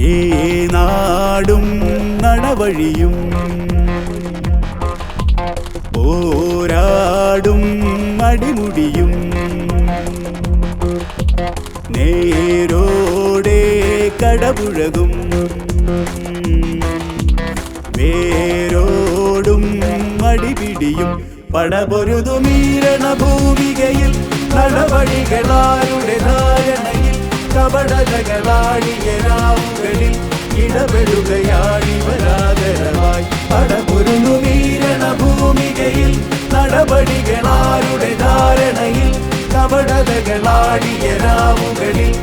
ഈ നാടും നടവഴിയും പോരാടും അടിമുടിയും നേരോടെ കടപുഴകും വേരോടും അടിപിടിയും പടപൊരുതുമീരണ ഭൂമികയിൽ നടവഴികളാരുടെ ധാരണയിൽ കപടതകളാടിയ രാവുകളിൽ ഇടപെടുകയാണിവരാദരവായി പടപൊരുതുമീരണ ഭൂമികയിൽ നടപടികളാരുടെ ധാരണയിൽ കപടതകളാടിയ രാവുകളിൽ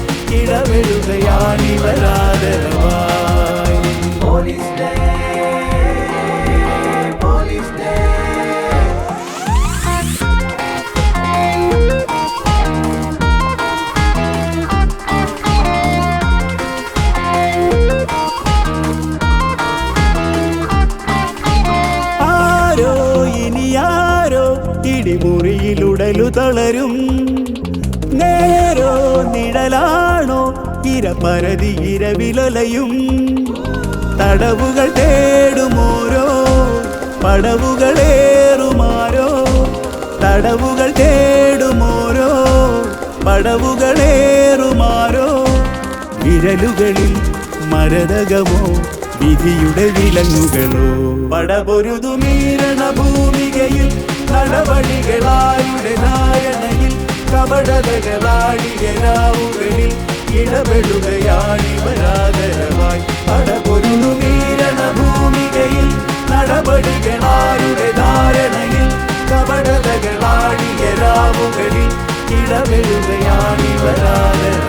ഇടപെടുകയാണിവരാദരവായി. Police day, police day. ആരോ ഇനിയാരോ ഇടിമുറിയിലുടലു തളരും നേരോ നിഴലാണോ ഇരപരതി ഇരവിലലയും തടവുകൾ തേടുമോരോ പടവുകളേറുമാരോ തടവുകൾ തേടുമോരോ പടവുകളേറുമാരോ വിരലുകളിൽ മരതകമോ വിധിയുടെ വിലങ്ങുകളോ പടപൊരുതുമീരണ ഭൂമികയിൽ നടപടികളാരുടെ ധാരണയിൽ കപടതകളാടിയ രാവുകളിൽ ഇടപെടുകയാണിവരാദരവായി പടപൊരുതുമീരണ ഭൂമികയിൽ നടപടികളാരുടെ ധാരണയിൽ കപടതകളാടിയ രാവുകളിൽ ഇടപെടുകയാണിവരാദരവായി.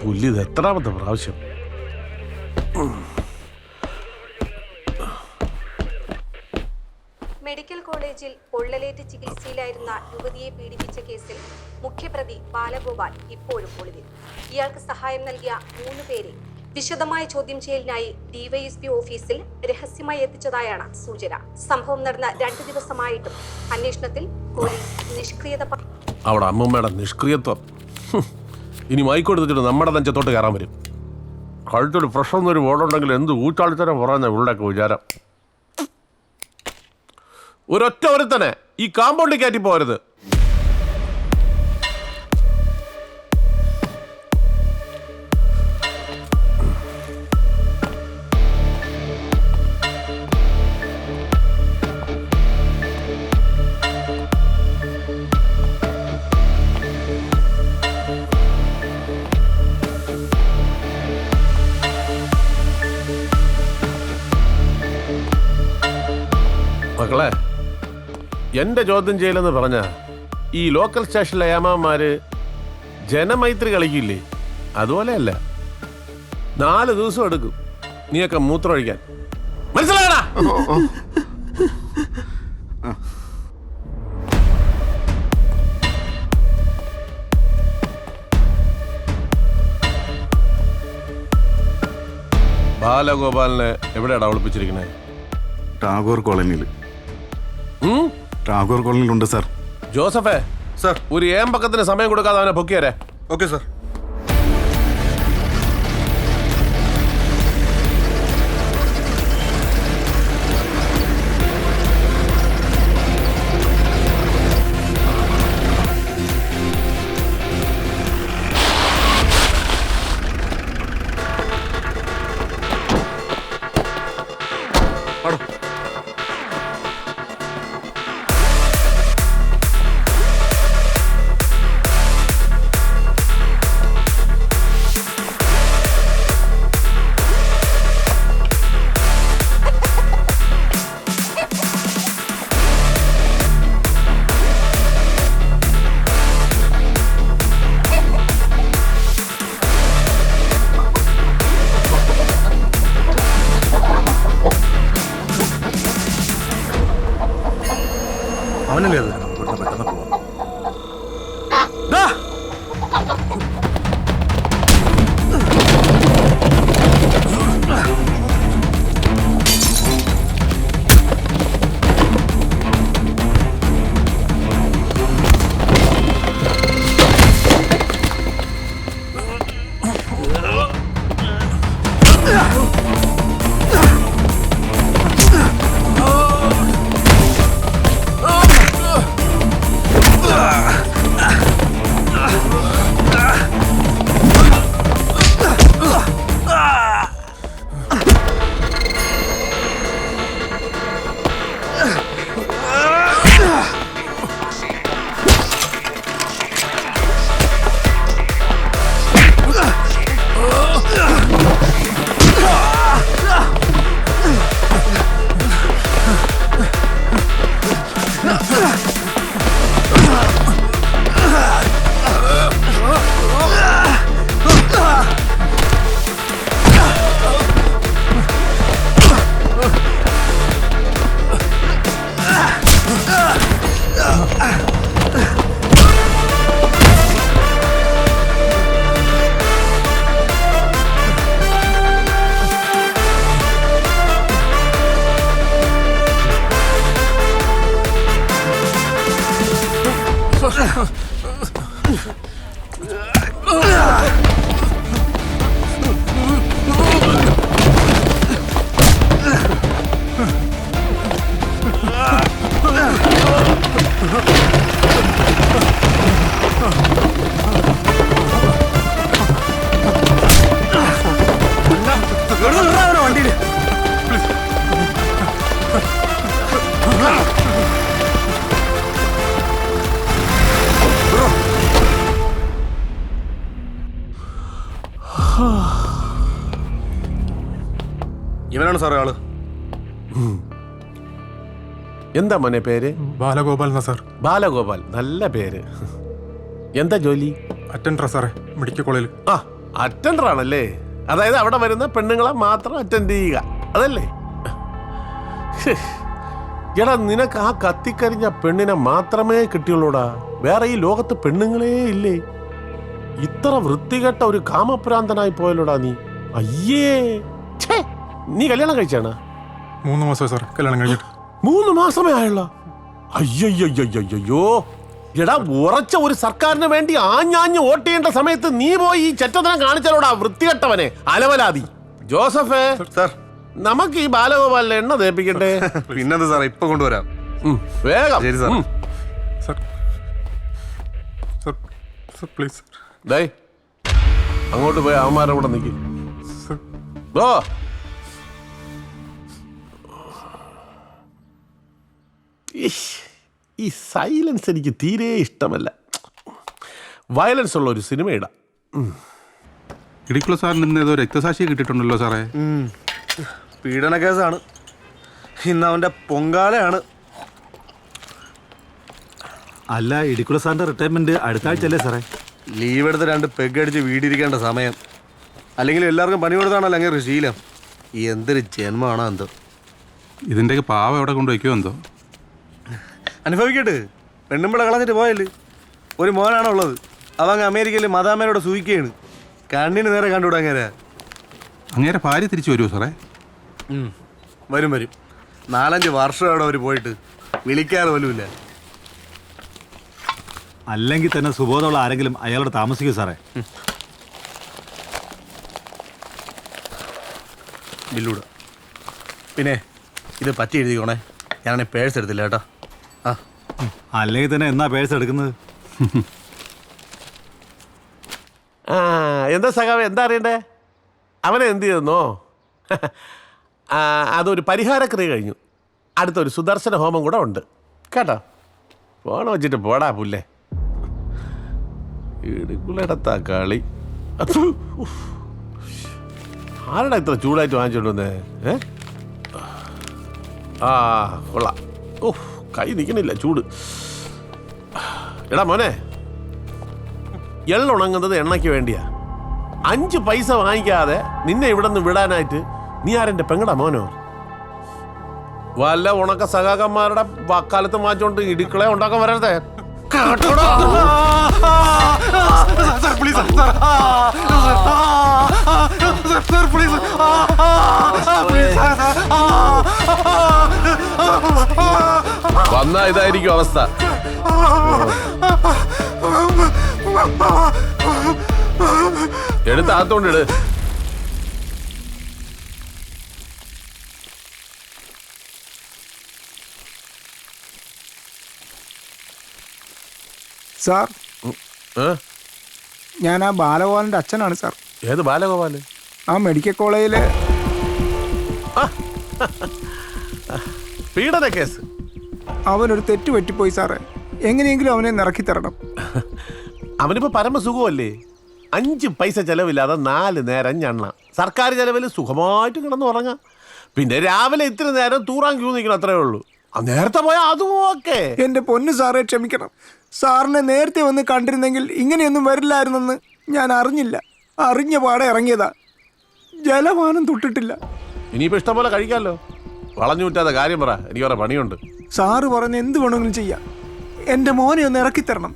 പുല്ലിത് എത്രാമത്തെ പ്രാവശ്യം? മെഡിക്കൽ കോളേജിൽ പൊള്ളലേറ്റ് ചികിത്സയിലായിരുന്ന യുവതിയെ പീഡിപ്പിച്ച കേസിൽ മുഖ്യപ്രതി ബാലഗോപാൽ ഇപ്പോഴും ഒളിവിൽ. ഇയാൾക്ക് സഹായം നൽകിയ 3 പേരെ വിശദമായ ചോദ്യം ചെയ്യലിനായി ഡിവൈഎസ്പി ഓഫീസിൽ രഹസ്യമായി എത്തിച്ചതായാണ് സൂചന. സംഭവം നടന്ന 2 ദിവസമായിട്ടും അന്വേഷണത്തിൽ പോലീസ് നിഷ്ക്രിയത. അവിടെ അമ്മമ്മയുടെ നിഷ്ക്രിയത്വം ഇനി മൈക്കൊടുത്തിട്ട് നമ്മുടെ നെഞ്ചത്തോട്ട് കയറാൻ വരും. കഴുത്തൊരു പ്രശ്നമൊന്നൊരു ബോർഡുണ്ടെങ്കിൽ എന്ത് ഊച്ചാളിത്തരം പറയുന്ന ഉള്ളൊക്കെ വിചാരം. ഒരൊറ്റ ഒരുത്തനെ ഈ കാമ്പൗണ്ടിൽ കയറ്റി പോകരുത്. മക്കളെ, എന്റെ ചോദ്യം ചെയ്യലെന്ന് പറഞ്ഞ ഈ ലോക്കൽ സ്റ്റേഷനിലെ ഏമാന്മാര് ജനമൈത്രി കളിക്കില്ലേ, അതുപോലെയല്ല. 4 ദിവസം എടുക്കും നീയൊക്കെ മൂത്രമൊഴിക്കാൻ. മനസ്സിലാകണ? ബാലഗോപാലിനെ എവിടെയാടാ ഒളിപ്പിച്ചിരിക്കണേ? ടാഗോർ കോളനിയിൽ. ടാഗോർ കോളനിയിലുണ്ട് സാർ. ജോസഫേ, സാർ. ഒരു ഏമ്പക്കത്തിന് സമയം കൊടുക്കാതെ അവനെ പൊക്കിയാരേ. Okay sir. അവനല്ലേ അത്? പെട്ടെന്ന് പോവാം. ഇവനാണ് സാറേ ആള്. എന്താ മോനെ പേര്? ബാലഗോപാൽ എന്നാ സാർ. ബാലഗോപാൽ, നല്ല പേര്. എന്താ ജോലി? അറ്റൻഡറാ സാറേ, മെഡിക്കൽ കോളേജിൽ. ആ, അറ്റൻഡർ ആണല്ലേ. അതായത് അവിടെ വരുന്ന പെണ്ണുങ്ങളെ മാത്രം അറ്റൻഡ് ചെയ്യുക, അതല്ലേ? എടാ, നിനക്ക് ആ കത്തിക്കരിഞ്ഞ പെണ്ണിനെ മാത്രമേ കിട്ടിയുള്ളൂടാ. വേറെ ഈ ലോകത്ത് പെണ്ണുങ്ങളേ ഇല്ലേ? ഇത്ര വൃത്തികെട്ട ഒരു കാമപ്രാന്തനായി പോയല്ലോടാ നീ. അയ്യേ, ഛേ, നീ കല്യാണം കഴിച്ചാണ്? 3 മാസമായി സാർ കല്യാണം കഴിഞ്ഞിട്ട്. 3 മാസമേ ആയുള്ള? അയ്യോ, എടാ, ഉറച്ച ഒരു സർക്കാരിന് വേണ്ടി ആഞ്ഞാഞ്ഞ് വോട്ട് ചെയ്യേണ്ട സമയത്ത് നീ പോയി ഈ ചെറ്റത്തനം കാണിച്ചാലോടാ, വൃത്തികെട്ടവനെ, അലവലാതി. ജോസഫേ സാർ, നമുക്ക് ഈ ബാലഗോപാലിനെ എണ്ണ തേപ്പിക്കണ്ടേ? പിന്നെന്താ സാറേ, ഇപ്പൊ കൊണ്ടുവരാം. വേഗം. ശരി sir. Sir sir sir please sir. ദേ, അങ്ങോട്ട് പോയി അവന്മാരുടെ കൂടെ നിൽക്കും. സാർ ഈ സൈലൻസ് എനിക്ക് തീരെ ഇഷ്ടമല്ല. വയലൻസ് ഉള്ള ഒരു സിനിമ ഇടാം. ഇടിക്കുള്ള സാറിന് ഇന്ന് ഏതോ രക്തസാക്ഷിയെ കിട്ടിയിട്ടുണ്ടല്ലോ സാറേ. പീഡന കേസാണ്. ഇന്ന് അവന്റെ പൊങ്കാലയാണ്. അല്ല, ഇടിക്കുള്ള സാറിന്റെ റിട്ടയർമെന്റ് അടുത്ത ആഴ്ചയല്ലേ സാറേ? ലീവ് എടുത്ത് 2 പെഗ് അടിച്ച് വീടിരിക്കേണ്ട സമയം. അല്ലെങ്കിൽ എല്ലാവർക്കും പണി കൊടുത്താണല്ലോ അങ്ങനെ ശീലം. എന്തൊരു ജന്മമാണോ എന്തോ. ഇതിൻ്റെയൊക്കെ പാവം എവിടെ കൊണ്ട് വയ്ക്കുമോ എന്തോ. അനുഭവിക്കട്ടെ. പെണ്ണുമ്പിള കളഞ്ഞിട്ട് പോയല്ലേ. ഒരു മോനാണോ ഉള്ളത്. അവങ്ങ് അമേരിക്കയിൽ മദാമേനോട് സൂയിക്കുകയാണ്. കണ്ണിന് നേരെ കണ്ടുവിടാൻ. അങ്ങേരെ ഭാര്യ തിരിച്ചു വരുമോ സാറേ? വരും വരും. 4-5 വർഷം അവിടെ അവർ പോയിട്ട് വിളിക്കാറ് പോലുമില്ല. അല്ലെങ്കിൽ തന്നെ സുബോധമുള്ള ആരെങ്കിലും അയാളോട് താമസിക്കൂ സാറേ. ബില്ലൂടെ. പിന്നെ ഇത് പറ്റി എഴുതിക്കോണേ. ഞാനാണെങ്കിൽ പേഴ്സ് എടുത്തില്ല കേട്ടോ. ആ അല്ലെങ്കിൽ തന്നെ എന്നാ പേഴ്സ് എടുക്കുന്നത്? ആ എന്താ സഖാവ്, എന്താ അറിയണ്ടേ? അവനെ എന്ത് ചെയ്തെന്നോ? അതൊരു പരിഹാരക്രിയ കഴിഞ്ഞു. അടുത്തൊരു സുദർശന ഹോമം കൂടെ ഉണ്ട് കേട്ടോ. ഫോൺ വെച്ചിട്ട് പോടാ പുല്ലേ. ഇടുക്കുളടത്താ കളി. ആരടാ ഇത്ര ചൂടായിട്ട് വാങ്ങിച്ചോണ്ട് വന്നേ? ആ കൊള്ളാം. ഓഹ് കൈ നിൽക്കണില്ല, ചൂട്. എടാ മോനെ, എള്ളുണങ്ങുന്നത് എണ്ണയ്ക്ക് വേണ്ടിയാ. 5 പൈസ വാങ്ങിക്കാതെ നിന്നെ ഇവിടെ നിന്ന് വിടാനായിട്ട് നീ ആരെന്റെ പെങ്ങടാ മോനോ? വല്ല ഉണക്ക സഖാക്കന്മാരുടെ വക്കാലത്ത് മാറ്റോണ്ട് ഇടുക്കളെ ഉണ്ടാക്കാൻ വരരുതേ. വന്നാ ഇതായിരിക്കും അവസ്ഥ. എടുത്ത് അകത്തോണ്ടിട്. സാർ, ഞാൻ ആ ബാലഗോപാലിൻ്റെ അച്ഛനാണ് സാർ. ഏത് ബാലഗോപാല്? ആ മെഡിക്കൽ കോളേജിലെ പീഡന കേസ്. അവനൊരു തെറ്റ് പറ്റിപ്പോയി സാറേ. എങ്ങനെയെങ്കിലും അവനെ നിറക്കി തരണം. അവനിപ്പോ പരമസുഖമല്ലേ? 5 പൈസ ചെലവില്ലാതെ 4 നേരം ഞണ്ണ. സർക്കാർ ചെലവിൽ സുഖമായിട്ട് കിടന്ന് ഉറങ്ങാം. പിന്നെ രാവിലെ ഇത്തിരി നേരം തൂറാൻ ക്യൂ നിൽക്കണം, അത്രേ ഉള്ളൂ. നേരത്തെ പോയാൽ അതും ഓക്കെ. എൻ്റെ പൊന്നു സാറേ, ക്ഷമിക്കണം. സാറിനെ നേരത്തെ വന്ന് കണ്ടിരുന്നെങ്കിൽ ഇങ്ങനെയൊന്നും വരില്ലായിരുന്നെന്ന് ഞാൻ അറിഞ്ഞില്ല. അറിഞ്ഞ പാടെ ഇറങ്ങിയതാ. ജലപാനം തൊട്ടിട്ടില്ല. ഇനിയിപ്പോ ഇഷ്ടം പോലെ കഴിക്കാമല്ലോ. വളഞ്ഞു വിറ്റാതെ കാര്യം പറ, എനിക്ക് വേറെ പണിയുണ്ട്. സാറ് പറഞ്ഞ് എന്ത് വേണമെങ്കിലും ചെയ്യാം. എൻ്റെ മോനെ ഒന്ന് ഇറക്കി തരണം.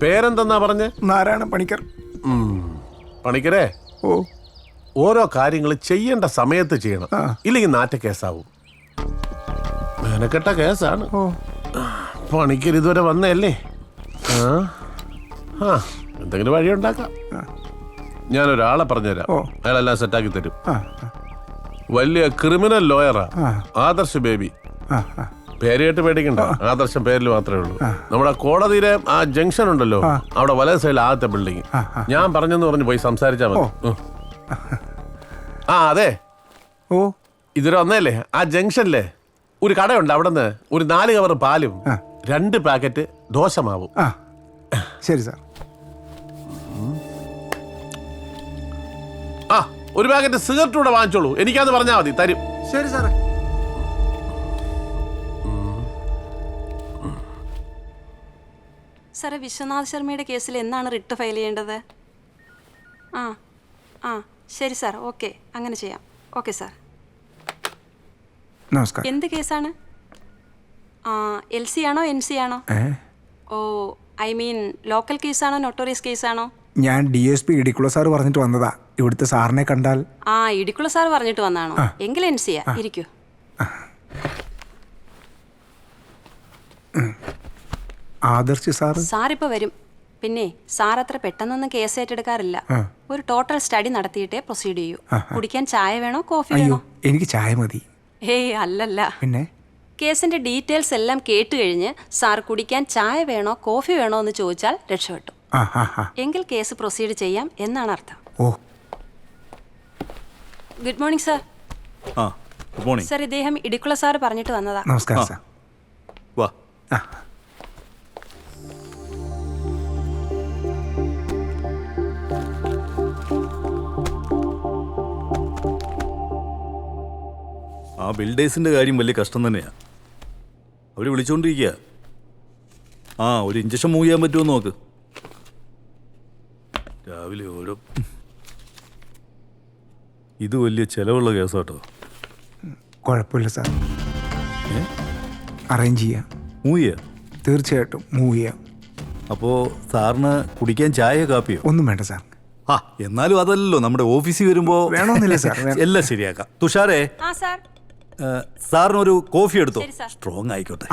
പേരെന്തെന്നാ പറഞ്ഞേ? നാരായണ പണിക്കർ. പണിക്കരേ, ഓ, ഓരോ കാര്യങ്ങൾ ചെയ്യേണ്ട സമയത്ത് ചെയ്യണം. ആ. ഇല്ലെങ്കിൽ നാറ്റ കേസാവും. മെനക്കെട്ട കേസാണ്. ഓ, പണിക്കർ ഇതുവരെ വന്നല്ലേ? ആ എന്തെങ്കിലും വഴി ഉണ്ടാക്കാം. ഞാനൊരാളെ പറഞ്ഞുതരാം. ഓ. അയാളെല്ലാം സെറ്റാക്കി തരും. ആ, വലിയ ക്രിമിനൽ ലോയറാ. ആ. ആദർശ് ബേബി. ആ, ആ. പേര് കേട്ട് പേടിക്കണ്ട, ആദർശം പേരിൽ മാത്രമേ ഉള്ളൂ. നമ്മുടെ കോടതിയിലെ ആ ജംഗ്ഷൻ ഉണ്ടല്ലോ, അവിടെ വലത് സൈഡിൽ ആദ്യത്തെ ബിൽഡിങ്. ഞാൻ പറഞ്ഞെന്ന് പറഞ്ഞ് പോയി സംസാരിച്ചാൽ മതി. ആ അതെ, ഓ, ഇതുവരെ വന്നല്ലേ? ആ ജംഗ്ഷനിലെ ഒരു കടയുണ്ട്. അവിടെ നിന്ന് ഒരു 4 കവർ പാലും 2 പാക്കറ്റ് ദോശമാവും. ആ, ശരി സാർ. ആ ഒരു പാക്കറ്റ് സിഗരറ്റ് കൂടെ വാങ്ങിച്ചോളൂ. എനിക്കാന്ന് പറഞ്ഞാൽ മതി, തരും. ശരി സാറേ. സാറേ, വിശ്വനാഥ് ശർമ്മയുടെ കേസിൽ എന്നാണ് റിട്ട് ഫയൽ ചെയ്യേണ്ടത്? ആ ആ ശരി സാർ, ഓക്കെ, അങ്ങനെ ചെയ്യാം. Okay sir. നമസ്കാരം. എന്ത് കേസാണ്? LC ആണോ NC ആണോ? ഓ, ഐ മീൻ ലോക്കൽ കേസാണോ നൊട്ടോറിയസ് കേസാണോ? ഞാൻ DSP ഇടിക്കുള സാർ പറഞ്ഞിട്ട് വന്നതാ. ഇവിടുത്തെ സാറിനെ കണ്ടാൽ. ഇടിക്കുള്ള സാർ പറഞ്ഞിട്ട് വന്നാണോ? എങ്കിൽ NC യാ. ഇരിക്കൂ. ആദർശ് സാർ. സാർ ഇപ്പോൾ വരും. പിന്നെ സാർ അത്ര പെട്ടെന്നൊന്നും കേസ് ഏറ്റെടുക്കാറില്ല. ഒരു ടോട്ടൽ സ്റ്റഡി നടത്തിയിട്ടേ പ്രൊസീഡ് ചെയ്യൂ. കുടിക്കാൻ ചായ വേണോ കോഫി അയ്യോ, വേണോ? എനിക്ക് ചായ മതി. ഹേയ് അല്ലല്ല, പിന്നെ കേസിന്റെ ഡീറ്റെയിൽസ് എല്ലാം കേട്ട് കഴിഞ്ഞ് സാർ കുടിക്കാൻ ചായ വേണോ കോഫി വേണോ എന്ന് ചോദിച്ചാൽ രക്ഷപ്പെട്ടു. എങ്കിൽ കേസ് പ്രൊസീഡ് ചെയ്യാം എന്നാണ് അർത്ഥം. ഓ, good morning sir. Good morning sir, ഇദ്ദേഹം ഇടിക്കുള്ള സാർ പറഞ്ഞിട്ട് വന്നതാ. നമസ്കാരം സാർ. വാ. ആ ബിൽഡേഴ്സിൻ്റെ കാര്യം വലിയ കഷ്ടം തന്നെയാണ്. അവർ വിളിച്ചുകൊണ്ടിരിക്കുക. ഒരു ഇഞ്ചക്ഷൻ മൂവ് ചെയ്യാൻ പറ്റുമോ നോക്ക്. രാവിലെ ഓരോ ഇത് വലിയ ചിലവുള്ള കേസാട്ടോ. കുഴപ്പമില്ല സാർ, അറേഞ്ച് ചെയ്യാം. മൂവ് ചെയ്യാം? തീർച്ചയായിട്ടും മൂവ് ചെയ്യാം. അപ്പോൾ സാറിന് കുടിക്കാൻ ചായ കാപ്പിയോ? ഒന്നും വേണ്ട സാർ. ആ എന്നാലും അതല്ലോ നമ്മുടെ ഓഫീസിൽ വരുമ്പോ വേണമെന്നില്ല സാർ, എല്ലാം ശരിയാക്കാം. തുഷാരേ, ആ സാർ. സാറിനൊരു കോഫി എടുത്തോ. ശരി, സാർ. സ്ട്രോങ് ആയിക്കോട്ടെ.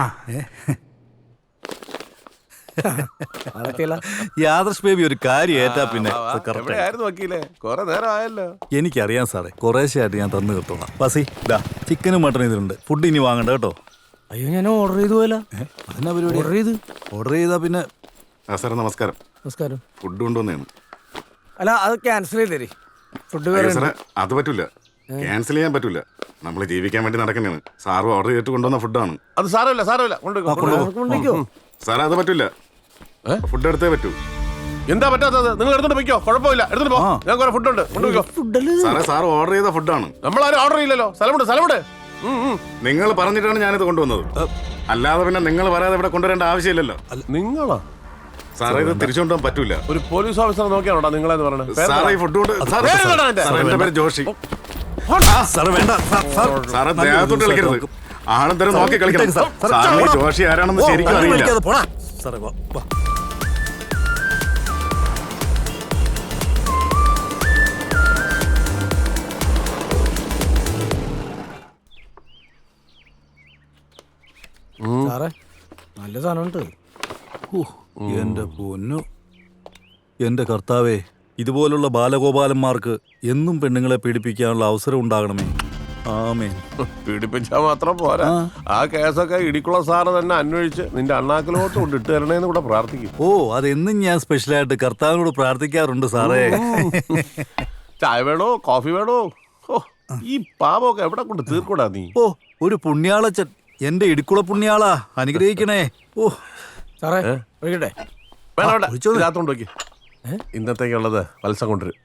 യാദർശ് ബേബി ഒരു കാര്യം ഏറ്റാ പിന്നെ അത് correct ആയി. എവിടെയായിരുന്നു വക്കീലേ? കുറെ നേരം ആയല്ലോ. എനിക്കറിയാം സാറേ, കുറേശ്ശെയായിട്ട് ഞാൻ തന്നു തീർത്തോളാം. ബസി ഇതാ ചിക്കനും മട്ടനും ഇതിലുണ്ട്. ഫുഡ് ഇനി വാങ്ങണ്ട കേട്ടോ. അയ്യോ, ഞാൻ ഓർഡർ ചെയ്തു പോയല്ലോ. അതിനാ പരിപാടി. ഓർഡർ ചെയ്ത്. ഓർഡർ ചെയ്താ പിന്നെ സാറേ നമസ്കാരം. നമസ്കാരം. ഫുഡ് കൊണ്ടുവന്നതാണ്. അല്ല, അത് ക്യാൻസൽ ചെയ്തേരി. ഫുഡ് അയ്യോ സാറേ, അത് പറ്റൂല. ക്യാൻസൽ ചെയ്യാൻ പറ്റൂല. നമ്മൾ ജീവിക്കാൻ വേണ്ടി നടക്കുന്നതാണ്. സാറ് ഓർഡർ ചെയ്തിട്ട് കൊണ്ടുവന്ന ഫുഡാണ്. അത് സാരമില്ല, സാരമില്ല. കൊണ്ടിക്കോ. സാറേ അത് പറ്റൂല. ഫുഡ് എടുത്തേ പറ്റൂ. എന്താ പറ്റാത്തത്? നിങ്ങൾ എടുത്തോണ്ട് പോയിക്കോ, കുഴപ്പമില്ല. എടുത്തോണ്ട് പോ. ഞാൻ കുറെ ഫുഡ് ഉണ്ട്, കൊണ്ടുപോയിക്കോ. സാറേ സാറ് ഓർഡർ ചെയ്ത ഫുഡാണ്. നമ്മളാരും ഓർഡർ ചെയ്യില്ലല്ലോ. സ്ഥലമുണ്ട്, സ്ഥലമുണ്ട്. നിങ്ങൾ പറഞ്ഞിട്ടാണ് ഞാനിത് കൊണ്ടുവന്നത്. അല്ലാതെ പിന്നെ നിങ്ങൾ പറയാതെ ഇവിടെ കൊണ്ടുവരേണ്ട ആവശ്യമില്ലല്ലോ. നിങ്ങളാ? സാറേ ഇത് തിരിച്ചു കൊണ്ടുപോകാൻ പറ്റൂല. ഒരു പോലീസ് ഓഫീസറെ നോക്കിയാണോ നിങ്ങളെന്ന് പറഞ്ഞത്? സാറേ ഈ ഫുഡ് കൊണ്ട് സാറേ എന്റെ പേര് ജോഷി. സാറ് വേണ്ട. സാറേ ദേഹത്തോട്ട് കളിക്കരുത്. ആണെന്തരം നോക്കി കളിക്കണം. സാറിന് ജോഷി ആരാണെന്ന് ശരിക്കും അറിയില്ല. സാറേ വാ. സാറേ, നല്ല സാധനമുണ്ട്. എന്റെ പൊന്നു, എന്റെ കർത്താവേ, ഇതുപോലുള്ള ബാലഗോപാലന്മാർക്ക് എന്നും പെണ്ണുങ്ങളെ പീഡിപ്പിക്കാനുള്ള അവസരം ഉണ്ടാകണമേ. ആമേൻ. പീഡിപ്പിച്ചാൽ മാത്രം പോരാ, ആ കേസൊക്കെ ഇടിക്കുള്ള സാറ് തന്നെ അന്വേഷിച്ച് നിന്റെ അണ്ണാക്കിലോട്ട് കൊണ്ട് ഇട്ട് തരണേന്ന് കൂടെ പ്രാർത്ഥിക്കും. ഓ, അതെന്നും ഞാൻ സ്പെഷ്യലായിട്ട് കർത്താവിനോട് പ്രാർത്ഥിക്കാറുണ്ട് സാറേ. ചായ വേണോ, കോഫി വേണോ? ഓ, ഈ പാപമൊക്കെ എവിടെ കൊണ്ട് തീർക്കൂടാ നീ? ഓ, ഒരു പുണ്യാളച്ചൻ, എന്റെ ഇടുക്കുള പുണ്യാളാ, അനുഗ്രഹിക്കണേ. ഓ സാറേ, ഒഴിക്കട്ടെ? വേണ്ട വേണ്ട, ഇതിനകത്തോണ്ട് നോക്കി. ഇന്നത്തേക്കുള്ളത് വത്സം കൊണ്ടുവരും.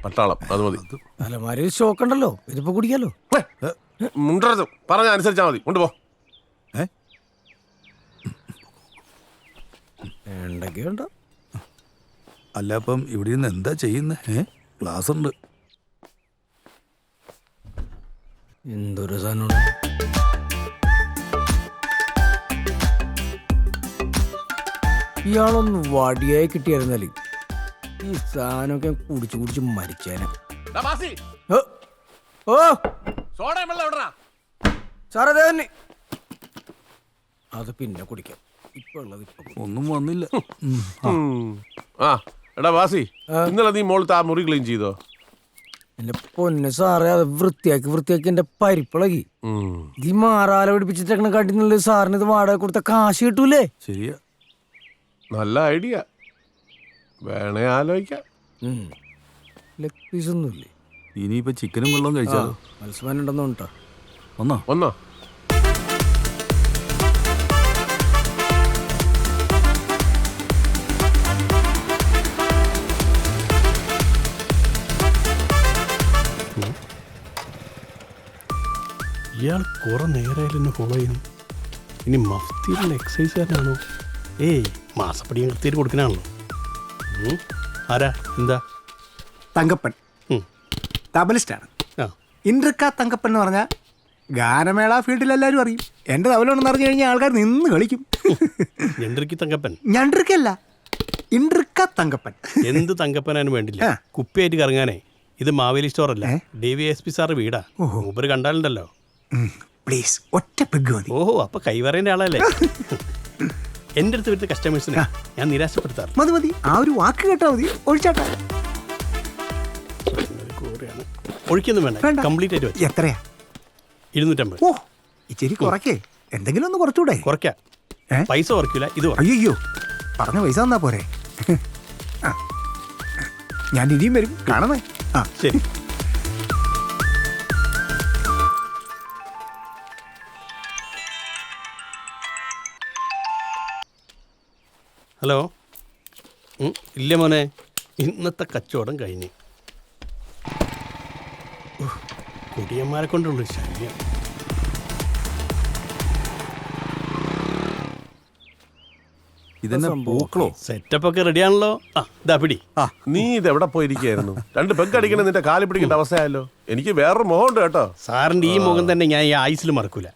പട്ടാളം, അത് മതി. അലമാരി സ്റ്റോക്ക് ഉണ്ടല്ലോ, ഇതിപ്പോ കുടിക്കാലോ. മുണ്ടരുത്, പറഞ്ഞ അനുസരിച്ചാ മതി. കൊണ്ടുപോ. എന്തൊക്കെയുണ്ടോ? അല്ല, അപ്പം ഇവിടെ നിന്ന് എന്താ ചെയ്യുന്നേ? ക്ലാസ് ഉണ്ട്. എന്തൊരു സാധനമാണ്. ഇയാളൊന്ന് വടിയായി കിട്ടിയായിരുന്നാല് ഈ സാധനമൊക്കെ കുടിച്ച് കുടിച്ച് മരിച്ചേനെ. ഓ സാറേ, തന്നെ അത് പിന്നെ കുടിക്കാം. ഇപ്പൊ ഉള്ളത് ഇപ്പൊ ഒന്നും വന്നില്ല. ആ എടാ വാസി, ഇന്നലെ നീ മോളത്തെ ആ മുറി ക്ലീൻ ചെയ്തോ? എന്റെ പൊന്നെ സാറേ, അത് വൃത്തിയാക്കി എന്റെ പരിപ്പിളകി. ഈ മാറാല പിടിപ്പിച്ചിട്ടേക്കണ കാട്ടിനുള്ള സാറിന് ഇത് വാടക കൊടുത്ത കാശ് കിട്ടൂലേ? ശരിയാ, നല്ല ഐഡിയ. വേണേ ആലോചിക്കാം. ലെഗ് പീസ് ഒന്നുമില്ലേ? ഇനിയിപ്പോ ചിക്കനും വെള്ളവും കഴിച്ചാലോ? മത്സ്യമാനം ഉണ്ടെന്നോ കേട്ടോ. ഒന്നോ ഇയാൾ കുറെ നേരമായാലും എന്നെ ഫോളോ ചെയ്യുന്നു. ഇനി മഫ്തിയിലുള്ള എക്സസൈസുകാരനാണോ? ഏയ്, മാസപ്പടി കൃത്യമായിട്ട് കൊടുക്കണാണല്ലോ. ആരാ? എന്താ? തങ്കപ്പൻ തബലിസ്റ്റാണ്. ഇൻട്രിക്ക തങ്കപ്പൻ എന്ന് പറഞ്ഞാൽ ഗാനമേള ഫീൽഡിൽ എല്ലാവരും അറിയും. എൻ്റെ തബലുണ്ടെന്ന് അറിഞ്ഞു കഴിഞ്ഞാൽ ആൾക്കാർ നിന്ന് കളിക്കും. ഞണ്ടിരിക്കി തങ്കപ്പൻ? ഞണ്ടിരിക്കല്ല, ഇൻട്രിക്ക തങ്കപ്പൻ. എന്ത് തങ്കപ്പനാനും വേണ്ടില്ല, കുപ്പിയായിട്ട് കറങ്ങാനേ. ഇത് മാവേലി സ്റ്റോർ അല്ല, DVSP സാറ് വീടാ. മൂപ്പര് കണ്ടാലുണ്ടല്ലോ. പ്ലീസ്, ഒറ്റ പെഗ് മതി. ഓഹോ, അപ്പൊ കൈവറേന്റെ ആളല്ലേ? എന്റെ അടുത്ത് വരുന്ന കസ്റ്റമേഴ്സിനെ ഞാൻ നിരാശപ്പെടുത്താറ്. മതി മതി, ആ ഒരു വാക്ക് കേട്ടാ മതി. ഒഴിച്ചാട്ടാ. ഒഴിക്കൊന്നും വേണ്ട, കംപ്ലീറ്റ് ആയിട്ട് വെച്ചു. എത്രയാ? 250. ഓ, ഇച്ചിരി കുറയ്ക്കേ. എന്തെങ്കിലും ഒന്ന് കുറച്ചുകൂടെ? കുറയ്ക്കാം. പൈസ കുറയ്ക്കില്ല, ഇത് അയ്യോ, പറഞ്ഞ പൈസ തന്നാ പോരെ. ഞാൻ ഇനിയും വരും, കാണണേ. ആ ശരി. ഹലോ. ഇല്ല മോനെ, ഇന്നത്തെ കച്ചവടം കഴിഞ്ഞ്. കുടിയന്മാരെ കൊണ്ടുള്ള ശല്യം. ഇതെന്നെ പൂക്കളോ? സെറ്റപ്പ് ഒക്കെ റെഡിയാണല്ലോ. ആ ഇതാ പിടി. നീ ഇത് എവിടെ പോയിരിക്കായിരുന്നു? 2 പെഗ് അടിക്കണം, നിന്റെ കാലി പിടിക്കേണ്ട അവസ്ഥയായല്ലോ. എനിക്ക് വേറൊരു മുഖം ഉണ്ട് കേട്ടോ. സാറിന്റെ ഈ മുഖം തന്നെ ഞാൻ ഈ ആയുസിൽ മറക്കൂല.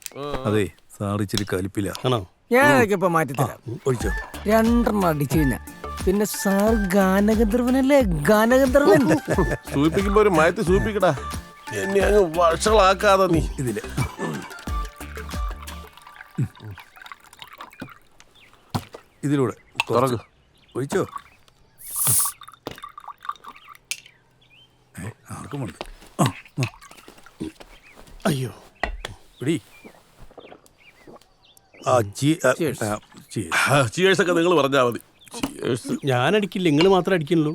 അതെ, സാർ ഇച്ചിരി കലിപ്പില്ല. ആണോ? ഞാനൊക്കെ ഇപ്പൊ മാറ്റി തരാം. ഒഴിച്ചോ? 2 അടിച്ചു കഴിഞ്ഞാൽ പിന്നെ സാർ ഗാനഗന്ധർവനല്ലേ? ഗാനഗന്ധർവൻ. സൂചിപ്പിക്കുമ്പോ ഒരു മയത്തി സൂചിപ്പിക്കടാ, എന്നെ അങ്ങ് വഷളാക്കാതെ നീ. ഇതില് ഇതിലൂടെ തുറക്ക്. ഒഴിച്ചോ? ആർക്കുമുണ്ട്. അയ്യോ പിടി. ചിയേഴ്സ് ഒക്കെ നിങ്ങൾ പറഞ്ഞാ മതി. ചിയേഴ്സ്. ഞാൻ അടിക്കില്ല, നിങ്ങൾ മാത്രമേ അടിക്കുള്ളൂ.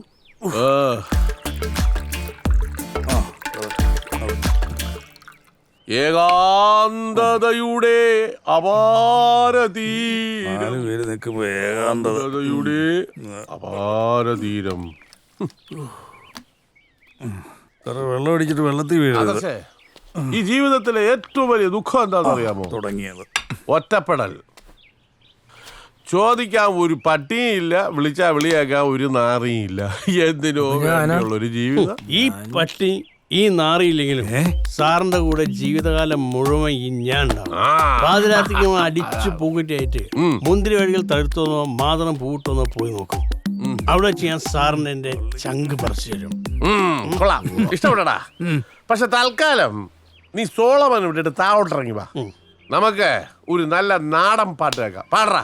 ഏകാന്തതയുടെ അപാരതീരം, പേര് നിൽക്കുമ്പോ ഏകാന്തതയുടെ അപാരതീരം. വെള്ളം അടിച്ചിട്ട് വെള്ളത്തിൽ വീഴുന്നത് അതെ, ഈ ജീവിതത്തിലെ ഏറ്റവും വലിയ ദുഃഖം എന്താണെന്ന് അറിയാമോ? തുടങ്ങിയത് ഒറ്റപ്പെടൽ. ചോദിക്കാൻ ഒരു പട്ടിയില്ല, വിളിച്ചാ വിളിയാക്കാൻ ഒരു നാറിയില്ല. എന്തിനോ വേണ്ടിയുള്ളൊരു ജീവിതം. ഈ പട്ടി ഈ നാറിയില്ലെങ്കിലും സാറിന്റെ കൂടെ ജീവിതകാലം മുഴുവൻ ഈ ഞാൻ ഉണ്ടാവും. പാതിരാത്രിക്ക് അടിച്ചു പൂക്കുറ്റിയായിട്ട് മുന്തിരി വഴികൾ തടുത്തോന്നോ മാതളം പൂട്ടോന്നോ പോയി നോക്കും. അവിടെ വെച്ച് ഞാൻ സാറിന് എന്റെ ചങ്ക് പറിച്ചു തരും. കൊള്ളാം, ഇഷ്ടപ്പെടടാ. പക്ഷെ തൽക്കാലം നീ സോളമൻ വിട്ടിട്ട് താഴോട്ടിറങ്ങി വാ. നമുക്ക് ഒരു നല്ല നാടൻ പാട്ട് കേൾക്കാം. പാടറാ,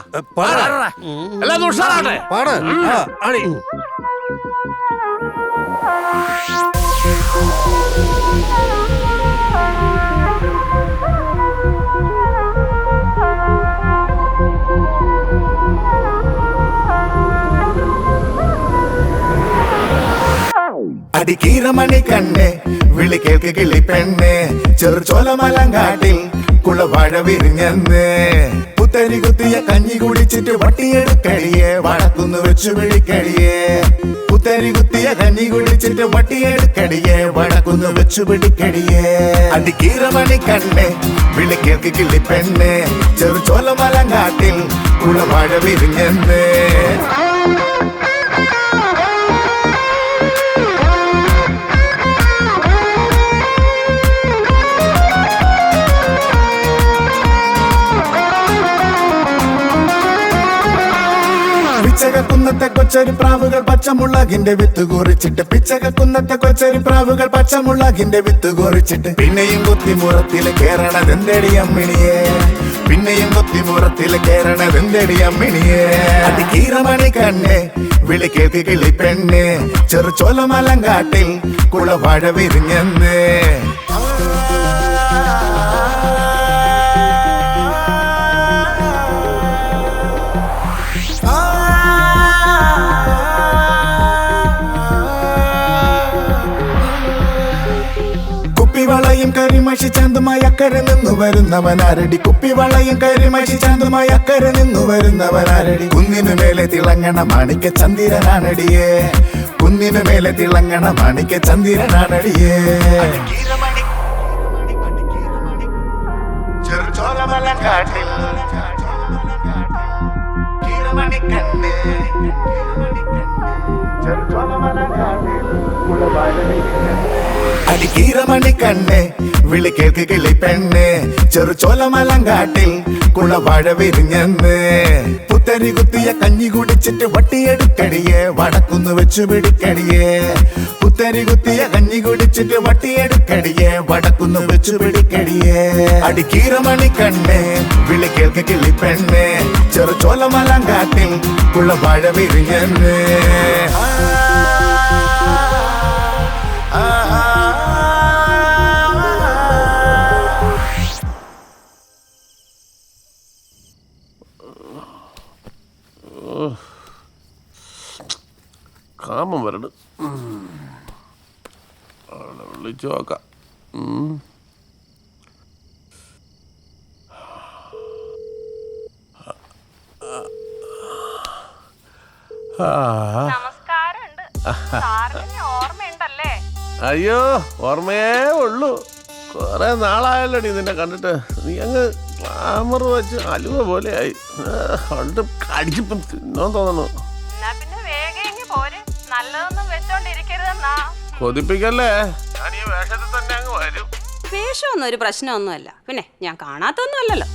എല്ലാം ഉഷാറാട്ടെ. അടിക്കീറമണി കണ്ണേ വിളി കേൾക്ക് കിളി പെണ്ണേ, ചെറുചോലമലങ്കാട്ടിൽ കുളവാഴ വിരിഞ്ഞെന്ന്. പുത്തരി കുത്തിയ കഞ്ഞി കുടിച്ചിട്ട് വട്ടിയെടുക്കടിയേ, വടക്കുന്ന് വെച്ചു പിടിക്കടിയേ. പുത്തരി കുത്തിയ കഞ്ഞി കുടിച്ചിട്ട് വട്ടിയെടുക്കടിയേ, വടക്കുന്ന് വെച്ചു പിടിക്കടിയേ. അടിക്കീറമണി കണ്ണേ വിളി കേൾക്ക് കിളി പെണ്ണേ, ചെറുചോലമലങ്കാട്ടിൽ കുളവാഴ വിരിഞ്ഞെന്ന്. പിച്ചകക്കുന്നത്തെ കൊച്ചരി പ്രാവുകൾ പച്ചമുളകിന്റെ വിത്ത് കുറിച്ചിട്ട്, പിച്ചകക്കുന്നത്തെ കൊച്ചരി പ്രാവുകൾ പച്ചമുളകിന്റെ വിത്ത് കുറിച്ചിട്ട്, പിന്നെയും കുത്തിമുറത്തില് കേറണതെന്തടി അമ്മിണിയെ, പിന്നെയും കുത്തിമുറത്തില് കേറണതെന്തടി അമ്മിണിയെ. അടിക്കീറമണി കണ്ണേ വിളി കേൾക്ക് കിളി പെണ്ണേ, ചെറുചോലമലങ്കാട്ടിൽ കുളവാഴ വിരിഞ്ഞെന്ന്. കുപ്പിവളയും കരിമഷി ചാന്തുമായി അക്കരെ നിന്നു വരുന്നവനാരടി, കുപ്പിവളയും കരിമഷി ചാന്തുമായി അക്കരെ നിന്നു വരുന്നവനാരടി. കുന്നിനു മേലെ തിളങ്ങണ മാണിക്ക ചന്ദ്രനാണടിയേ, കുന്നിനു മേലെ തിളങ്ങണ മാണിക്ക ചന്ദ്രനാണടിയേ. ചെറുചോലമലങ്കാട്ടിൽ കീറമണിക്കണ്ണേ, ചെറുചോലമലങ്കാട്ടിൽ കുളവാഴ വിരിഞ്ഞെന്ന്. അടിക്കീറമണി കണ്ണേ വിളി കേൾക്ക് കിളി പെണ്ണേ, ചെറുചോലമലങ്കാട്ടിൽ കുളവാഴ വിരിഞ്ഞെന്ന്. പുത്തരി കുത്തിയ കഞ്ഞി കുടിച്ചിട്ട് വട്ടിയെടുക്കടിയേ, വടക്കുന്ന് വെച്ചു പിടിക്കടിയേ. പുത്തരി കുത്തിയ കഞ്ഞി കുടിച്ചിട്ട് വട്ടിയെടുക്കടിയേ, വടക്കുന്ന് വെച്ചു പിടിക്കടിയേ. അടിക്കീറമണി കണ്ണേ വിളി കേൾക്ക് കിളി പെണ്ണേ, ചെറുചോലമലങ്കാട്ടിൽ കുളവാഴ വിരിഞ്ഞെന്ന്. കാമം വരട്, വിളിച്ചു നോക്കാം. അയ്യോ, ഓർമ്മയേ ഉള്ളൂ. കൊറേ നാളായല്ലോടി നിന്നെ കണ്ടിട്ട്. നീ അങ്ങ് ഗ്ലാമർ വെച്ച് അലുവ പോലെ ആയി. കടിച്ചിപ്പം തിന്നോ തോന്നുന്നു. കൊതിപ്പിക്കല്ലേ, ഞാൻ ഈ വേഷത്തിൽ തന്നെ അങ്ങ് വരും. വേഷമൊന്നും ഒരു പ്രശ്നമൊന്നുമല്ല, പിന്നെ ഞാൻ കാണാത്തൊന്നും അല്ലല്ലോ.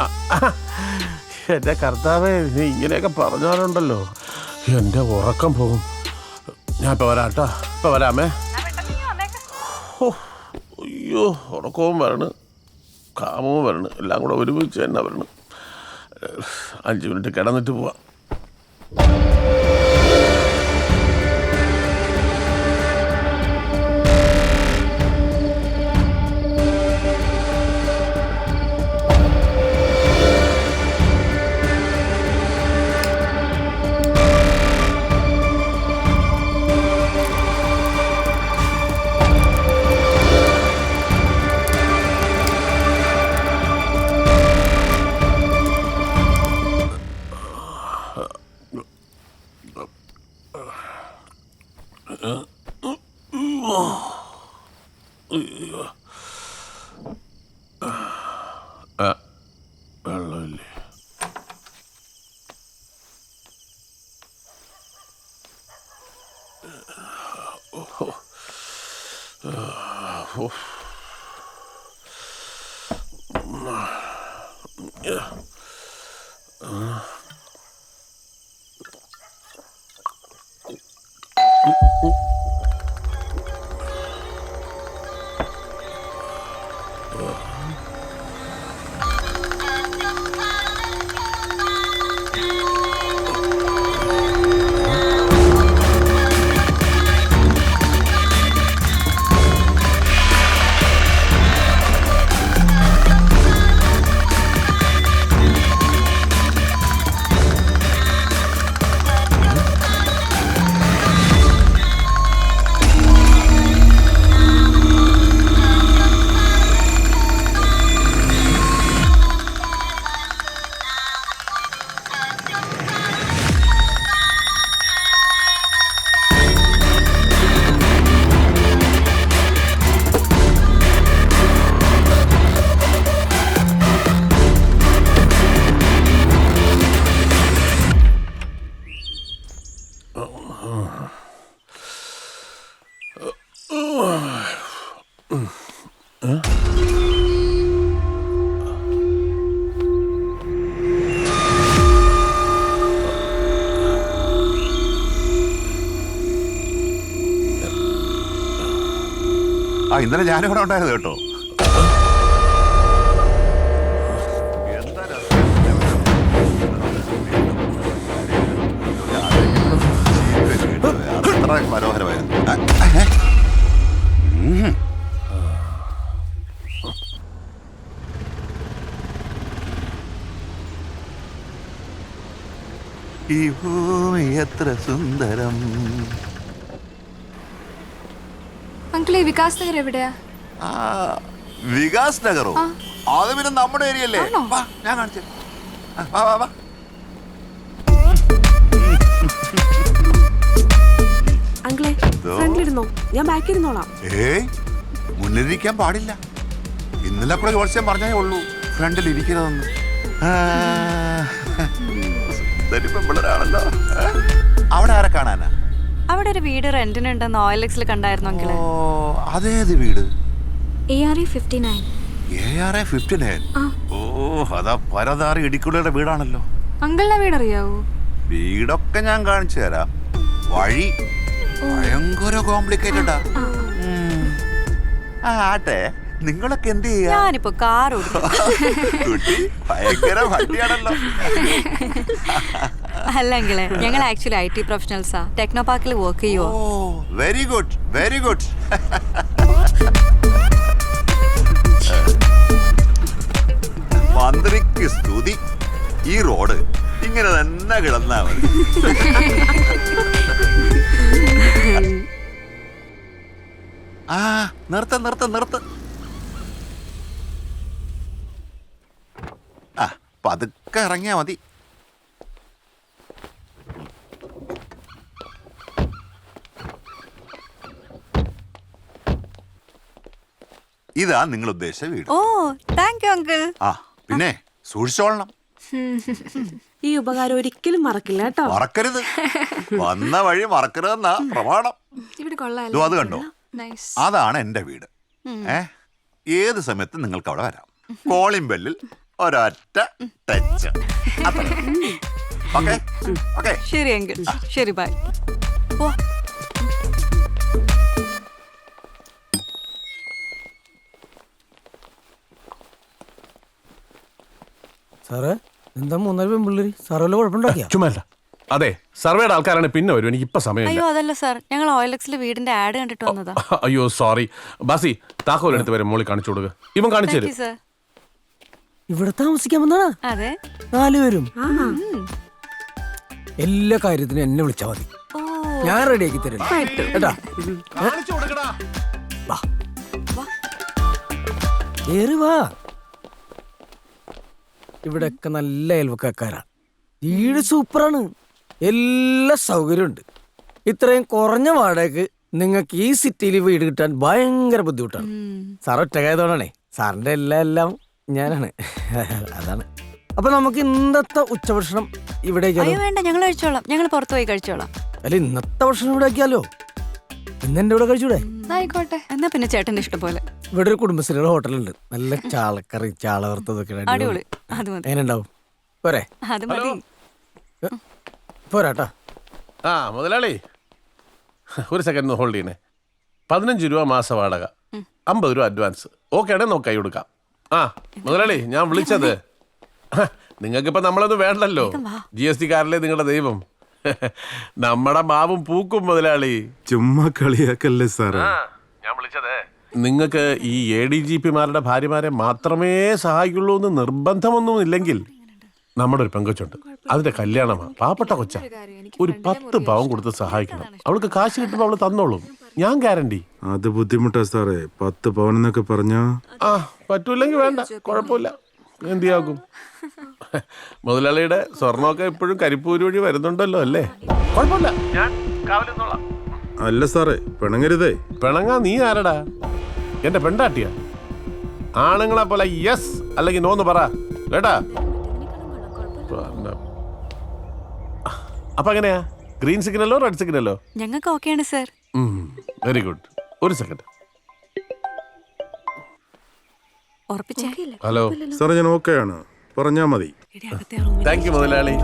എന്റെ കർത്താവേ, നീ ഇങ്ങനെയൊക്കെ പറഞ്ഞാലുണ്ടല്ലോ, എന്റെ ഉറക്കം പോകും. ഞാൻ ഇപ്പൊ വരാട്ടാ, ഇപ്പൊ വരാമേ. ഓ, അയ്യോ, ഉറക്കവും വരണ്, കാമവും വരണ്, എല്ലാം കൂടെ ഒരുമിച്ച് തന്നെ വരണ്. 5 മിനിറ്റ് കിടന്നിട്ട് പോവാം. വെള്ളമില്ലേ? ഇന്നലെ ഞാനിവിടെ ഉണ്ടായിരുന്നു കേട്ടോ. അത്ര മനോഹരമായിരുന്നു. ഈ ഭൂമി എത്ര സുന്ദരം. അങ്കിളെ വികാസ് നഗർ എവിടെയാ? വികാസ് നഗറോ? അത് പിന്നെ നമ്മുടെ ഏരിയ അല്ലേ? ഞാൻ കാണിച്ചു. അങ്കിളെ ഫ്രണ്ടിലിരുന്നോ, ഞാൻ ബാക്കിൽ ഇരുന്നോളാം. ഏയ്, മുന്നിലിരിക്കാൻ പാടില്ല. ഇന്നലെ കൂടെ ജോത്സ്യം പറഞ്ഞേ ഉള്ളൂ ഫ്രണ്ടിൽ ഇരിക്കരുതെന്ന്. പിള്ളേരാണല്ലോ. അവിടെ ആരെ കാണാനാ? അവിടെ ഒരു വീട് റെന്റിനുണ്ടെന്ന് OLX കണ്ടായിരുന്നു അങ്കിളെ. അതേത് വീട്? ARA 59. ARA 59? ഓ, അതാ പരതാറി ഇടിക്കുള്ളിയുടെ വീടാണല്ലോ. അങ്കിളിന്റെ വീട് അറിയാവോ? വീടൊക്കെ ഞാൻ കാണിച്ചു തരാം. വഴി ഭയങ്കര കോംപ്ലിക്കേറ്റഡാ. ആട്ടെ, നിങ്ങളൊക്കെ എന്ത് ചെയ്യാ? ഞാനിപ്പോ കാർ കുട്ടി ഭയങ്കര വണ്ടിയാണല്ലോ. അല്ലെങ്കിലേ ഞങ്ങൾ ആക്ച്വലി IT പ്രൊഫഷണൽസാ. ടെക്നോ പാർക്കിൽ വർക്ക് ചെയ്യുവോ? Very good, very good. മന്ത്രിക്ക് സ്തുതി. ഈ റോഡ് ഇങ്ങനെ തന്നെ കിടന്നാ മതി. നിർത്ത നിർത്ത നിർത്ത. പതുക്കെ ഇറങ്ങിയാ മതി. ഇതാ നിങ്ങൾ ഉദ്ദേശിച്ച വീട്. ഓ, താങ്ക് യു അങ്കിൾ. പിന്നെ സൂക്ഷിച്ചോളണം. ഈ ഉപകാരം ഒരിക്കലും മറക്കില്ല കേട്ടോ. മറക്കരുത്. വന്ന വഴി മറക്കരുതെന്നാ പ്രമാണം. ഇവിടെ കൊള്ളാം. അത് കണ്ടോ? അതാണ് എന്റെ വീട്. ഏത് സമയത്ത് നിങ്ങൾക്ക് അവിടെ വരാം. കോളിംഗ് ബെല്ലിൽ ഒരൊറ്റ ടച്ച്. ഓക്കെ ഓക്കെ ശരി എങ്കിൽ ശരി ബൈ ഓ സാറേ എന്താ 3 പെൺപിള്ളേര് സാറല്ലോ കുഴപ്പമുണ്ടാക്കിയ ചുമല്ല. അതെ, സർവേയുടെ ആൾക്കാരാണ് പിന്നെ വരും. എനിക്ക് ഇപ്പൊ സമയമില്ല. അയ്യോ അതല്ല സാർ, ഞങ്ങൾ OLX വീടിന്റെ ആഡ് കണ്ടിട്ട് വന്നതാ. അയ്യോ സോറി. ബാസി, താക്കോൽ എടുത്ത് വരും, മോളി കാണിച്ചു കൊടുക്കുക. ഇവൻ കാണിച്ചു തരും. സാർ ഇവിടെ താമസിക്കാൻ വന്നാ അതെ 4 പേരും. എല്ലാ കാര്യത്തിനും എന്നെ വിളിച്ചാ മതി, ഞാൻ റെഡിയാക്കി തരും കേട്ടാ. കാണിച്ചു കൊടുക്കടാ. കേറി വാ. ഇവിടെയൊക്കെ നല്ല അയൽവക്കാരാ. വീട് സൂപ്പറാണ്, എല്ലാ സൗകര്യമുണ്ട്. ഇത്രയും കുറഞ്ഞ വാടകയ്ക്ക് നിങ്ങൾക്ക് ഈ സിറ്റിയിൽ വീട് കിട്ടാൻ ഭയങ്കര ബുദ്ധിമുട്ടാണ്. സാർ ഒറ്റക്കായതുകൊണ്ടാണേ, സാറിന്റെ എല്ലാം ഞാനാണ്. അതാണ്. അപ്പൊ നമുക്ക് ഇന്നത്തെ ഉച്ചഭക്ഷണം ഇവിടെ വേണ്ട, ഞങ്ങൾ കഴിച്ചോളാം. ഞങ്ങൾ പുറത്തു പോയി കഴിച്ചോളാം. അല്ല, ഇന്നത്തെ ഭക്ഷണം ഇവിടെ ആക്കിയാലോ? ഇന്ന് എന്റെ ഇവിടെ കഴിച്ചൂടെ? ആയിക്കോട്ടെ, എന്നാ പിന്നെ ചേട്ടന്റെ ഇഷ്ടം പോലെ. ഇവിടെ ഒരു കുടുംബശ്രീയുടെ ഹോട്ടലുണ്ട്, നല്ല ചാളക്കറി ചാള വറുത്തതൊക്കെ അടിപൊളി. അത് മതി. എങ്ങനെ ഉണ്ടാവും? പോരെ? അത് മതി. പോരാട്ടാ. ആ മുതലാളി, ഒരു സെക്കൻഡ് ഹോൾഡ് ചെയ്യണേ. 15 രൂപ മാസ വാടക, 50 രൂപ അഡ്വാൻസ്. ഓക്കെ ആണേ നോക്കായി കൊടുക്കാം. ആ മുതലാളി, ഞാൻ വിളിച്ചത് നിങ്ങൾക്കിപ്പോ നമ്മളൊന്നും വേണ്ടല്ലോ. GST കാരല്ലേ നിങ്ങളുടെ ദൈവം. നമ്മുടെ മാവും പൂക്കും മുതലാളി. ചുമ്മാ കളിയാക്കല്ലേ സാറേ. ഞാൻ വിളിച്ചത് നിങ്ങൾക്ക് ഈ ADGPമാരുടെ ഭാര്യമാരെ മാത്രമേ സഹായിക്കുള്ളൂ എന്ന് നിർബന്ധമൊന്നും ഇല്ലെങ്കിൽ, നമ്മുടെ ഒരു പെങ്കൊച്ചുണ്ട്, അതിന്റെ കല്യാണമാണ്. പാവപ്പെട്ട കൊച്ച, ഒരു 10 പവൻ കൊടുത്ത് സഹായിക്കണം. അവൾക്ക് കാശ് കിട്ടുമ്പോൾ അവള് തന്നോളും, ഞാൻ ഗ്യാരണ്ടി. അത് ബുദ്ധിമുട്ടാ സാറേ, 10 പവൻ എന്നൊക്കെ പറഞ്ഞാ. ആ പറ്റൂല്ലെങ്കിൽ വേണ്ട, കുഴപ്പമില്ല, എന്തിയാക്കും. മുതലാളിയുടെ സ്വർണ്ണമൊക്കെ ഇപ്പോഴും കരിപ്പൂര് വഴി വരുന്നുണ്ടല്ലോ അല്ലേ? കുഴപ്പമില്ല, ഞാൻ കാവലിന്നോളാം. അല്ല സാറേ, പിണങ്ങരുതേ. പിണങ്ങാ നീ ആരടാ? എന്റെ പെണ്ടാട്ടിയ. ആണുങ്ങളെ പോലെ യെസ് അല്ലെങ്കിൽ നോന്ന് പറ കേട്ടാ. അപ്പൊ എങ്ങനെയാ, ഗ്രീൻ സിഗ്നലോ റെഡ് സിഗ്നലോ? ഞങ്ങൾക്ക് ഓക്കെയാണ് സാർ. Very good. ഒരു സെക്കൻഡ്. ഉറപ്പിച്ചേ? ഹലോ സാറേ, ഞാൻ ഓക്കെ ആണ്, പറഞ്ഞാ മതി. താങ്ക് യു മുതലാളി.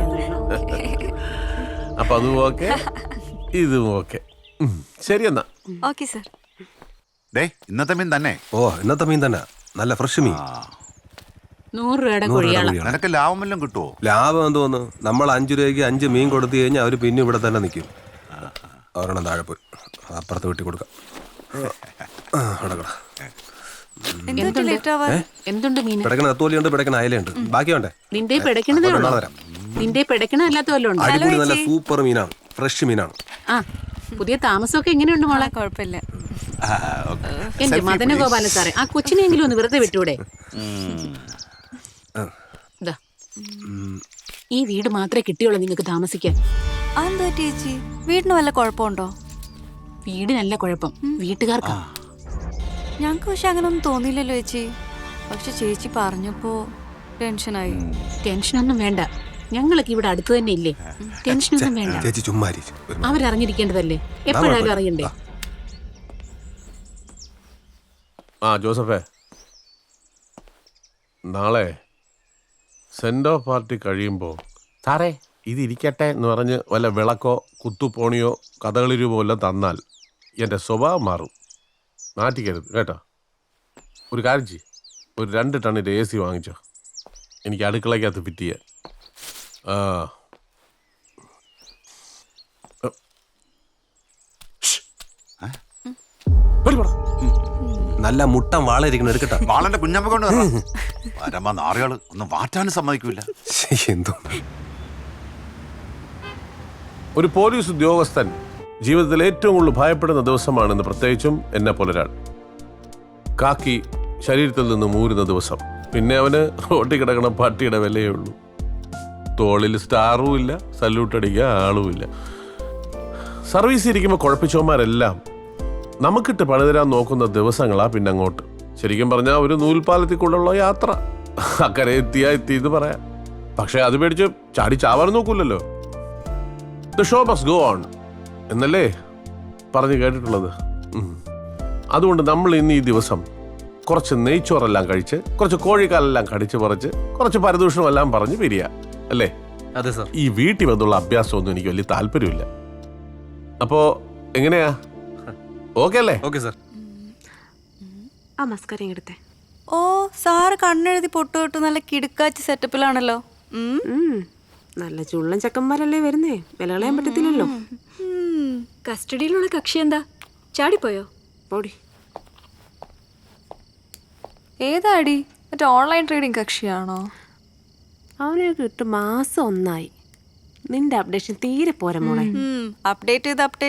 അപ്പൊ അതും ഓക്കെ, ഇതും ഓക്കെ. ശരി എന്നാ. Okay sir. ഇന്നത്തെ മീൻ തന്നെ. ഓ, ഇന്നത്തെ മീൻ തന്നെ, നല്ല ഫ്രഷ് മീൻ. 100 രൂപയുടെ കോഴിയാണ്. നിനക്ക് ലാഭം വല്ലതും കിട്ടുമോ? ലാഭം എന്തോന്ന്, നമ്മൾ 5 രൂപയ്ക്ക് 5 മീൻ കൊടുത്തു കഴിഞ്ഞാൽ അവർ പിന്നെ ഇവിടെ തന്നെ നിൽക്കും. ഒരെണ്ണം താഴെ പോയി അപ്പുറത്ത് വെട്ടി കൊടുക്കാം. എന്തുണ്ട് മീൻ? പിടക്കണ എത്തോലിയുണ്ട്, പിടക്കണ അയലുണ്ട്. ബാക്കി വേണ്ടേ? നിന്റെ പിടക്കണതേ ഉള്ളൂ. തരാം. നിന്റെ പിടക്കണ അല്ലാത്ത വല്ലതും ഉണ്ട്? അടിപൊളി നല്ല സൂപ്പർ മീനാണ്, ഫ്രഷ് മീനാണ്. ആ, പുതിയ താമസമൊക്കെ എങ്ങനെയുണ്ട് മോളെ? കുഴപ്പമില്ല. എന്റെ മദന ഗോപാല സാറേ, ആ കൊച്ചിനെങ്കിലും ഒന്ന് വെറുതെ വിട്ടൂടെ? ഈ വീട് മാത്രമേ കിട്ടിയുള്ളൂ നിങ്ങൾക്ക് താമസിക്കാൻ. അതെന്താ ചേച്ചി, വീടിന് വല്ല കുഴപ്പമുണ്ടോ? വീടിനല്ല കുഴപ്പം, വീട്ടുകാർക്കാ. ഞങ്ങൾക്ക് പക്ഷെ അങ്ങനൊന്നും തോന്നിയില്ലല്ലോ ചേച്ചി. പക്ഷെ ചേച്ചി പറഞ്ഞപ്പോ ടെൻഷനായി. ടെൻഷനൊന്നും വേണ്ട, ഞങ്ങളൊക്കെ ഇവിടെ അടുത്ത് തന്നെ ഇല്ലേ. ടെൻഷനൊന്നും വേണ്ട. ചേച്ചി ചുമ്മാ അവരറിഞ്ഞിരിക്കേണ്ടതല്ലേ, എപ്പോഴായാലും അറിയണ്ടേ. ആ ജോസഫേ, നാളെ സെൻഡ് ഓഫ് പാർട്ടി കഴിയുമ്പോൾ സാറേ ഇതിരിക്കട്ടെ എന്ന് പറഞ്ഞ് വല്ല വിളക്കോ കുത്തുപോണിയോ കഥകളി രൂപമോ എല്ലാം തന്നാൽ എൻ്റെ സ്വഭാവം മാറും. നാറ്റിക്കരുത് കേട്ടോ. ഒരു കാര്യം ചെയ്യ്, ഒരു 2 ടണ്ണിൻ്റെ AC വാങ്ങിച്ചോ, എനിക്ക് അടുക്കളയ്ക്കകത്ത് ഫിറ്റ് ചെയ്യാൻ. നല്ല മുട്ടൻ വാളയിരിക്കണം, എടുക്കട്ടെ. വാളന്റെ കുഞ്ഞമ്മ കൊണ്ട് വരമ്പ നാറികള് ഒന്നും മാറ്റാനും സമ്മതിക്കൂല. എന്തോ ഒരു പോലീസ് ഉദ്യോഗസ്ഥൻ ജീവിതത്തിൽ ഏറ്റവും കൂടുതൽ ഭയപ്പെടുന്ന ദിവസമാണെന്ന്, പ്രത്യേകിച്ചും എന്നെ പോലൊരാൾ. കാക്കി ശരീരത്തിൽ നിന്ന് മൂരുന്ന ദിവസം. പിന്നെ അവന് റോട്ടിൽ കിടക്കണ പട്ടിയുടെ വിലയേ ഉള്ളൂ. തോളിൽ സ്റ്റാറും ഇല്ല, സല്യൂട്ട് അടിക്കാൻ ആളുമില്ല. സർവീസ് ഇരിക്കുമ്പോൾ കുഴപ്പിച്ചവന്മാരെല്ലാം നമുക്കിട്ട് പണിതരാൻ നോക്കുന്ന ദിവസങ്ങളാ പിന്നെ അങ്ങോട്ട്. ശരിക്കും പറഞ്ഞാൽ ഒരു നൂൽപ്പാലത്തിൽ കൂടെയുള്ള യാത്ര. അക്കരെ എത്തിയെന്ന് പറയാം. പക്ഷെ അത് പേടിച്ച് ചാടി ചാവാൻ നോക്കൂലല്ലോ. The show must go on എന്നല്ലേ പറഞ്ഞു കേട്ടിട്ടുള്ളത്. അതുകൊണ്ട് നമ്മൾ ഇന്ന് ഈ ദിവസം കുറച്ച് നെയ്ച്ചോറെല്ലാം കഴിച്ച്, കുറച്ച് കോഴിക്കാലെല്ലാം കടിച്ച് പറിച്ച്, കുറച്ച് പരദൂഷണമെല്ലാം പറഞ്ഞ് പിരിയാ അല്ലേ? അതെ സാർ. ഈ വീട്ടിൽ വന്നുള്ള അഭ്യാസമൊന്നും എനിക്ക് വലിയ താല്പര്യമില്ല. അപ്പോ എങ്ങനെയാ, ഓക്കെ അല്ലേ? Okay sir. ആ മസ്കാരം എടുത്തേ. ഓ സാറ് കണ്ണെഴുതി പൊട്ടുതൊട്ട് നല്ല കിടുക്കാച്ചി സെറ്റപ്പിലാണല്ലോ. നല്ല ചുള്ളൻ ചക്കന്മാരല്ലേ വരുന്നേ, വില കളയാൻ പറ്റത്തില്ലല്ലോ. കസ്റ്റഡിയിലുള്ള കക്ഷി എന്താ ചാടിപ്പോയോ? പോടി. ഏതാടി മറ്റേ ഓൺലൈൻ ട്രേഡിംഗ് കക്ഷിയാണോ? അവനെ കിട്ട് മാസം 1 ആയി. നിന്റെ അപ്ഡേഷൻ തീരെ പോരാ മോളെ. അപ്ഡേറ്റ്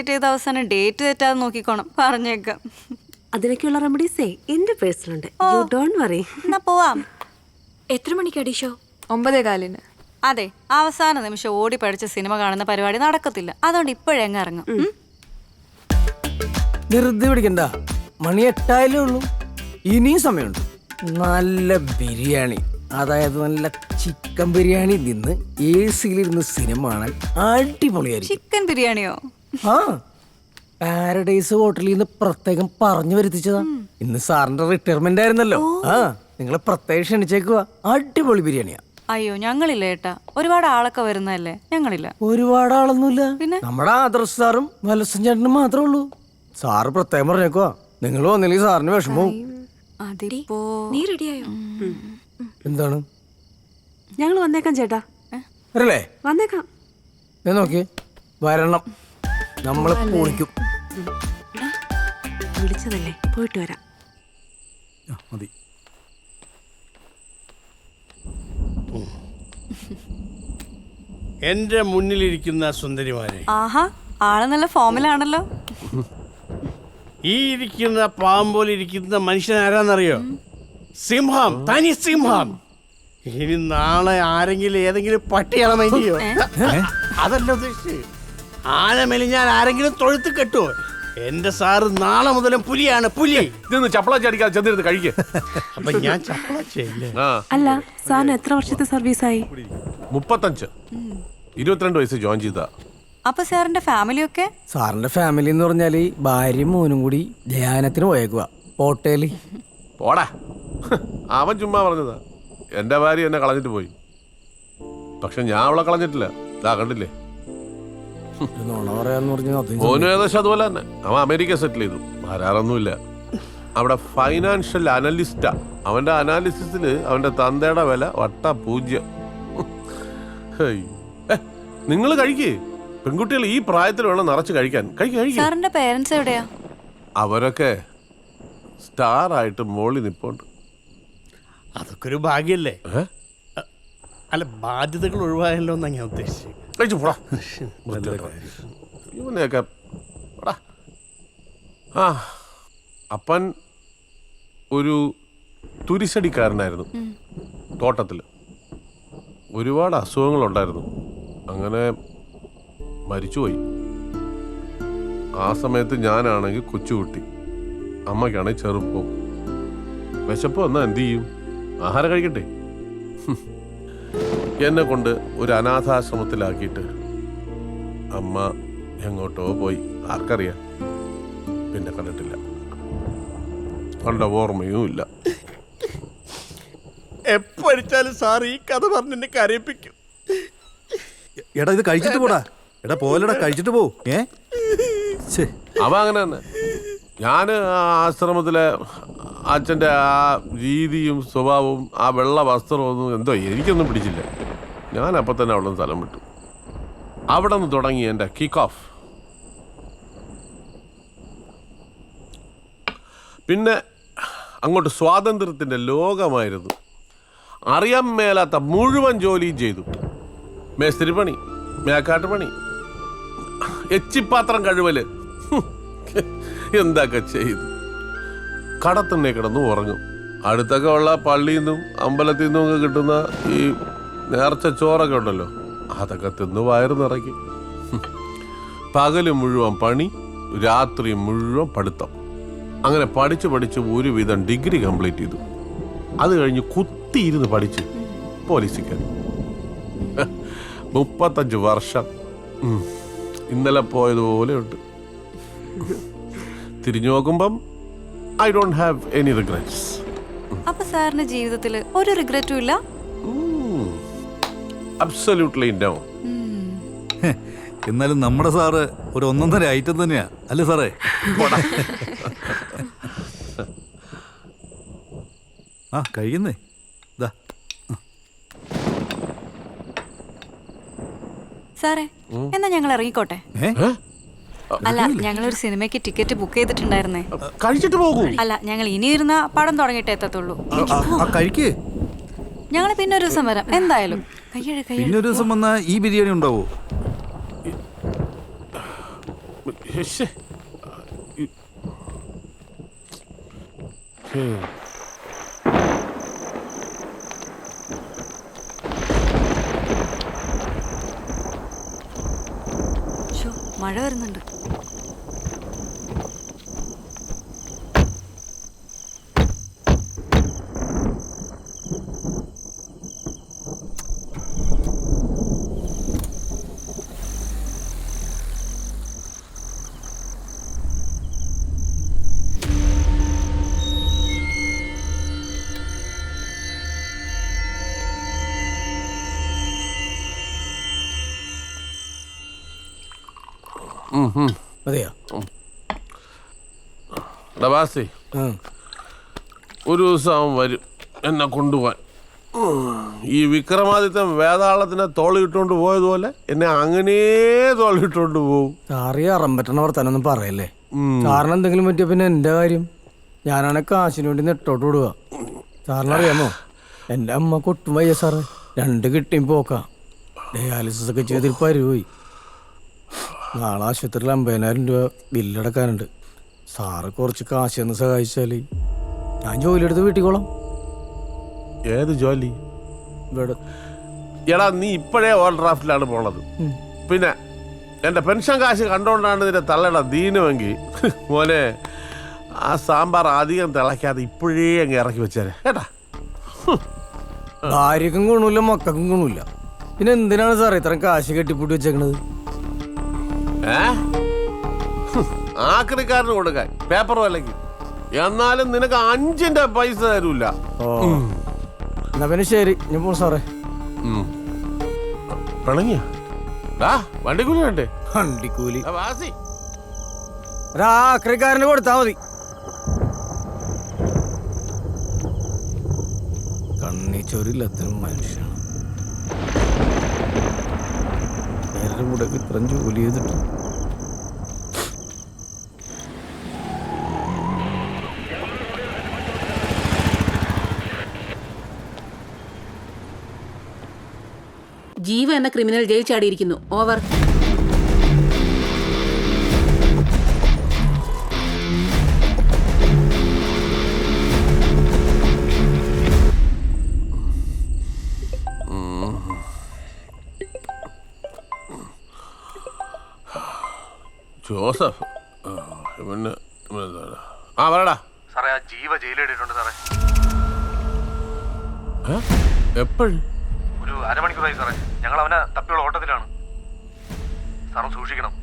ചെയ്ത് അവസാനം ഡേറ്റ് തെറ്റാതെ നോക്കിക്കോണം, പറഞ്ഞേക്കാം. അതിനൊക്കെയുള്ള റെമഡീസേ എന്റെ പേഴ്സണുണ്ട്. You don't worry. എന്നാ പോവാം. എത്ര മണിക്കടി ഷോ? 9:15. അതെ, അവസാന നിമിഷം ഓടി പഠിച്ച സിനിമ കാണുന്ന പരിപാടി നടക്കത്തില്ല. അതുകൊണ്ട് ഇപ്പോഴെങ്ങ് ഇറങ്ങും. ധൃതി പിടിക്കണ്ട, മണി 8 ഉള്ളൂ, ഇനിയും സമയമുണ്ട്. നല്ല ബിരിയാണി, അതായത് നല്ല ചിക്കൻ ബിരിയാണി നിന്ന് AC-ലിരുന്ന് സിനിമ കാണാൻ അടിപൊളിയായിരിക്കും. ചിക്കൻ ബിരിയാണിയോ? ആ, പാരഡൈസ് ഹോട്ടലിൽ നിന്ന് പ്രത്യേകം പറഞ്ഞു വരുത്തിച്ചതാ. ഇന്ന് സാറിന്റെ റിട്ടയർമെന്റ് ആയിരുന്നല്ലോ. ആ, നിങ്ങളെ പ്രത്യേകം ക്ഷണിച്ചേക്കുക. അടിപൊളി ബിരിയാണിയാ. അയ്യോ ഞങ്ങളില്ല ഏട്ടാ, ഒരുപാട് ആളൊക്കെ വരുന്നതല്ലേ, ഞങ്ങളില്ല. ഒരുപാട് ആളൊന്നുമില്ല, പിന്നെ നമ്മുടെ ആദർശ് സാറും വലസൻ ചേട്ടനും മാത്രമേ ഉള്ളൂ. സാറ് പ്രത്യേകം പറഞ്ഞേക്കുവാ, നിങ്ങൾ വന്നില്ലെങ്കിൽ സാറിന് വിഷമവും. നീ റെഡിയായോ? എന്താണ്? ഞങ്ങൾ വന്നേക്കാം ചേട്ടാ. വരല്ലേ? വന്നേക്കാം. ഞാൻ നോക്കി വരണം, നമ്മളെ പൊളിക്കും. വിളിച്ചതല്ലേ, പോയിട്ട് വരാം. മതി. എന്റെ മുന്നിലിരിക്കുന്ന സുന്ദരിമാരെ, ആഹാ, ആള് നല്ല ഫോമിലാണല്ലോ. ഈ ഇരിക്കുന്ന പാമ്പോൽ ഇരിക്കുന്ന മനുഷ്യൻ ആരാന്നറിയോ? സിംഹം, തനി സിംഹം. ഇനി നാളെ ആരെങ്കിലും ഏതെങ്കിലും പട്ടിയാളെ മൈൻഡ് ചെയ്യോ? അതല്ല ഉദ്ദേശിച്ചത്. ആന മെലിഞ്ഞാൽ ആരെങ്കിലും തൊഴുത്ത് കെട്ടുവോ? എന്റെ സാറ് നാളെ മുതലും പുലിയാണ്, പുലി. ഇതൊന്ന് ചപ്പള ചടിക്കാതെ ചെന്നിരുന്ന് കഴിക്കേ. അപ്പൊ ഞാൻ ചപ്പളച്ചല്ലേ? അല്ല, സാറിന് എത്ര വർഷത്തെ സർവീസായി? 35. 22 വയസ്സ് ജോയിൻ ചെയ്താ. അപ്പൊ സാറിന്റെ ഫാമിലിയൊക്കെ? സാറിന്റെ ഫാമിലി എന്ന് പറഞ്ഞാല് ഭാര്യയും മോനും കൂടി ധ്യാനത്തിന് പോയേക്കുവാ ഹോട്ടലിൽ. പോടാ, അവൻ ചുമ്മാ പറഞ്ഞതാ. എന്റെ ഭാര്യ എന്നെ കളഞ്ഞിട്ട് പോയി, പക്ഷെ ഞാൻ അവളെ കളഞ്ഞിട്ടില്ല. ഇതാ കണ്ടില്ലേ? നോണ പറയാന്ന് പറഞ്ഞാൽ മോനും ഏകദേശം അതുപോലെ തന്നെ. അവൻ അമേരിക്ക സെറ്റിൽ ചെയ്തു, വരാറൊന്നുമില്ല. അവിടെ ഫൈനാൻഷ്യൽ അനലിസ്റ്റാ. അവന്റെ അനാലിസിസില് അവന്റെ തന്തയുടെ വില വട്ട 0. നിങ്ങൾ കഴിക്കേ, പെൺകുട്ടികൾ ഈ പ്രായത്തിൽ വേണം നിറച്ച് കഴിക്കാൻ. സാറിന്റെ പേരൻസ് എവിടെയാ? അവരൊക്കെ സ്റ്റാർ ആയിട്ട് മോളി നിപ്പുണ്ട്. അതൊക്കെ ഒരു ഭാഗ്യല്ലേ? അല്ല, ബാധ്യതകൾ ഒഴിവായല്ലോ എന്നാ ഞാൻ ഉദ്ദേശിച്ചത്. ഇവനെയൊക്കെ ആ, അപ്പൻ ഒരു തുരിശടിക്കാരനായിരുന്നു. തോട്ടത്തിൽ ഒരുപാട് അസുഖങ്ങളുണ്ടായിരുന്നു. അങ്ങനെ മരിച്ചുപോയി. ആ സമയത്ത് ഞാനാണെങ്കിൽ കൊച്ചുകുട്ടി, അമ്മയ്ക്കാണെങ്കിൽ ചെറുപ്പം. വിശപ്പ് വന്നാൽ എന്ത് ചെയ്യും? ആഹാരം കഴിക്കട്ടെ. എന്നെ കൊണ്ട് ഒരു അനാഥാശ്രമത്തിലാക്കിയിട്ട് അമ്മ എങ്ങോട്ടോ പോയി, ആർക്കറിയാം. പിന്നെ കണ്ടിട്ടില്ല, കണ്ട ഓർമ്മയും ഇല്ല. എപ്പോഴാലും സാർ ഈ കഥ പറഞ്ഞ് എന്നെ കരയിപ്പിക്കും. എടാ ഇത് കഴിച്ചിട്ട് പോടാ. എടാ പോലടാ, കഴിച്ചിട്ട് പോ. അവ അങ്ങനെ തന്നെ. ഞാൻ ആ ആശ്രമത്തിലെ അച്ഛൻ്റെ ആ രീതിയും സ്വഭാവവും ആ വെള്ള വസ്ത്രമൊന്നും എന്തോ എനിക്കൊന്നും പിടിച്ചില്ല. ഞാൻ അപ്പം തന്നെ അവിടെ നിന്ന് സ്ഥലം വിട്ടു. അവിടെ നിന്ന് തുടങ്ങി എൻ്റെ കിക്ക് ഓഫ്. പിന്നെ അങ്ങോട്ട് സ്വാതന്ത്ര്യത്തിൻ്റെ ലോകമായിരുന്നു. അറിയാൻ മേലാത്ത മുഴുവൻ ജോലിയും ചെയ്തു. മേസ്തിരി പണി, മേക്കാട്ട് പണി, എച്ചിപ്പാത്രം കഴുവല്, എന്തൊക്കെ ചെയ്തു. കടത്തിണ്ണെ കിടന്നു ഉറങ്ങും. അടുത്തൊക്കെ ഉള്ള പള്ളിയിൽ നിന്നും അമ്പലത്തിൽ നിന്നും ഒക്കെ കിട്ടുന്ന ഈ നേർച്ച ചോറൊക്കെ ഉണ്ടല്ലോ, അതൊക്കെ തിന്ന് വയറ് നിറയ്ക്കും. പകല് മുഴുവൻ പണി, രാത്രി മുഴുവൻ പഠിത്തം. അങ്ങനെ പഠിച്ച് ഒരുവിധം ഡിഗ്രി കംപ്ലീറ്റ് ചെയ്തു. അത് കഴിഞ്ഞ് കുത്തിയിരുന്ന് പഠിച്ച് പോലീസിക്കാൻ 35 വർഷം. ഇന്നലെ പോയതുപോലെ ഉണ്ട്. തിരിഞ്ഞു നോക്കുമ്പം I don't have any regrets. അപ്പൊ സാറിന്റെ ജീവിതത്തിൽ ഒരു റിഗ്രറ്റും ഇല്ല? Absolutely no. എന്നാലും നമ്മുടെ സാറ് ഒരു ഒന്നൊന്നര ഐറ്റം തന്നെയാ അല്ലേ സാറേ? ആ കഴിയുന്നേ ഇതാ. സാറേ എന്നാ ഞങ്ങൾ ഇറങ്ങിക്കോട്ടെ. അല്ല ഞങ്ങളൊരു സിനിമയ്ക്ക് ടിക്കറ്റ് ബുക്ക് ചെയ്തിട്ടുണ്ടായിരുന്നേ. കഴിച്ചിട്ട് പോകൂ. അല്ല ഞങ്ങൾ ഇനി ഇരുന്ന പടം തുടങ്ങിയിട്ട് എത്തത്തുള്ളൂ. കഴിക്കേ. ഞങ്ങൾ പിന്നെ ഒരു ദിവസം വരാം എന്തായാലും. പിന്നെ ഒരു ദിവസം വന്നാ ഈ ബിരിയാണി ഉണ്ടാവോ? മഴ വരുന്നുണ്ട്. അതെയോ? ഡബാസി ഒരു ദിവസം അവൻ വരും എന്നെ കൊണ്ടുപോവാൻ. ഈ വിക്രമാദിത്യൻ വേതാളത്തിനെ തോളിട്ടുകൊണ്ട് പോയതുപോലെ എന്നെ അങ്ങനെ തോളിട്ടുകൊണ്ട് പോകും. സാറിയ അറമ്പറ്റണ വർത്താനൊന്നും പറയല്ലേ. സാറിന് എന്തെങ്കിലും പറ്റിയ പിന്നെ എൻ്റെ കാര്യം. ഞാനാണെ കാശിന് വേണ്ടി നെട്ടോട്ട് വിടുക. സാറിനറിയാമോ എൻ്റെ അമ്മ കൊട്ടും വയ്യ സാറ്. 2 കിട്ടിയും പോക്കാം. ഡയാലിസിസ് ഒക്കെ ചെയ്തിൽ പരുപോയി. നാളെ ആശുപത്രിയിൽ 50,000 രൂപ ബില്ലടക്കാനുണ്ട്. സാറ് കുറച്ച് കാശ് ഒന്ന് സഹായിച്ചാൽ ഞാൻ ജോലി എടുത്ത് വീട്ടിക്കോളാം. ഏത് ജോലി? ഇവിടെ. എടാ നീ ഇപ്പോഴേ ഓവർ ഡ്രാഫ്റ്റിലാണ് പോണത്. പിന്നെ എൻ്റെ പെൻഷൻ കാശ് കണ്ടോണ്ടാണ് നിന്റെ തള്ളയുടെ ദീനമെങ്കിൽ മോനെ ആ സാമ്പാർ അധികം തിളയ്ക്കാതെ ഇപ്പോഴേ അങ്ങ് ഇറക്കി വെച്ചേരെ കേട്ടാ. ഭാര്യക്കും ഗുണമില്ല, മക്കൾക്കും ഗുണമില്ല. പിന്നെ എന്തിനാണ് സാറേ ഇത്രയും കാശ് കെട്ടിപ്പൂട്ടി വെച്ചേക്കണത്? ആക്രിക്കാരന് കൊടുക്കാൻ പേപ്പർ വിലക്ക്. എന്നാലും നിനക്ക് 5 പൈസ തരൂല. എന്നാ പിന്നെ ശരി ഞാൻ പോ സാറേ. പിണങ്ങിയ വണ്ടിക്കൂലി വേണ്ടേ? വണ്ടിക്കൂലി വാസി ഒരാക്രിക്കാരന് കൊടുത്താ മതി. കണ്ണിച്ചോരില്ലാത്ത മനുഷ്യനാണ്. നേരെ കൂടെ ഇത്രയും ജോലി ചെയ്തിട്ട് ജീവ എന്ന ക്രിമിനൽ ജയിൽ ചാടിയിരിക്കുന്നു. ഓവർ. ജോസഫ് പറയടാ. സാറേ ആ ജീവ ജയിലിട്ടിട്ടുണ്ട് സാറേ. എപ്പോഴും? ഒരു അരമണിക്കൂറായി സാറേ. ഞങ്ങൾ അവനെ തപ്പിയുള്ള ഓട്ടത്തിലാണ്. സാറും സൂക്ഷിക്കണം.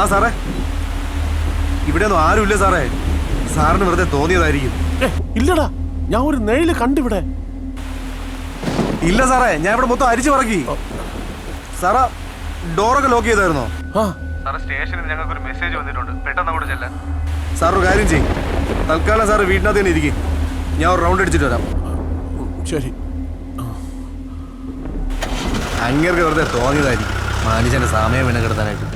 ആ സാറേ ഇവിടെ ഒന്നും ആരുമില്ല സാറേ. സാറിന് വെറുതെ തോന്നിയതായിരിക്കും. ഇല്ലടാ ഞാൻ ഒരു നെയില് കണ്ടിവിടെ. ഇല്ല സാറേ ഞാൻ ഇവിടെ മൊത്തം അരിച്ചു പറക്കി. സാറാ ഡോറൊക്കെ ലോക്ക് ചെയ്തായിരുന്നോ? സാറേ സ്റ്റേഷനിൽ ഞങ്ങൾക്കൊരു മെസ്സേജ് വന്നിട്ടുണ്ട്, പെട്ടെന്ന് അങ്ങോട്ട് ചെല്ലാൻ. സാർ ഒരു കാര്യം ചെയ്യും, തൽക്കാലം സാറ് വീട്ടിനകത്ത് തന്നെ ഇരിക്കും, ഞാൻ ഒരു റൗണ്ട് അടിച്ചിട്ട് വരാം. ശരി. അങ്ങേർക്ക് വെറുതെ തോന്നിയതായിരിക്കും മനുഷ്യന്റെ സമയം വീണ കിടത്താനായിട്ട്.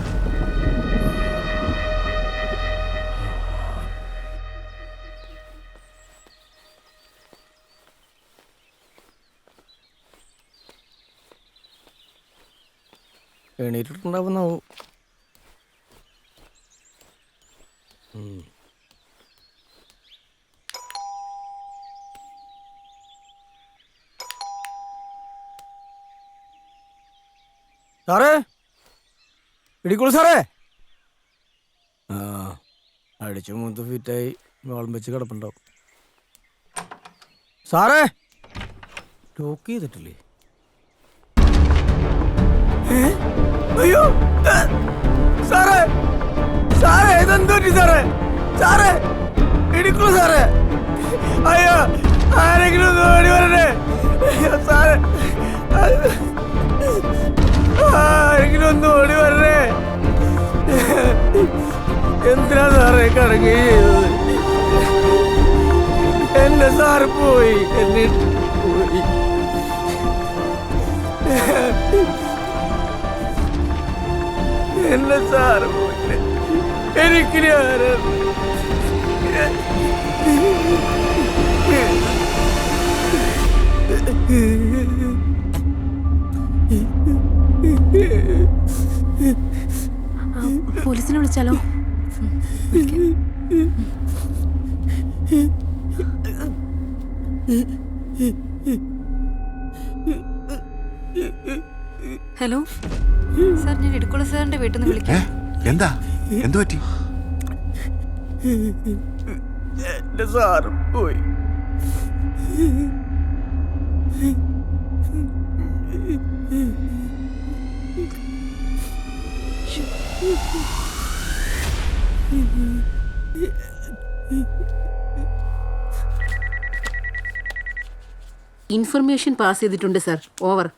എണീറ്റിട്ടുണ്ടാവുന്നാവും. സാറേ, ഇടിക്കോളൂ സാറേ. ആ, അടിച്ചു മൂത്ത് ഫിറ്റായി വാളം വെച്ച് കിടപ്പുണ്ടാവും. സാറേ, ലോക്ക് ചെയ്തിട്ടില്ലേ? അയ്യോ സാറേ, സാറേ ഇതെന്തോ സാറേ, സാറേ ഇടിക്കൂ സാറേ. അയ്യോ, ആരെങ്കിലും ഒന്ന് ഓടി വരണേ. സാറേ, ആരെങ്കിലും ഒന്ന് ഓടി വരണേ. എന്തിനാ സാറേ കടങ്ങി ചെയ്തത്? എന്റെ സാറ് പോയി, എന്നെ പോയി. എന്നെ സാറ് പോയി, എനിക്കിനി ആരാണ്? പോലീസിനെ വിളിച്ചാലോ? ഹലോ സാർ, ഞാൻ ഇടുക്കുള്ള സാറിന്റെ വീട്ടിൽ നിന്ന് വിളിക്കാം. എന്താ, എന്തു പറ്റി? എന്റെ സാറ് പോയി. ഇൻഫർമേഷൻ പാസ് ചെയ്തിട്ടുണ്ട് സാർ. ഓവർ.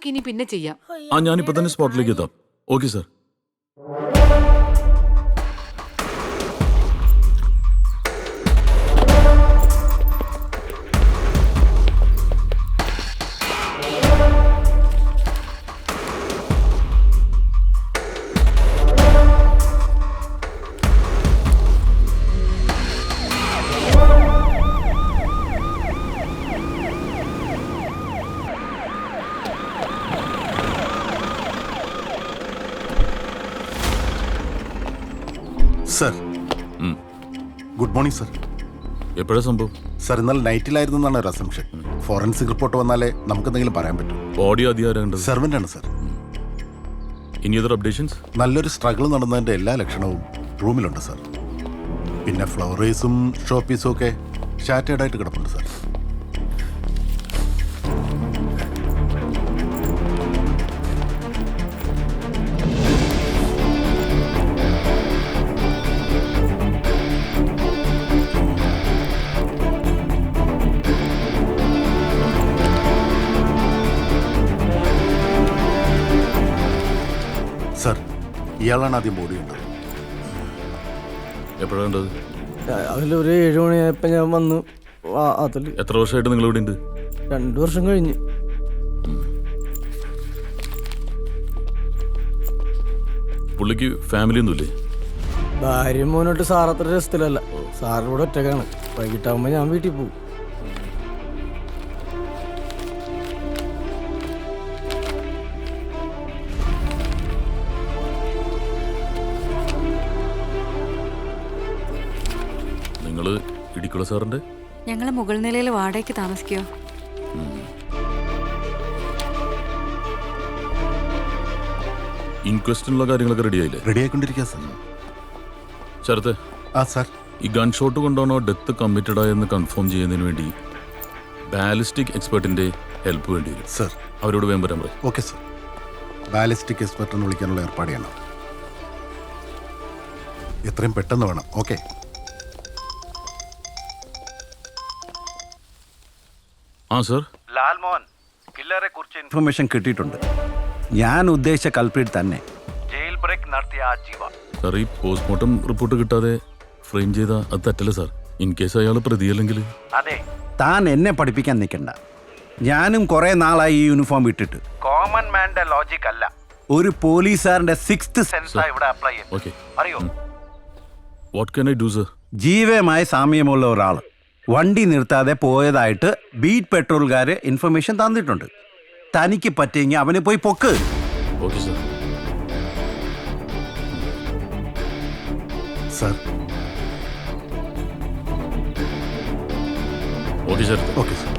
ഇനി പിന്നെ ചെയ്യാം. ഞാനിപ്പോ തന്നെ സ്പോട്ടിലേക്ക് എത്താം. Okay sir. Sir, good morning sir. എപ്പോഴാ സംഭവം? സർ, ഇന്നലെ നൈറ്റിലായിരുന്നു എന്നാണ് ഒരു അസംഷൻ. ഫോറൻസിക് റിപ്പോർട്ട് വന്നാലേ നമുക്ക് എന്തെങ്കിലും പറയാൻ പറ്റും. ഓഡിയോ അധികാരം സെർവൻ്റ് ആണ് സർ. ഇനി അതർ അപ്ഡേഷൻസ്? നല്ലൊരു സ്ട്രഗിൾ നടന്നതിൻ്റെ എല്ലാ ലക്ഷണവും റൂമിലുണ്ട് സർ. പിന്നെ ഫ്ലവറേസും ഷോപ്പീസും ഒക്കെ ഷാറ്റേഡായിട്ട് കിടപ്പുണ്ട് സർ. സർ, ഇയാളാണ് ആദ്യം ബോഡി ഉണ്ടത്. എപ്പോഴാണ്? അതിലൊരു 7 മണിയായപ്പോൾ ഞാൻ വന്നു. അതിൽ എത്ര വർഷമായിട്ട് നിങ്ങൾ ഇവിടെ ഉണ്ട്? 2 വർഷം കഴിഞ്ഞ്. പുള്ളിക്ക് ഫാമിലി ഒന്നുമില്ലേ? ഭാര്യയും മോനോട്ട് സാർ അത്ര രസത്തിലല്ല. സാറിനോട് ഒറ്റക്കാണ്. വൈകിട്ടാകുമ്പോൾ ഞാൻ വീട്ടിൽ പോകും. നിങ്ങൾ ഇടിക്കുള്ള സാറിന്റെ? ഞങ്ങൾ മുകൾ നിലയിൽ വാടകയ്ക്ക് താമസിക്കോ. ഇൻക്വസ്റ്റിനുള്ള കാര്യങ്ങളൊക്കെ റെഡി ആയില്ലേ? റെഡി ആയിക്കൊണ്ടിരിക്കുക സാർ. ശരത്തെ, ആ സാർ. ഈ ഗൺ ഷോട്ട് കൊണ്ടാണോ ഡെത്ത് കമ്മിറ്റഡ് ആയെന്ന് കൺഫേം ചെയ്യുന്നതിന് വേണ്ടി ബാലിസ്റ്റിക് എക്സ്പെർട്ടിന്റെ ഹെൽപ്പ് വേണ്ടി വരും സാർ. അവരോട് വേഗം വരാൻ പറയും. Okay sir. ബാലിസ്റ്റിക് എക്സ്പെർട്ടിനെ വിളിക്കാനുള്ള ഏർപ്പാട് ചെയ്യണം. എത്രയും പെട്ടെന്ന് വേണം. ഓക്കെ. ആ സർ. ലാൽമോഹൻ കില്ലറെ കുറിച്ച് ഇൻഫർമേഷൻ കിട്ടിയിട്ടുണ്ട്. ഞാൻ ഉദ്ദേശിച്ച കൾപ്രിറ്റ് തന്നെ. ജയിൽ ബ്രേക്ക് നടത്തിയ ആ ജീവ. സാർ, ഈ പോസ്റ്റ്മോർട്ടം റിപ്പോർട്ട് കിട്ടാതെ ഫ്രെയിം ചെയ്ത അത് തെറ്റല്ലേ സാർ? ഇൻ കേസ് അയാൾ പ്രതിയല്ലെങ്കിൽ? അതെ. താൻ എന്നെ പഠിപ്പിക്കാൻ നിൽക്കണ്ട. ഞാനും കുറെ നാളായി ഈ യൂണിഫോം ഇട്ടിട്ട്. കോമൺ മാന്റെ ലോജിക് അല്ല, ഒരു പോലീസുകാരന്റെ 6th സെൻസാ ഇവിടെ അപ്ലൈ ചെയ്യും. ഓക്കെ. അറിയോ? What can I do sir? ജീവയുമായി സാമ്യമുള്ള ഒരാൾ വണ്ടി നിർത്താതെ പോയതായിട്ട് ബീറ്റ് പെട്രോളുകാർ ഇൻഫർമേഷൻ തന്നിട്ടുണ്ട്. തനിക്ക് പറ്റിയെങ്കിൽ അവനെ പോയി പൊക്ക്. Okay sir. Sir. Okay sir. Okay sir.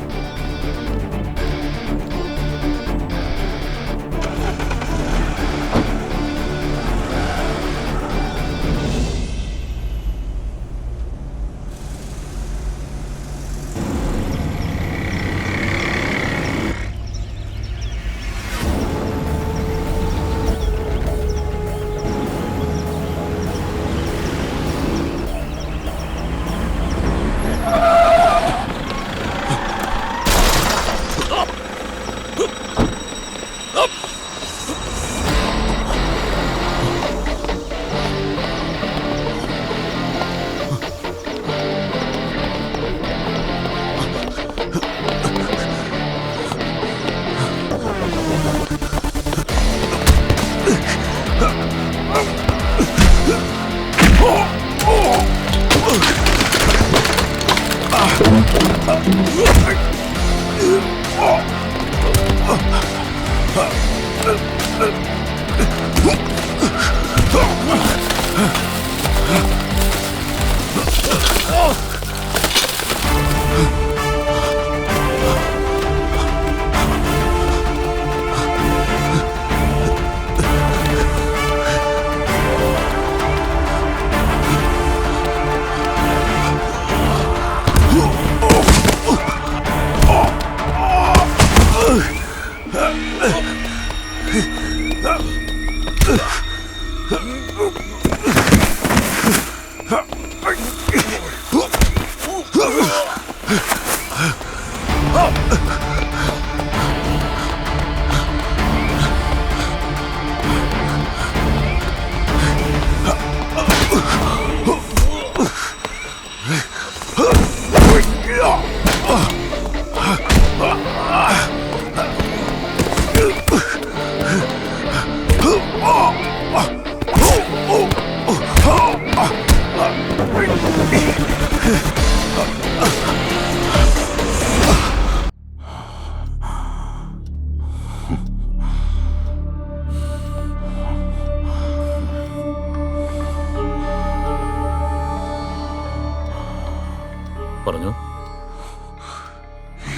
പറഞ്ഞോ.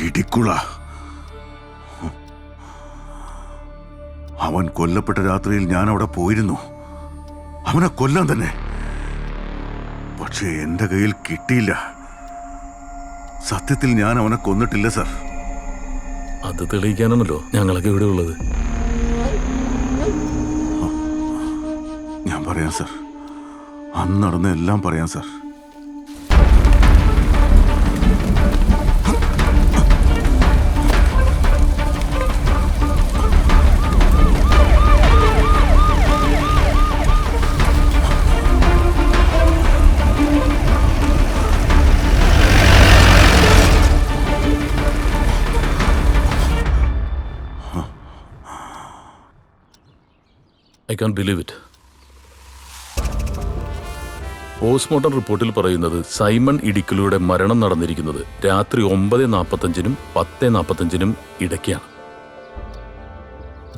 ഇടിക്കുള. അവൻ കൊല്ലപ്പെട്ട രാത്രിയിൽ ഞാൻ അവിടെ പോയിരുന്നു. അവനെ കൊല്ലാൻ തന്നെ. പക്ഷേ എന്റെ കയ്യിൽ കിട്ടിയില്ല. സത്യത്തിൽ ഞാൻ അവനെ കൊന്നിട്ടില്ല സർ. അത് തെളിയിക്കാനാണല്ലോ ഞങ്ങളൊക്കെ ഇവിടെ ഉള്ളത്. ഞാൻ പറയാം സർ. അന്ന് നടന്ന എല്ലാം പറയാം sir. I can believe it. Postmortem റിപ്പോർട്ടിൽ പറയുന്നത് സൈമൺ ഇടിക്കലുടെ മരണം നടന്നിരിക്കുന്നത് രാത്രി 9:45-നും 10:45-നും ഇടയ്ക്കാണ്.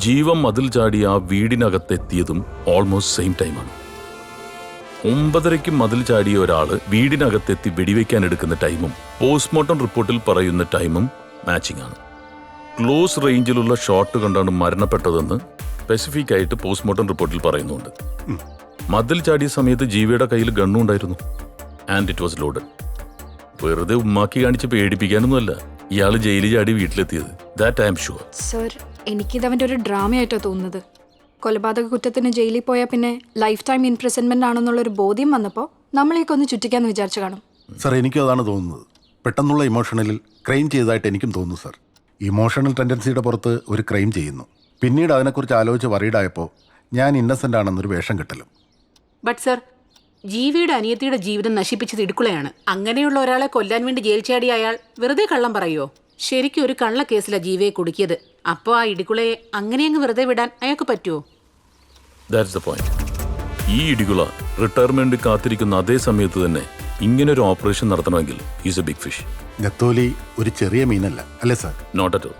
ജീവൻ മതിൽ ചാടി ആ വീടിനകത്തെത്തിയതും ഓൾമോസ്റ്റ് സെയിം ടൈമാണ്. 9:30-ക്ക് മതിൽ ചാടിയ ഒരാള് വീടിനകത്തെത്തി വെടിവെക്കാൻ എടുക്കുന്ന ടൈമും പോസ്റ്റ്മോർട്ടം റിപ്പോർട്ടിൽ പറയുന്ന ടൈമും മാച്ചിങ് ആണ്. ക്ലോസ് റേഞ്ചിലുള്ള ഷോട്ട് കണ്ടാണ് മരണപ്പെട്ടതെന്ന് സ്പെസിഫിക് ആയിട്ട് പോസ്റ്റ്മോർട്ടം റിപ്പോർട്ടിൽ പറയുന്നുണ്ട്. മതിൽ ചാടിയ സമയത്ത് ജീവയുടെ കയ്യിൽ ഗണ്ണുണ്ടായിരുന്നു. And it was loaded. വെറുതെ ഉമ്മാക്കി കാണിച്ച് പേടിപ്പിക്കാനൊന്നുമല്ല ഇയാൾ ജയിലിൽ ചാടി വീട്ടിലെത്തിയത്. That I am sure. Sir, എനിക്കിത് അവൻ്റെ ഒരു ഡ്രാമയായിട്ടാണ് തോന്നുന്നത്. കൊലപാതക കുറ്റത്തിന് ജയിലിൽ പോയാൽ പിന്നെ ലൈഫ് ടൈം ഇംപ്രിസൺമെന്റ് ആണെന്നുള്ളൊരു ബോധ്യം വന്നപ്പോൾ നമ്മളേക്ക് ഒന്ന് ചുറ്റിക്കാന്ന് വിചാരിച്ചു കാണും. സാർ, എനിക്കും അതാണ് തോന്നുന്നത്. പെട്ടെന്നുള്ള ഇമോഷണലിൽ ക്രൈം ചെയ്തതായിട്ട് എനിക്കും തോന്നുന്നു സാർ. ഇമോഷണൽ ടെൻഡൻസിയുടെ പുറത്ത് ഒരു ക്രൈം ചെയ്യുന്നു, പിന്നീട് അതിനെക്കുറിച്ച് ആലോചിച്ച് വറീഡായപ്പോൾ ഞാൻ ഇന്നസെൻ്റ് ആണെന്നൊരു വേഷം കെട്ടലും. ബട്ട് സർ, ജീവിയുടെ അനിയത്തിയുടെ ജീവിതം നശിപ്പിച്ചത് ഇടുക്കുളയാണ്. അങ്ങനെയുള്ള ഒരാളെ കൊല്ലാൻ വേണ്ടി ജയിൽ ചാടിയ അയാൾ വെറുതെ കള്ളം പറയുമോ? ശരിക്കും ഒരു കള്ള കേസിലാണ് ജീവിയെ കുടുക്കിയത്. അപ്പോൾ ആ ഇടുക്കുളയെ അങ്ങനെയങ്ങ് വെറുതെ വിടാൻ അയാൾക്ക് പറ്റുമോ? That's the point. ഈ ഇടികുള റിട്ടയർമെന്റ് കാത്തിരിക്കുന്ന അതേ സമയത്ത് തന്നെ ഇങ്ങനൊരു ഓപ്പറേഷൻ നടത്തണമെങ്കിൽ ഈസ് എ ബിഗ് ഫിഷ്. നെത്തോലി ഒരു ചെറിയ മീനല്ല അല്ലേ സാർ? Not at all.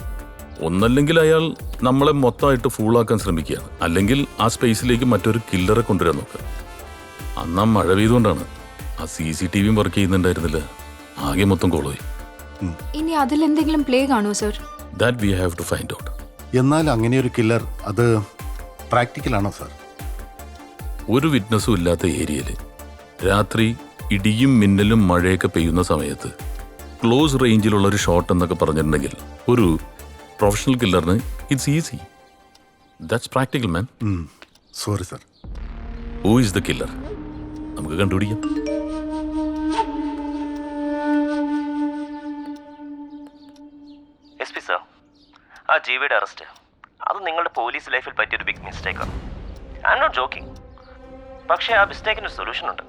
ഒന്നല്ലെങ്കിൽ അയാൾ നമ്മളെ മൊത്തമായിട്ട് ഫൂളാക്കാൻ ശ്രമിക്കുകയാണ്, അല്ലെങ്കിൽ ആ സ്പേസിലേക്ക് മറ്റൊരു കില്ലറെ കൊണ്ടുവരാൻ നോക്കുക. അന്ന് ആ മഴ പെയ്തുകൊണ്ടാണ്. ആ CCTV വർക്ക് ചെയ്യുന്നുണ്ടായിരുന്നില്ല. ആകെ മൊത്തം കോളോയി. ഇനി അതിലെന്തെങ്കിലും പ്ലേ കാണുമോ സർ? That we have to find out. എന്നാൽ അങ്ങനെയൊരു കില്ലർ അത് പ്രാക്ടിക്കലാണോ സാർ? ഒരു വിറ്റ്നസ്സും ഇല്ലാത്ത ഏരിയയിൽ രാത്രി ഇടിയും മിന്നലും മഴയൊക്കെ പെയ്യുന്ന സമയത്ത് ക്ലോസ് റേഞ്ചിലുള്ള ഒരു ഷോട്ട് എന്നൊക്കെ പറഞ്ഞിട്ടുണ്ടെങ്കിൽ ഒരു പ്രൊഫഷണൽ കില്ലറിന് it's easy. That's practical man. Sorry sir. Who is the killer? നമുക്ക് കണ്ടുപിടിക്കാം. SP സർ, ആ ജീവിയുടെ അറസ്റ്റ് അത് നിങ്ങളുടെ പോലീസ് ലൈഫിൽ പറ്റിയൊരു ബിഗ് മിസ്റ്റേക്കാണ്. I am not joking. പക്ഷേ ആ മിസ്റ്റേക്കിന് ഒരു സൊല്യൂഷൻ ഉണ്ട്.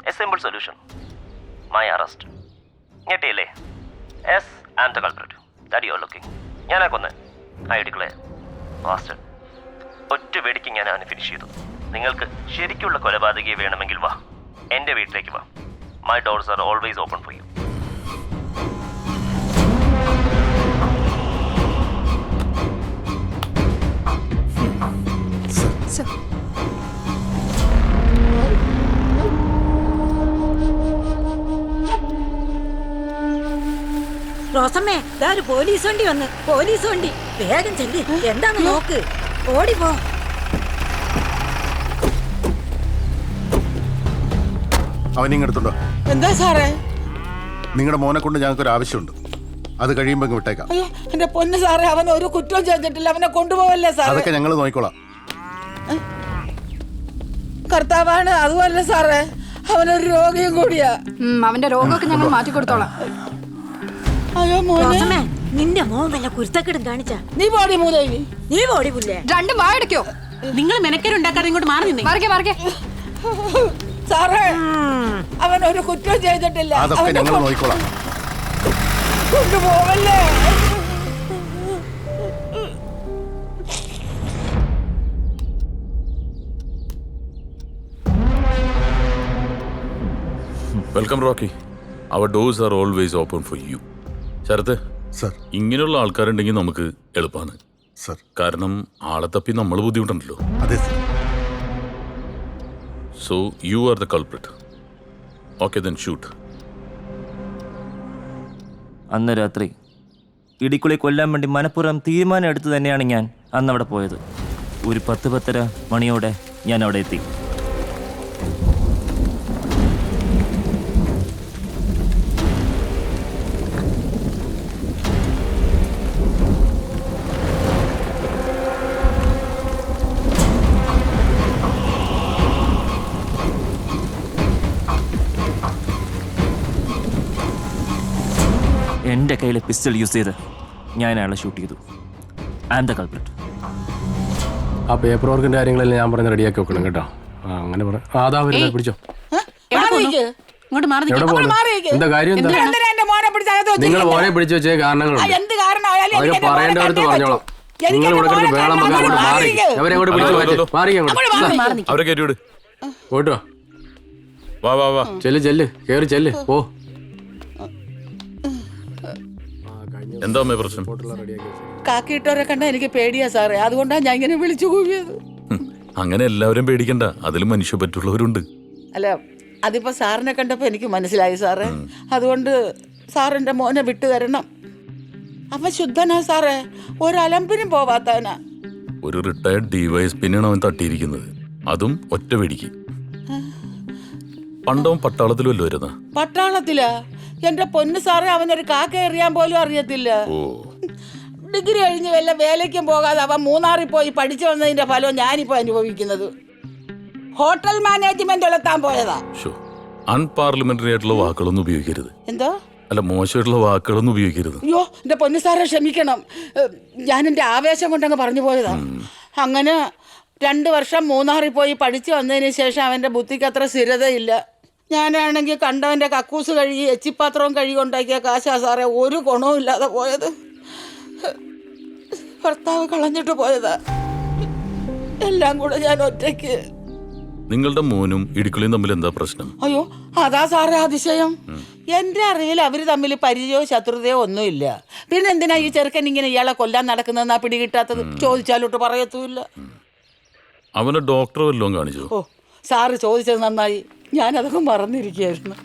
A simple solution. My arrest. ഞെട്ടിയല്ലേ? Yes, I am the culprit that you are looking. ഞാനാ കൊന്നേ ആ ഇടിക്കുളെ ബാസ്റ്റർഡ്. ഒറ്റ വെടിക്ക് ഞാൻ അവനെ ഫിനിഷ് ചെയ്തു. നിങ്ങൾക്ക് ശരിക്കുള്ള കൊലപാതകയെ വേണമെങ്കിൽ വാ, എൻ്റെ വീട്ടിലേക്ക് വാ. My doors are always open for you. Sir, റോസമ്മേ, ദാ ഒരു പോലീസ് വണ്ടി വന്ന്. പോലീസ് വണ്ടി, വേഗം ചെല്ലി. എന്താന്ന് നോക്ക്, ഓടിപ്പോ. അവനിങ്ങെടുത്തുണ്ടോ? എന്താ സാറേ? നിങ്ങളുടെ മോനെ കൊണ്ട് ഞങ്ങൾക്കൊരു ആവശ്യമുണ്ട്. അത് കഴിയുമ്പോൾ വിട്ടേക്കാം. അയ്യോ എന്റെ പൊന്ന് സാറേ, അവൻ ഒരു കുറ്റവും ചെയ്തിട്ടില്ല. അവനെ കൊണ്ടുപോവല്ലേ സാറേ? അതൊക്കെ ഞങ്ങൾ നോക്കിക്കോളാം. കർത്താവാണ്. അതുമല്ല സാറേ, അവനൊരു രോഗിയും കൂടിയാ. അവന്റെ രോഗമൊക്കെ ഞങ്ങൾ മാറ്റി കൊടുത്തോളാം. അയ്യോ മോനെ, നിന്റെ മോൻ വല്ല കുരുത്തക്കെടും കാണിച്ച. നീ പോടി മൂദേവി, നീ പോടി പുല്ലേ. രണ്ടും വായടക്കോ? നിങ്ങൾ മെനക്കേരുണ്ടാക്കാതെ ഇങ്ങോട്ട് മാറി നിന്നേ. സാറേ, അവൻ ഒരു കുറ്റവും ചെയ്തിട്ടില്ല. അതൊക്കെ ഞങ്ങൾ നോക്കിക്കോളാം. കൊണ്ടുപോവല്ലേ? Welcome Rocky. അവർ doors are always open for you. Sharath sir, ഇങ്ങനെയുള്ള ആൾക്കാരുണ്ടെങ്കിൽ നമുക്ക് എളുപ്പമാണ് സർ. കാരണം ആളെ തപ്പി നമ്മൾ ബുദ്ധിമുട്ടുണ്ടല്ലോ. അതെ sir. So you are the culprit. Okay, then shoot. അന്ന് രാത്രി ഇടിക്കുളി കൊല്ലാൻ വേണ്ടി മനഃപൂർവ്വം തീരുമാനം എടുത്തു തന്നെയാണ് ഞാൻ അന്ന് അവിടെ പോയത്. ഒരു 10-10:30 മണിയോടെ ഞാൻ അവിടെ എത്തി. എൻ്റെ കയ്യിലെ പിസ്റ്റൾ യൂസ് ചെയ്ത് ഞാൻ അയാളെ ഷൂട്ട് ചെയ്തു. I am the culprit. ആ പേപ്പർ വർക്കിന്റെ കാര്യങ്ങളെല്ലാം ഞാൻ പറഞ്ഞ് റെഡിയാക്കി വെക്കണം കേട്ടോ. അങ്ങനെ അതാ വരുന്നത്. പിടിച്ചോ. ഇങ്ങോട്ട് മാറി എവിടെ പോകുന്നു? എന്താ കാര്യം? എന്താ നിങ്ങൾ മോനെ പിടിച്ചു വെച്ചേ കാരണങ്ങളുണ്ട്. അതൊക്കെ പറയേണ്ടവർക്ക് പറഞ്ഞോളാം. എനിക്ക് നിങ്ങൾ എന്റെ ഇവിടെ മോനെ കിടന്ന് വേളം കാണണം. വെക്കാൻ അങ്ങോട്ട് മാറി മാറിക്ക്. അവരെ അങ്ങോട്ട് വിളിച്ചു മാറ്റി മാറി അങ്ങോട്ട് അവരെ കയറ്റി വിട്. പോയിട്ടോ വാ വാ വാ. ചെല്ല് ചെല്ല് കേറി ചെല്ല് പോ. എന്താ അമ്മേ പ്രശ്നം? കാക്കിയിട്ടവരെ കണ്ട എനിക്ക് പേടിയാ സാറേ, അതുകൊണ്ടാണ് ഞാൻ ഇങ്ങനെ വിളിച്ചു കൂവിയത്. അങ്ങനെ എല്ലാവരും പേടിക്കണ്ട, അതിലും മനുഷ്യ പറ്റുള്ളവരുണ്ട്. അല്ല അതിപ്പോ സാറിനെ കണ്ടപ്പോ എനിക്ക് മനസ്സിലായി സാറേ, അതുകൊണ്ട് സാറിന്റെ മോനെ വിട്ടു തരണം. അവൻ ശുദ്ധനാ സാറേ, ഒരലമ്പിനും പോവാത്തവനാ. ഒരു റിട്ടയർഡ് ഡിവൈഎസ്പിന്നെയാണ് അവൻ തട്ടിയിരിക്കുന്നത്, അതും ഒറ്റ വെടിക്ക്. പണ്ടവൻ പട്ടാളത്തിലും വരുന്ന പട്ടാളത്തിലാ? എന്റെ പൊന്നു സാറേ, അവനൊരു കാക്ക എറിയാൻ പോലും അറിയത്തില്ല. ഡിഗ്രി കഴിഞ്ഞ് വല്ല വേലയ്ക്കും പോകാതെ അവൻ മൂന്നാറിൽ പോയി പഠിച്ചു വന്നതിന്റെ ഫലവും ഞാനിപ്പോ അനുഭവിക്കുന്നത്. ഹോട്ടൽ മാനേജ്മെന്റ് ഉളത്താൻ പോയതാ. അൺപാർലമെന്ററി ആയിട്ടുള്ള വാക്കുകളൊന്നും ഉപയോഗിക്കരുത്. എന്തോ? അല്ല, മോശമായിട്ടുള്ള വാക്കുകളൊന്നും ഉപയോഗിക്കരുത്. അയ്യോ എന്റെ പൊന്നു സാറെ ക്ഷമിക്കണം, ഞാൻ എന്റെ ആവേശം കൊണ്ടങ്ങ് പറഞ്ഞു പോയതാ. അങ്ങനെ 2 വർഷം മൂന്നാറിൽ പോയി പഠിച്ചു വന്നതിന് ശേഷം അവന്റെ ബുദ്ധിക്ക് അത്ര സ്ഥിരതയില്ല. ഞാനാണെങ്കിൽ കണ്ടവന്റെ കക്കൂസ് കഴുകി എച്ചിപ്പാത്രവും കഴുകി ഉണ്ടാക്കിയ കാശാ സാറേ, ഒരു ഗുണവും ഇല്ലാതെ പോയത്. ഭർത്താവ് കളഞ്ഞിട്ട് പോയതാ, എല്ലാം കൂടെ ഞാൻ ഒറ്റയ്ക്ക്. നിങ്ങളുടെ മോനും ഇടുക്കളിയും തമ്മിൽ എന്താ പ്രശ്നം? അയ്യോ അതാ സാറേ അതിശയം. എന്റെ അറിവിൽ അവര് തമ്മിൽ പരിചയമോ ശത്രുതയോ ഒന്നുമില്ല. പിന്നെ എന്തിനാ ഈ ചെറുക്കൻ ഇങ്ങനെ ഇയാളെ കൊല്ലാൻ നടക്കുന്നതെന്നാ പിടികിട്ടാത്തത്? ചോദിച്ചാലോട്ട് പറയത്തുമില്ല. അവനെ ഡോക്ടർ വല്ലതും കാണിച്ചു? ഓ സാറ് ചോദിച്ചത് നന്നായി, ഞാനതൊക്കെ മറന്നിരിക്കുകയായിരുന്നു.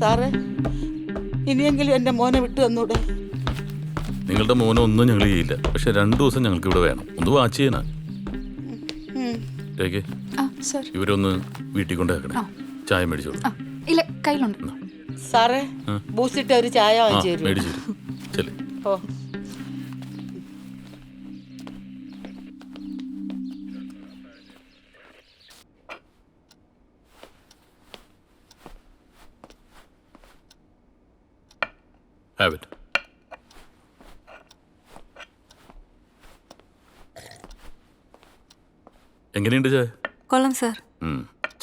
സാറേ ഇനിയെങ്കിലും എന്റെ മോനെ വിട്ടു തന്നൂടെ? നിങ്ങളുടെ മോനെ ഒന്നും ഞങ്ങൾ ചെയ്യില്ല, പക്ഷെ 2 ദിവസം ഞങ്ങൾക്ക് ഇവിടെ വേണം, ഒന്ന് വാച്ച് ചെയ്യാനാ. ഇവരൊന്ന് വീട്ടിൽ കൊണ്ടുവെക്കണേ, ചായ മേടിച്ചോളൂ. ഇല്ല കയ്യിലുണ്ട്. സാറേ ബൂസ്റ്റിട്ട് ഒരു ചായ വാങ്ങിച്ചു തരൂ. മേടിച്ചു ചെല്ലേ. ഓ Have it. എങ്ങനെയുണ്ട് ചായ? കൊള്ളാം സാർ.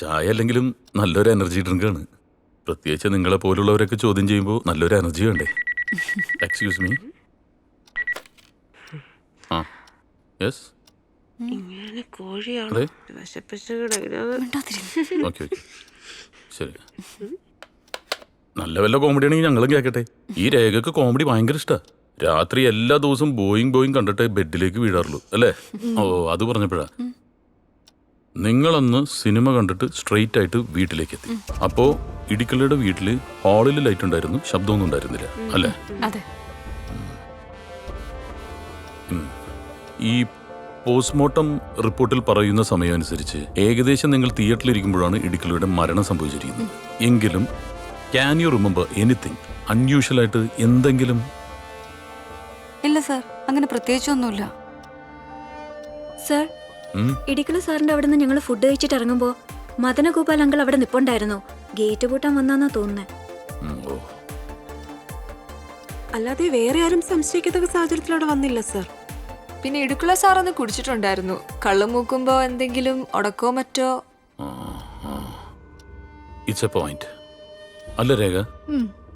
ചായ അല്ലെങ്കിലും നല്ലൊരു എനർജി ഡ്രിങ്കാണ്. പ്രത്യേകിച്ച് നിങ്ങളെ പോലുള്ളവരൊക്കെ ചോദ്യം ചെയ്യുമ്പോൾ നല്ലൊരു എനർജി വേണ്ടേ? Excuse me. ആ യെസ്. അതെ ഓക്കെ ഓക്കെ ശരി. നല്ല വല്ല കോമഡി ആണെങ്കിൽ ഞങ്ങളും കേൾക്കട്ടെ. ഈ രേഖക്ക് കോമഡി ഭയങ്കര ഇഷ്ടമാണ്. രാത്രി എല്ലാ ദിവസവും ബോയിങ് കണ്ടിട്ട് ബെഡിലേക്ക് വീഴാറുള്ളൂ അല്ലേ? ഓ അത് പറഞ്ഞപ്പോഴാ. നിങ്ങളന്ന് സിനിമ കണ്ടിട്ട് സ്ട്രെയിറ്റ് ആയിട്ട് വീട്ടിലേക്ക് എത്തി. അപ്പോ ഇടിക്കലയുടെ വീട്ടില് ഹാളിൽ ലൈറ്റ് ഉണ്ടായിരുന്നു, ശബ്ദമൊന്നും ഉണ്ടായിരുന്നില്ല അല്ലേ? ഈ പോസ്റ്റ്മോർട്ടം റിപ്പോർട്ടിൽ പറയുന്ന സമയം അനുസരിച്ച് ഏകദേശം നിങ്ങൾ തിയേറ്ററിലിരിക്കുമ്പോഴാണ് ഇടിക്കലയുടെ മരണം സംഭവിച്ചിരിക്കുന്നത്. എങ്കിലും can you remember anything unusual ആയിട്ട് എന്തെങ്കിലും? ഇല്ല സാർ, അങ്ങനെ പ്രത്യേകിച്ചൊന്നുമില്ല. സാർ, ഇടിക്കല സാറിന്റെ അവിടെ നിന്ന് ഞങ്ങൾ ഫുഡ് കഴിച്ചിട്ട് ഇറങ്ങുമ്പോ മദനഗോപാൽ അങ്കിൾ അവിടെ നിപ്പുണ്ടായിരുന്നു. ഗേറ്റ് പൂട്ടാൻ വന്നാന്നാ തോന്നുന്നേ. അല്ലാതെ വേറെ ആരും സംശയിക്കത്തക്ക സാഹചര്യത്തിലൂടെ വന്നില്ല സാർ. പിന്നെ ഇടുക്കുള്ള സാറൊന്ന് കുടിച്ചിട്ടുണ്ടായിരുന്നു. കള്ളു മൂക്കുമ്പോ എന്തെങ്കിലും ഉടക്കോ മറ്റോ? ഇറ്റ്സ് എ പോയിന്റ് അല്ല രേഖ?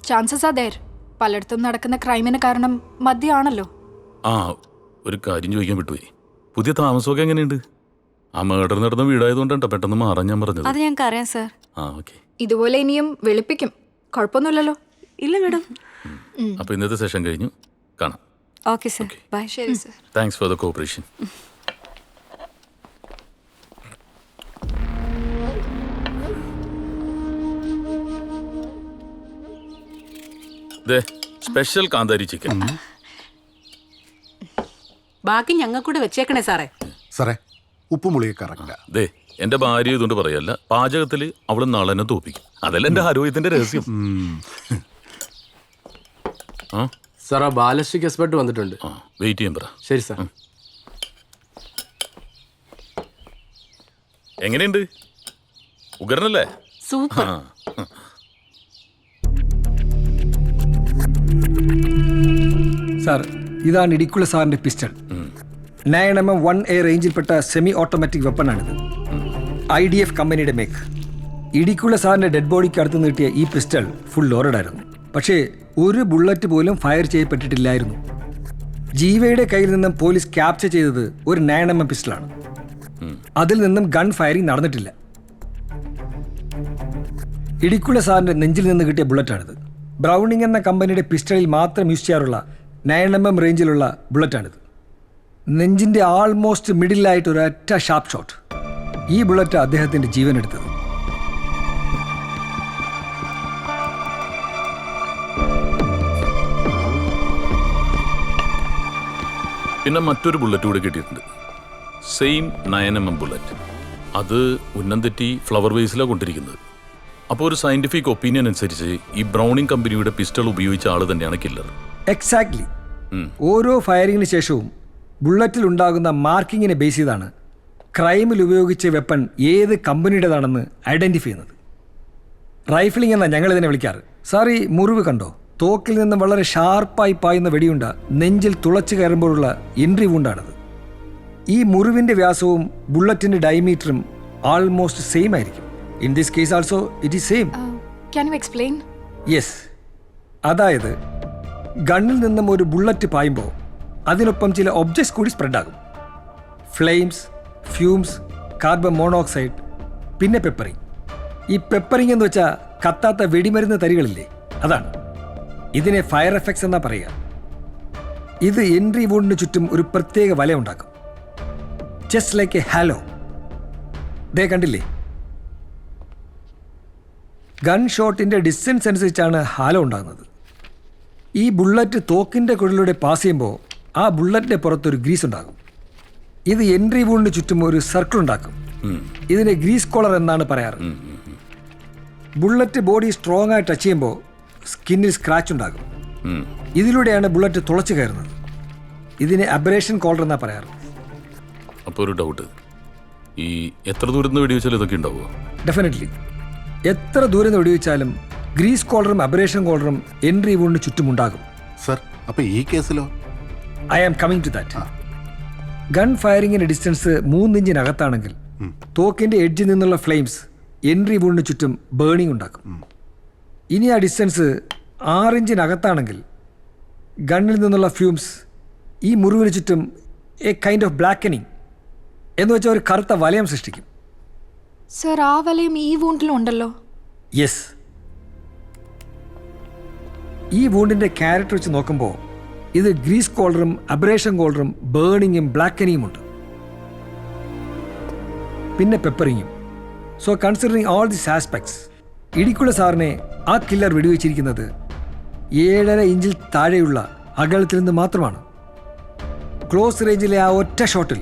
Chances are there. പലയിടത്തും നടക്കുന്ന ക്രൈമിന് കാരണം മദ്യമാണല്ലോ. ആ ഒരു കാര്യം ചോദിക്കാൻ വിട്ടുപോയി. പുതിയ താമസമൊക്കെ എങ്ങനെയുണ്ട്? ആ മേഡർ നടന്ന വീടായതുകൊണ്ടാണ് പെട്ടെന്ന് മാറാൻ ഞാൻ പറഞ്ഞത്. അത് ഞങ്ങൾക്ക് അറിയാം സാർ. ആ ഓക്കെ. ഇതുപോലെ ഇനിയും വെളുപ്പിക്കും, കുഴപ്പമൊന്നുമില്ലല്ലോ? ഇല്ല മേഡം. അപ്പൊ ഇന്നത്തെ സെഷൻ കഴിഞ്ഞു, കാണാം. Okay sir, bye. ശരി sir. Thanks for the cooperation. Special കാന്താരി ചിക്കൻ. ബാക്കി ഞങ്ങൾക്കൂടെ വെച്ചേക്കണേ സാറേ. സാറേ ഉപ്പുമുളിയെ കറക്റ്റാ. ദേ എന്റെ ഭാര്യ ഇതുകൊണ്ട് പറയല്ല, പാചകത്തിൽ അവള് നളനെ തോപ്പിക്കും. അതല്ല എന്റെ ആരോഗ്യത്തിന്റെ രഹസ്യം. സാർ ആ ബാലസ്റ്റിക് എക്സ്പെർട്ട് വന്നിട്ടുണ്ട്. വെയിറ്റ് ചെയ്യാൻ പറ. ശരി സാർ. എങ്ങനെയുണ്ട്? ഉഗ്രനല്ലേ? സൂപ്പർ. സാർ ഇതാണ് ഇടിക്കുള്ള സാറിന്റെ പിസ്റ്റൾ. 9mm 1A റേഞ്ചിൽപ്പെട്ട സെമി ഓട്ടോമാറ്റിക് വെപ്പണാണിത്. IDF കമ്പനിയുടെ മേക്ക്. ഇടിക്കുള്ള സാറിന്റെ ഡെഡ് ബോഡിക്ക് അടുത്ത് നീട്ടിയ ഈ പിസ്റ്റൾ ഫുൾ ലോഡഡ് ആയിരുന്നു. പക്ഷേ ഒരു ബുള്ളറ്റ് പോലും ഫയർ ചെയ്യപ്പെട്ടിട്ടില്ലായിരുന്നു. ജീവയുടെ കയ്യിൽ നിന്നും പോലീസ് ക്യാപ്ചർ ചെയ്തത് ഒരു 9mm പിസ്റ്റളാണ്. അതിൽ നിന്നും ഗൺ ഫയറിംഗ് നടന്നിട്ടില്ല. ഇടിക്കുള്ള സാറിന്റെ നെഞ്ചിൽ നിന്ന് കിട്ടിയ ബുള്ളറ്റാണിത്. ബ്രൗണിംഗ് എന്ന കമ്പനിയുടെ പിസ്റ്റളിൽ മാത്രം യൂസ് ചെയ്യാറുള്ള 9mm റേഞ്ചിലുള്ള ബുള്ളറ്റാണിത്. നെഞ്ചിന്റെ ആൾമോസ്റ്റ് മിഡിലായിട്ട് ഒരൊറ്റ ഷാർപ്പ് ഷോട്ട്. ഈ ബുള്ളറ്റ് അദ്ദേഹത്തിന്റെ ജീവൻ എടുത്തത്. പിന്നെ മറ്റൊരു ബുള്ളറ്റ് കൂടെ കിട്ടിയിട്ടുണ്ട്. Same 9mm bullet. അത് ഉന്നം തെറ്റി ഫ്ലവർ വേസിലാണ് കൊണ്ടിരിക്കുന്നത്. അപ്പോൾ ഒരു സയന്റിഫിക് ഒപ്പീനിയൻ അനുസരിച്ച് ഈ ബ്രൗണിംഗ് കമ്പനിയുടെ പിസ്റ്റൾ ഉപയോഗിച്ച ആൾ തന്നെയാണ് കില്ലർ. എക്സാക്ട്ലി. ഓരോ ഫയറിങ്ങിന് ശേഷവും ബുള്ളറ്റിൽ ഉണ്ടാകുന്ന മാർക്കിങ്ങിനെ ബേസ് ചെയ്താണ് ക്രൈമിൽ ഉപയോഗിച്ച വെപ്പൺ ഏത് കമ്പനിയുടേതാണെന്ന് ഐഡന്റിഫൈ ചെയ്യുന്നത്. റൈഫിളിംഗ് എന്നാണ് ഞങ്ങൾ ഇതിനെ വിളിക്കാറ്. സാർ, ഈ മുറിവ് കണ്ടോ? തോക്കിൽ നിന്ന് വളരെ ഷാർപ്പായി പായുന്ന വെടിയുണ്ട നെഞ്ചിൽ തുളച്ചു കയറുമ്പോഴുള്ള എൻട്രി വൂണ്ടാണിത്. ഈ മുറിവിന്റെ വ്യാസവും ബുള്ളറ്റിന്റെ ഡയമീറ്ററും ആൾമോസ്റ്റ് സെയിം ആയിരിക്കും. In this case also it is same. Can you explain? Yes. അതായത് ഗണ്ണിൽ നിന്നും ഒരു ബുള്ളറ്റ് പായുമ്പോൾ അതിനൊപ്പം ചില ഒബ്ജക്ട്സ് കൂടി സ്പ്രെഡാകും. ഫ്ലെയിംസ്, ഫ്യൂംസ്, കാർബൺ മോണോക്സൈഡ്, പിന്നെ പെപ്പറിങ്. ഈ പെപ്പറിങ് എന്ന് വെച്ചാൽ കത്താത്ത വെടിമരുന്ന് തരികളില്ലേ, അതാണ്. ഇതിനെ ഫയർ എഫക്ട്സ് എന്നാ പറയുക. ഇത് എൻട്രി വൂണ്ടിന് ചുറ്റും ഒരു പ്രത്യേക വല ഉണ്ടാക്കും. Just like a halo. ദേ കണ്ടില്ലേ? ഗൺ ഷോട്ടിന്റെ ഡിസ്റ്റൻസ് അനുസരിച്ചാണ് ഹാലോ ഉണ്ടാകുന്നത്. ഈ ബുള്ളറ്റ് തോക്കിന്റെ കുഴലിലൂടെ പാസ് ചെയ്യുമ്പോൾ ആ ബുള്ളറ്റിന്റെ പുറത്തൊരു ഗ്രീസ് ഉണ്ടാകും. ഇത് എൻട്രി വൂണ്ടിന് ചുറ്റും ഒരു സർക്കിൾ ഉണ്ടാക്കും. ഇതിനെ ഗ്രീസ് കോളർ എന്നാണ് പറയാറ്. ബുള്ളറ്റ് ബോഡി സ്ട്രോങ് ആയി ടച്ച് ചെയ്യുമ്പോൾ സ്കിന്നിൽ സ്ക്രാച്ച് ഉണ്ടാകും. ഇതിലൂടെയാണ് ബുള്ളറ്റ് തുളച്ചു കയറുന്നത്. ഇതിനെ അബ്രേഷൻ കോളർ എന്നാ പറയാറ്. അപ്പോൾ ഒരു ഡൗട്ട്, ഈ എത്ര ദൂരം നിന്ന് വെടിവെച്ചാലും ഇതൊക്കെ ഉണ്ടാവുമോ? ഡെഫിനറ്റ്ലി. എത്ര ദൂരം നിന്ന് വെടിവെച്ചാലും ഗ്രീസ് കോളറും അബ്രേഷൻ കോളറും എൻട്രി വൂണ്ടിന് ചുറ്റും ഉണ്ടാകും. സർ, അപ്പോൾ ഈ കേസിലോ? I am coming to that. Gun ഫയറിങ്ങിന്റെ ഡിസ്റ്റൻസ് 3 ഇഞ്ചിനകത്താണെങ്കിൽ തോക്കിന്റെ എഡ്ജിൽ നിന്നുള്ള ഫ്ലെയിംസ് എൻട്രി വൂണ്ടിന് ചുറ്റും ബേണിംഗ് ഉണ്ടാക്കും. ഇനി ആ ഡിസ്റ്റൻസ് 6 ഇഞ്ചിനകത്താണെങ്കിൽ ഗണ്ണിൽ നിന്നുള്ള ഫ്യൂംസ് ഈ മുറിവിന് ചുറ്റും എ കൈൻഡ് ഓഫ് ബ്ലാക്കനിങ് എന്ന് വെച്ചാൽ ഒരു കറുത്ത വലയം സൃഷ്ടിക്കും. സർ, ആ വലയം ഈ വൂണ്ടിലും ഉണ്ടല്ലോ. യെസ്. ഈ വൂണ്ടിന്റെ ക്യാരക്ടർ വെച്ച് നോക്കുമ്പോൾ ഇത് ഗ്രീസ് കോളറും അബ്രേഷൻ കോളറും ബേണിങ്ങും ബ്ലാക്കനിങ്ങും ഉണ്ട്. പിന്നെ പെപ്പറിങ്ങും. So considering all this aspects, Idikkula സാറിനെ ആ കില്ലർ വെടിവെച്ചിരിക്കുന്നത് 7.5 ഇഞ്ചിൽ താഴെയുള്ള അകലത്തിൽ നിന്ന് മാത്രമാണ്. ക്ലോസ് റേഞ്ചിലെ ആ ഒറ്റ ഷോട്ടിൽ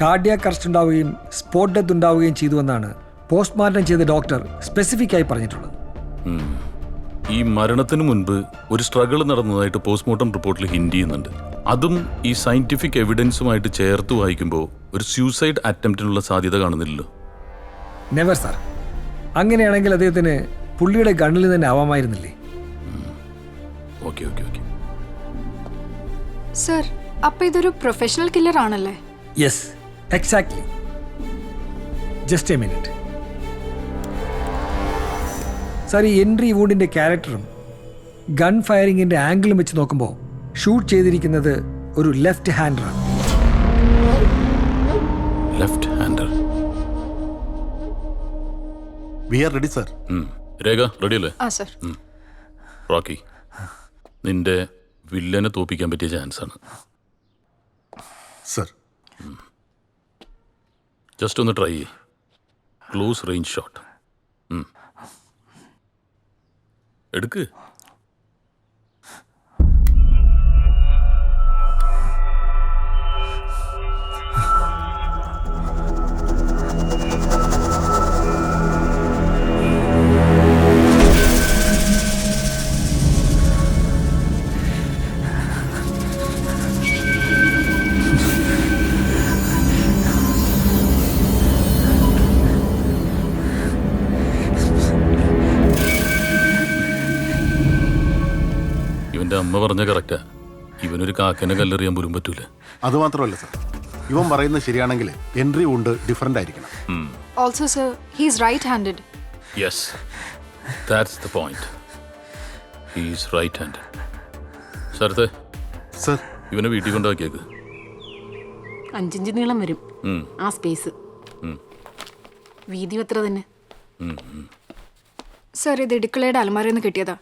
കാർഡിയാക് അറസ്റ്റ് ഉണ്ടാവുകയും സ്പോട്ട് ഡെത്ത് ഉണ്ടാവുകയും ചെയ്തുവെന്നാണ് പോസ്റ്റ്മോർട്ടം ചെയ്ത ഡോക്ടർ സ്പെസിഫിക് ആയി പറഞ്ഞിട്ടുള്ളത്. ഈ മരണത്തിന് മുൻപ് ഒരു സ്ട്രഗിൾ നടന്നതായിട്ട് പോസ്റ്റ്മോർട്ടം റിപ്പോർട്ടിൽ ഹിന്റ് ചെയ്യുന്നുണ്ട്. അതും ഈ സയന്റിഫിക് എവിഡൻസുമായിട്ട് ചേർത്ത് വായിക്കുമ്പോൾ ഒരു സൂസൈഡ് അറ്റംപ്റ്റിനുള്ള സാധ്യത കാണുന്നില്ലല്ലോ. Never sir. അങ്ങനെയാണെങ്കിൽ അദ്ദേഹത്തിന് പുള്ളിയുടെ ഗണ്ണിൽ തന്നെ ആവാമായിരുന്നില്ലേ? Okay okay okay. സർ, അപ്പൊ ഇതൊരു പ്രൊഫഷണൽ കില്ലർ ആണല്ലേ? Yes, exactly. Just a minute. Sir, ഈ എൻട്രി വൂണ്ടിന്റെ ക്യാരക്ടറും ഗൺ ഫയറിങ്ങിന്റെ ആംഗിളും വെച്ച് നോക്കുമ്പോൾ ഷൂട്ട് ചെയ്തിരിക്കുന്നത് ഒരു ലെഫ്റ്റ് ഹാൻഡറാണ്. ലെഫ്റ്റ് ഹാൻഡർ. We are ready sir. Rekha ready അല്ലേ? ആ സർ. റോക്കി, നിന്റെ വില്ലനെ തോപ്പിക്കാൻ പറ്റിയ ചാൻസ് ആണ് സർ. ജസ്റ്റ് ഒന്ന് ട്രൈ ചെയ്യ്. ക്ലോസ് റേഞ്ച് ഷോട്ട് എടുക്ക്. ഇവന്റെ അമ്മ പറഞ്ഞ കറക്റ്റാ. ഇവനൊരു കാക്കനെ കല്ലെറിയാൻ പോലും പറ്റൂല. അതുമാത്രമല്ല സർ, ഇവൻ പറയുന്നത് ശരിയാണെങ്കിൽ എൻട്രി ഉണ്ട് ഡിഫറൻ്റ് ആയിരിക്കണം. Also sir, he's right handed. Yes, that's the point. He is right hand. ശരത്തെ, സർ ഇവനെ വീട്ടിൽ കൊണ്ടാക്കിയേക്ക്. 5 ഇഞ്ച് നീളം വരും ആ സ്പേസ്. വീതി എത്ര തന്നെ? സർ, ഇത് ഇടുക്കളയുടെ അലമാരയിൽ നിന്ന് കിട്ടിയതാ.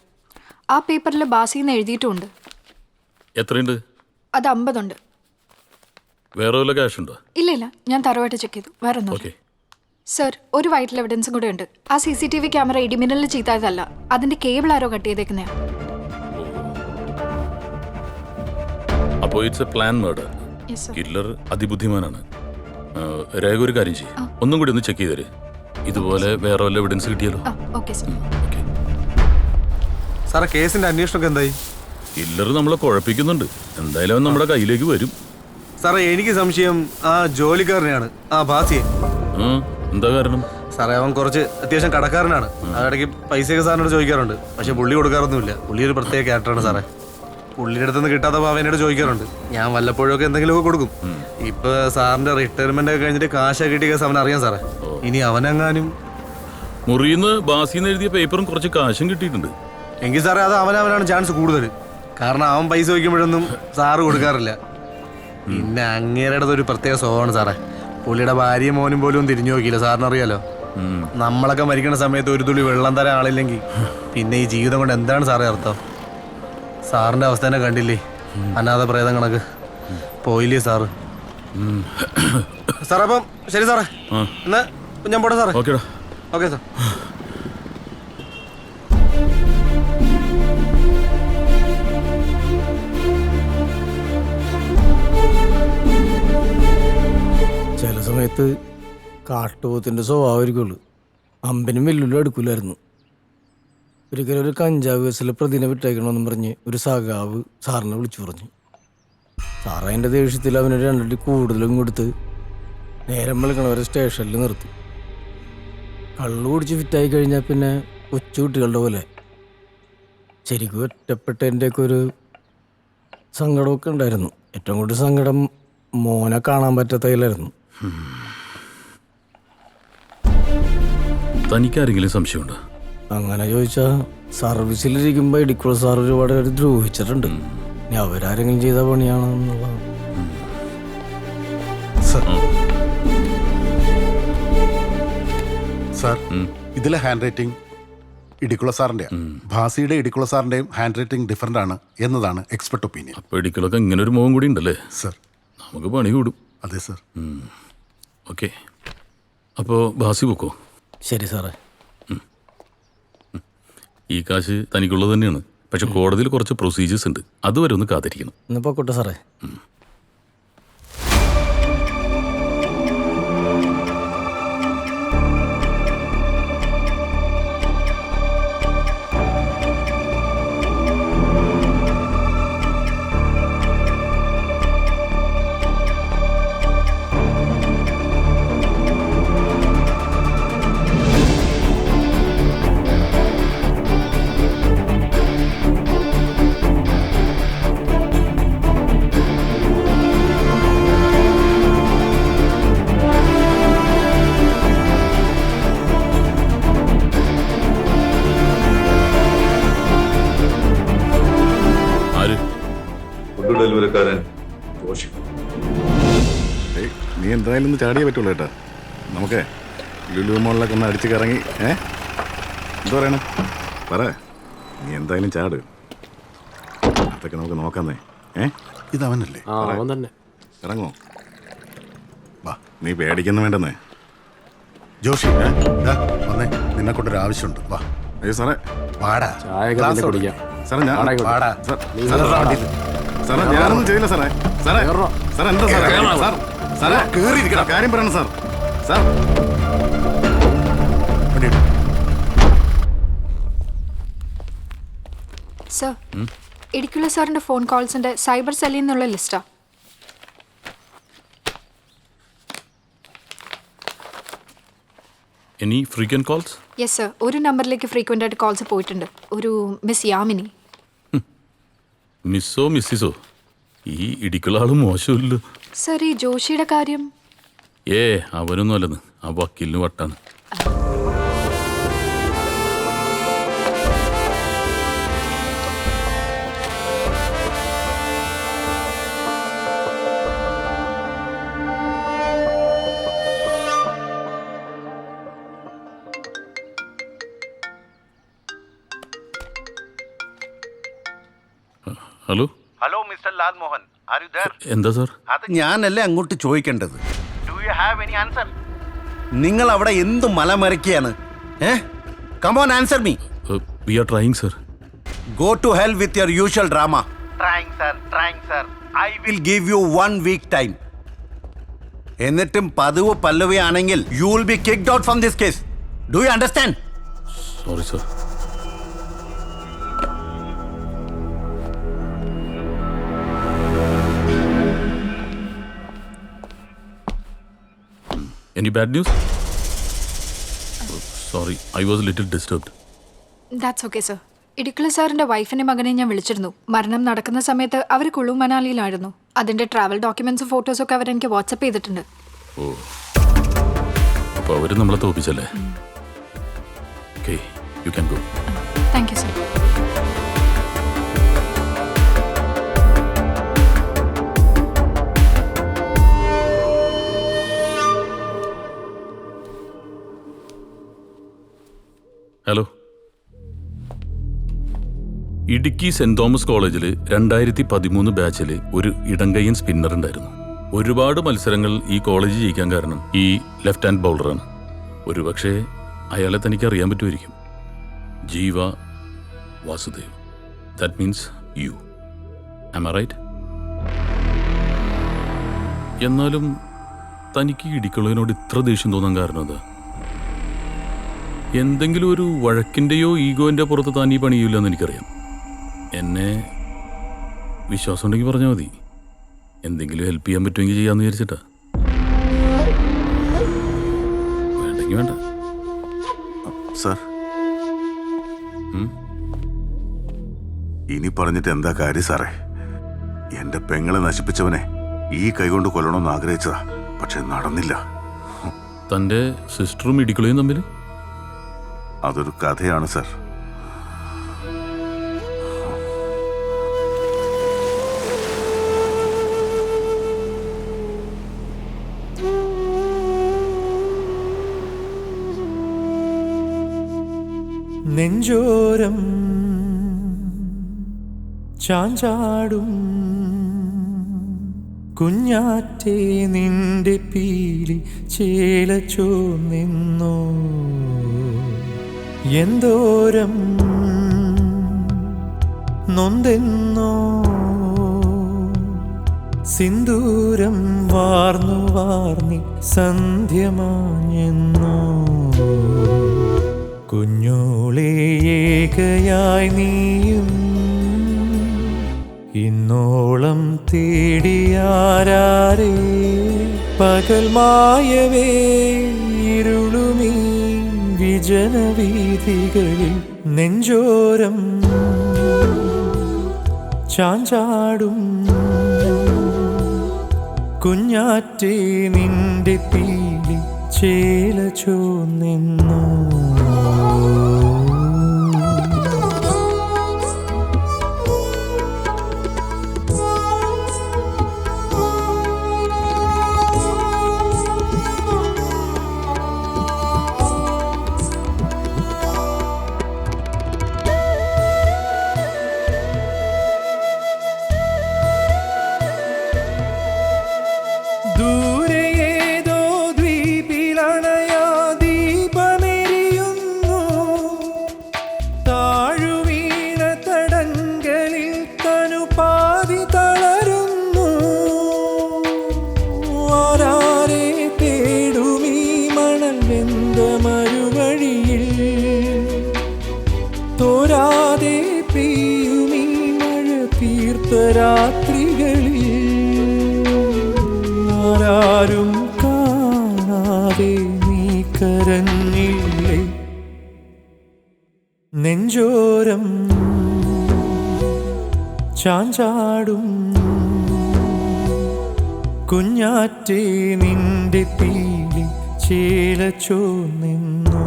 ആ പേപ്പറിൽ ബാസിന്ന് എഴുതിയിട്ടുമുണ്ട്. എത്രയുണ്ട്? അത് 50 ഉണ്ട്. വേറെ വല്ല ക്യാഷ് ഉണ്ടോ? ഇല്ല, ഞാൻ തറവായിട്ട് ചെക്ക് ചെയ്തു. വേറെ ഒന്നും. ഓക്കെ. സർ, ഒരു വൈറ്റൽ എവിഡൻസും കൂടെ ഉണ്ട്. ആ CCTV ക്യാമറ ഇടിമിന്നലിൽ ചെയ്തതല്ല, അതിന്റെ കേബിൾ ആരോ കട്ട് ചെയ്തേക്കുന്നയാ. അപ്പോൾ it's a plan murder. Yes, sir. Killer അതിബുദ്ധിമാനാണ്. രേഖ ഒരു കാര്യം ചെയ്യും, ഒന്നും കൂടി ഒന്ന് ചെക്ക് ചെയ്തേര്. ഇതുപോലെ വേറെ വല്ല എവിഡൻസ് കിട്ടിയാലോ? Okay sir. സാറേ, കേസിന്റെ അന്വേഷണമൊക്കെ എന്തായി? കില്ലർ നമ്മളെ കുഴപ്പിക്കുന്നുണ്ട്. എന്തായാലും അവൻ നമ്മുടെ കയ്യിലേക്ക് വരും. സാറേ, എനിക്ക് സംശയം ആ ജോലിക്കാരനെയാണ്, ആ ബാസിയെ. എന്താ കാരണം? സാറേ, അവൻ കുറച്ച് അത്യാവശ്യം കടക്കാരനാണ്. അതിടയ്ക്ക് പൈസയൊക്കെ സാറിനോട് ചോദിക്കാറുണ്ട്. പക്ഷെ പുള്ളി കൊടുക്കാറൊന്നുമില്ല. പുള്ളി ഒരു പ്രത്യേക ക്യാരക്ടറാണ് സാറേ. പുള്ളിയുടെ അടുത്തുനിന്ന് കിട്ടാത്തപ്പോൾ അവനോട് ചോദിക്കാറുണ്ട്. ഞാൻ വല്ലപ്പോഴൊക്കെ എന്തെങ്കിലുമൊക്കെ കൊടുക്കും. ഇപ്പൊ സാറിന്റെ റിട്ടയർമെന്റ് ഒക്കെ കഴിഞ്ഞിട്ട് കാശൊക്കെ കിട്ടിയ കേസ് അവൻ അറിയാം സാറേ. ഇനി അവനെങ്ങാനും മുറിയിന്ന് ബാസിന്ന് എഴുതിയ പേപ്പറും കുറച്ച് കാശും കിട്ടിയിട്ടുണ്ട്. എങ്കിൽ സാറേ, അത് അവനവനാണ് ചാൻസ് കൂടുതൽ. കാരണം അവൻ പൈസ വയ്ക്കുമ്പോഴൊന്നും സാറ് കൊടുക്കാറില്ല. പിന്നെ അങ്ങേരുടെ ഒരു പ്രത്യേക സ്വഭാവമാണ് സാറേ. പുള്ളിയുടെ ഭാര്യയും മോനും പോലും തിരിഞ്ഞു നോക്കിയില്ല. സാറിനറിയാലോ, നമ്മളൊക്കെ മരിക്കുന്ന സമയത്ത് ഒരു തുള്ളി വെള്ളം തരാൻ ആളില്ലെങ്കിൽ പിന്നെ ഈ ജീവിതം കൊണ്ട് എന്താണ് സാറേ അർത്ഥം? സാറിന്റെ അവസ്ഥ തന്നെ കണ്ടില്ലേ, അനാഥ പ്രേതം കണക്ക് പോയില്ലേ സാറ്. സാറേ, അപ്പം ശരി സാറേ, എന്നാ ഞാൻ പോട്ടെ സാറേ. Okay sir. ചില സമയത്ത് കാട്ടുപോത്തിന്റെ സ്വഭാവമായിരിക്കുള്ളൂ. അമ്പനും വെല്ലുവിലും എടുക്കൂലായിരുന്നു. ഒരിക്കലും ഒരു കഞ്ചാവ് കേസിലെ പ്രതിനെ വിട്ടയക്കണമെന്നും പറഞ്ഞ് ഒരു സഖാവ് സാറിനെ വിളിച്ചു പറഞ്ഞു. സാറ് അതിൻ്റെ ദേഷ്യത്തിൽ അവനൊരു 2 അടി കൂടുതലും കൊടുത്ത് നേരം വിളിക്കണവരെ സ്റ്റേഷനിൽ നിർത്തി. കള്ളു കുടിച്ച് ഫിറ്റായി കഴിഞ്ഞാൽ പിന്നെ കൊച്ചു കുട്ടികളുടെ പോലെ ശരിക്കും ഒറ്റപ്പെട്ടതിൻ്റെയൊക്കെ ഒരു സങ്കടമൊക്കെ ഉണ്ടായിരുന്നു. ഏറ്റവും കൂടുതൽ സങ്കടം മോനെ കാണാൻ പറ്റാത്തതിലായിരുന്നു. തനിക്കാരെങ്കിലും സംശയമുണ്ടോ? അങ്ങനെ ചോദിച്ചാൽ സർവീസിലിരിക്കുമ്പോൾ ഇടിക്കുള്ള സാർ ഒരുപാട് പേര് ദ്രോഹിച്ചിട്ടുണ്ട്. ഇനി അവരാരെങ്കിലും ചെയ്ത പണിയാണോ എന്നുള്ളതാണ്. സാർ, ഇതിലെ ഹാൻഡ് റൈറ്റിംഗ് ഇടിക്കുള്ള സാറിന്റെ, ഭാസിയുടെ ഇടിക്കുള്ള സാറിന്റെയും ഹാൻഡ് റൈറ്റിംഗ് ഡിഫറെന്റ് ആണ് എന്നതാണ് എക്സ്പെർട്ട് ഒപ്പീനിയൻ. അപ്പോൾ ഇടിക്കുളൊക്കെ ഇങ്ങനെ ഒരു മുഖം കൂടി ഉണ്ടല്ലേ? സർ, നമുക്ക് പണി കൂടും. അതെ സർ. ഓക്കെ, അപ്പോൾ ഭാസി പോക്കോ. ശരി സാറേ. ഈ കാശ് തനിക്കുള്ളത് തന്നെയാണ്. പക്ഷെ കോടതിയിൽ കുറച്ച് പ്രൊസീജിയേഴ്സ് ഉണ്ട്, അതുവരെ ഒന്ന് കാത്തിരിക്കണം. ഇന്ന് പോക്കോട്ടെ സാറേ. നീ എന്തായാലും ഒന്ന് ചാടിയേ പറ്റുള്ളൂ കേട്ടാ. നമുക്ക് ലുലു മോളിലൊക്കെ ഒന്ന് അടിച്ച് കറങ്ങി. എന്താ പറയണേ? പറ, നീ എന്തായാലും ചാട്. അതൊക്കെ നമുക്ക് നോക്കാന്നേ. ഇതവനല്ലേ? അവൻ തന്നെ. ഇറങ്ങോ? വാ, നീ പേടിക്കുന്ന വേണ്ടെന്നേ. ജോഷി, വന്നേ, നിന്നെ കൊണ്ടൊരു ആവശ്യമുണ്ട്. വാ. അയ്യോ സാറേ, വാടാ. സാറേ ഞാനൊന്നും ചെയ്യില്ല സാറേ. സാറേ സാർ എന്താ സാറേ? സാർ സാറേ കേറിയിരിക്കണം, കാര്യം പറയണം സാർ. സാർ സർ, ഇടിക്കുള്ള സാറിന്റെ ഫോൺ കോൾസിന്റെ സൈബർ സെല്ലിൽ നിന്നുള്ള ലിസ്റ്റാ. Any frequent calls? Yes sir, ഒരു നമ്പറിലേക്ക് ഫ്രീക്വന്റ് ആയിട്ട് കോൾസ് പോയിട്ടുണ്ട്. ഒരു മിസ് യാമിനി. മിസ്സോ മിസ്സിസോ, ഈ ഇടിക്കുള്ള ആള് മോശമില്ലല്ലോ. സർ, ഈ ജോഷിയുടെ കാര്യം? അവനൊന്നും അല്ലെന്ന്, ആ വക്കീലിന് വട്ടാണ്. Hello hello mister Lal Mohan, are you there? എന്താ സാർ? അത് ഞാനല്ലേ അങ്ങോട്ട് ചോദിക്കേണ്ടത്. Do you have any answer? നിങ്ങൾ അവിടെ എന്ത് മലമറിക്കുകയാണ്? Come on answer me. We are trying sir. Go to hell with your usual drama. Trying sir. I will give you 1 week time. എന്നിട്ടും പതിവ് പല്ലവിയാണെങ്കിൽ you will be kicked out from this case. Do you understand? Sorry sir. Any bad news? Sorry, I was a little disturbed. That's okay sir. Idikkula സാറിന്റെ വൈഫിന്റെ മകനെ ഞാൻ വിളിച്ചിരുന്നു. മരണം നടക്കുന്ന സമയത്ത് അവർ കുളു മനാലിയിലായിരുന്നു. അതിന്റെ ട്രാവൽ ഡോക്യുമെന്റ്സും ഫോട്ടോസും ഒക്കെ അവരെനിക്ക് വാട്സപ്പ് ചെയ്തിട്ടുണ്ട്. ഓ, അപ്പോൾ അവർ നമ്മളെ തോപ്പിച്ചല്ലേ? Okay, you can go. Thank you sir. Hello. Idukki Saint Thomas കോളേജിൽ 2013 ബാച്ചിൽ ഒരു ഇടങ്കയ്യൻ സ്പിന്നർ ഉണ്ടായിരുന്നു. ഒരുപാട് മത്സരങ്ങൾ ഈ കോളേജ് ജയിക്കാൻ കാരണം ഈ ലെഫ്റ്റ് ഹാൻഡ് ബൗളറാണ്. ഒരുപക്ഷെ അയാളെ തനിക്ക് അറിയാൻ പറ്റുമായിരിക്കും. Jeeva Vasudev. That means you. Am I right? എന്നാലും തനിക്ക് ഇടിക്കുള്ളതിനോട് ഇത്ര ദേഷ്യം തോന്നാൻ കാരണം എന്താ? എന്തെങ്കിലും ഒരു വഴക്കിൻ്റെയോ ഈഗോൻ്റെ പുറത്ത് താൻ ഈ പണിയില്ലെന്ന് എനിക്കറിയാം. എന്നെ വിശ്വാസം ഉണ്ടെങ്കിൽ പറഞ്ഞാൽ മതി. എന്തെങ്കിലും ഹെൽപ്പ് ചെയ്യാൻ പറ്റുമെങ്കിൽ ചെയ്യാമെന്ന് വിചാരിച്ചിട്ടാ. വേണ്ടെങ്കിൽ വേണ്ട. സാർ, ഇനി പറഞ്ഞിട്ട് എന്താ കാര്യം സാറേ? എന്റെ പെങ്ങളെ നശിപ്പിച്ചവനെ ഈ കൈകൊണ്ട് കൊല്ലണമെന്ന് ആഗ്രഹിച്ചതാ, പക്ഷെ നടന്നില്ല. തൻ്റെ സിസ്റ്ററും ഇടിക്കുളയും തമ്മിൽ അതൊരു കഥയാണ് സാർ. നെഞ്ചോരം ചാഞ്ചാടും കുഞ്ഞാറ്റേ നിന്റെ പീലി ചേലച്ചോ നിന്നോ എന്തോരം നൊന്തെന്നോ സിന്ദൂരം വാർന്നു വാർന്നി സന്ധ്യമാഞ്ഞെന്നോ കുഞ്ഞോളെ ഏകയായി നീയും ഇന്നോളം തേടിയാരേ പകൽ മായവേ ഇരുളുമീ വിജനവീഥികളിൽ നെഞ്ചോരം ചാഞ്ചാടും കുഞ്ഞാറ്റേ നിന്റെ പീലി ചേലച്ചോ നിന്നോ രാത്രികളിൽ ആരാരും കാണാതെ നീ കരഞ്ഞില്ലേ നെഞ്ചോരം ചാഞ്ചാടും കുഞ്ഞാറ്റേ നിന്റെ പീലി ചേലച്ചോ നിന്നോ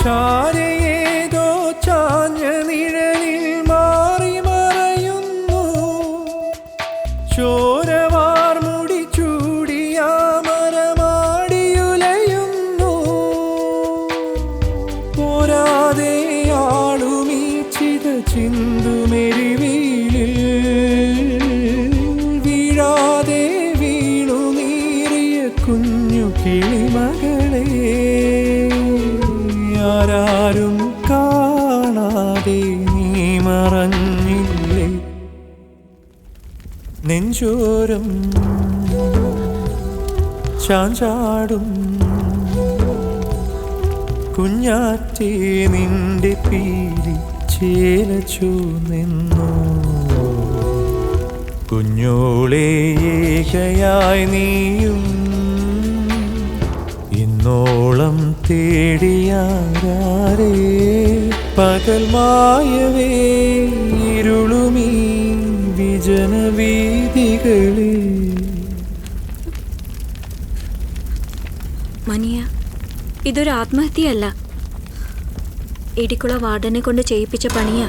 ചാരയേതോ ചാഞ്ഞ നിഴലിൽ മാറി മറയുന്നു. ചോരവാർമുടി ചൂടിയ മരമാടിയുലയുന്നു. പോരാതെ ആളുമീ ചിത ചിന്തുമെരിവീലിൽ വീഴാതെ വീണു നീറിയ കുഞ്ഞു കിളിമകളെ ആരാരും കാണാതെ നീ മറഞ്ഞില്ലേ. നെഞ്ചോരം ചാഞ്ചാടും കുഞ്ഞാറ്റേ നിന്റെ പീലി ചേലച്ചു നിന്നു. കുഞ്ഞോളെ ഏകയായി നീയും ഇന്നോളം തേടിയാരേ. പകൽ മായവേ ഇരുളുമീ വിജനവീഥികളിൽ. മനിയ, ഇതൊരു ആത്മഹത്യയല്ല. ഇടിക്കുള വാർഡനെ കൊണ്ട് ചെയ്യിപ്പിച്ച പണിയാ.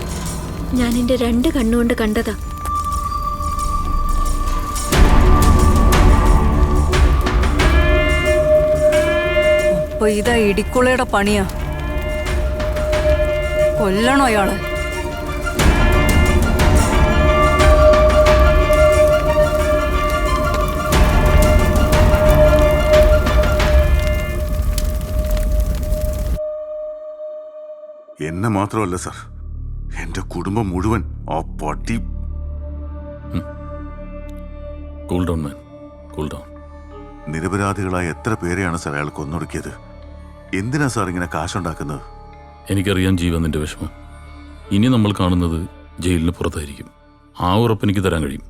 ഞാൻ എൻ്റെ 2 കണ്ണുകൊണ്ട് കണ്ടതാ. അപ്പൊ ഇതാ ഇടിക്കുളയുടെ പണിയാ. കൊല്ലണോ അയാളെ? എന്നെ മാത്രമല്ല സാർ, എന്റെ കുടുംബം മുഴുവൻ ആ പട്ടി. കൂൾ ഡൗൺ മാൻ, കൂൾ ഡൗൺ. നിരപരാധികളായ എത്ര പേരെയാണ് സാർ അയാൾ കൊന്നൊടുക്കിയത്? എന്തിനാ സാർ ഇങ്ങനെ കാശുണ്ടാക്കുന്നത്? എനിക്കറിയാം ജീവനിന്റെ വിഷമം. ഇനി നമ്മൾ കാണുന്നത് ജയിലിന് പുറത്തായിരിക്കും. ആ ഉറപ്പ് എനിക്ക് തരാൻ കഴിയും.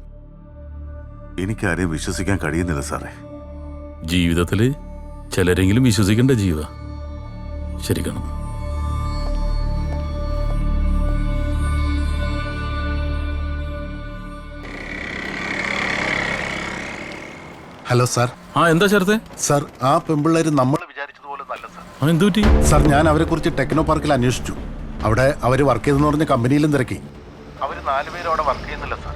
എനിക്കാരെയും വിശ്വസിക്കാൻ കഴിയുന്നില്ല സാറേ. ജീവിതത്തിൽ ചിലരെങ്കിലും വിശ്വസിക്കേണ്ട ജീവ. ശരി കാണും. Hello sir. ആ എന്താ ചേർത്തെ? സാർ, ആ പെമ്പിള്ളേര് നമ്മൾ വിചാരിച്ചതുപോലെ നല്ല സാർ. എന്ത് പറ്റി സാർ? ഞാൻ അവരെ കുറിച്ച് ടെക്നോ പാർക്കിൽ അന്വേഷിച്ചു. അവിടെ അവർ വർക്ക് ചെയ്തെന്ന് പറഞ്ഞ കമ്പനിയിലും തിരക്കി. അവർ 4 പേരും അവിടെ വർക്ക് ചെയ്യുന്നില്ല സാർ.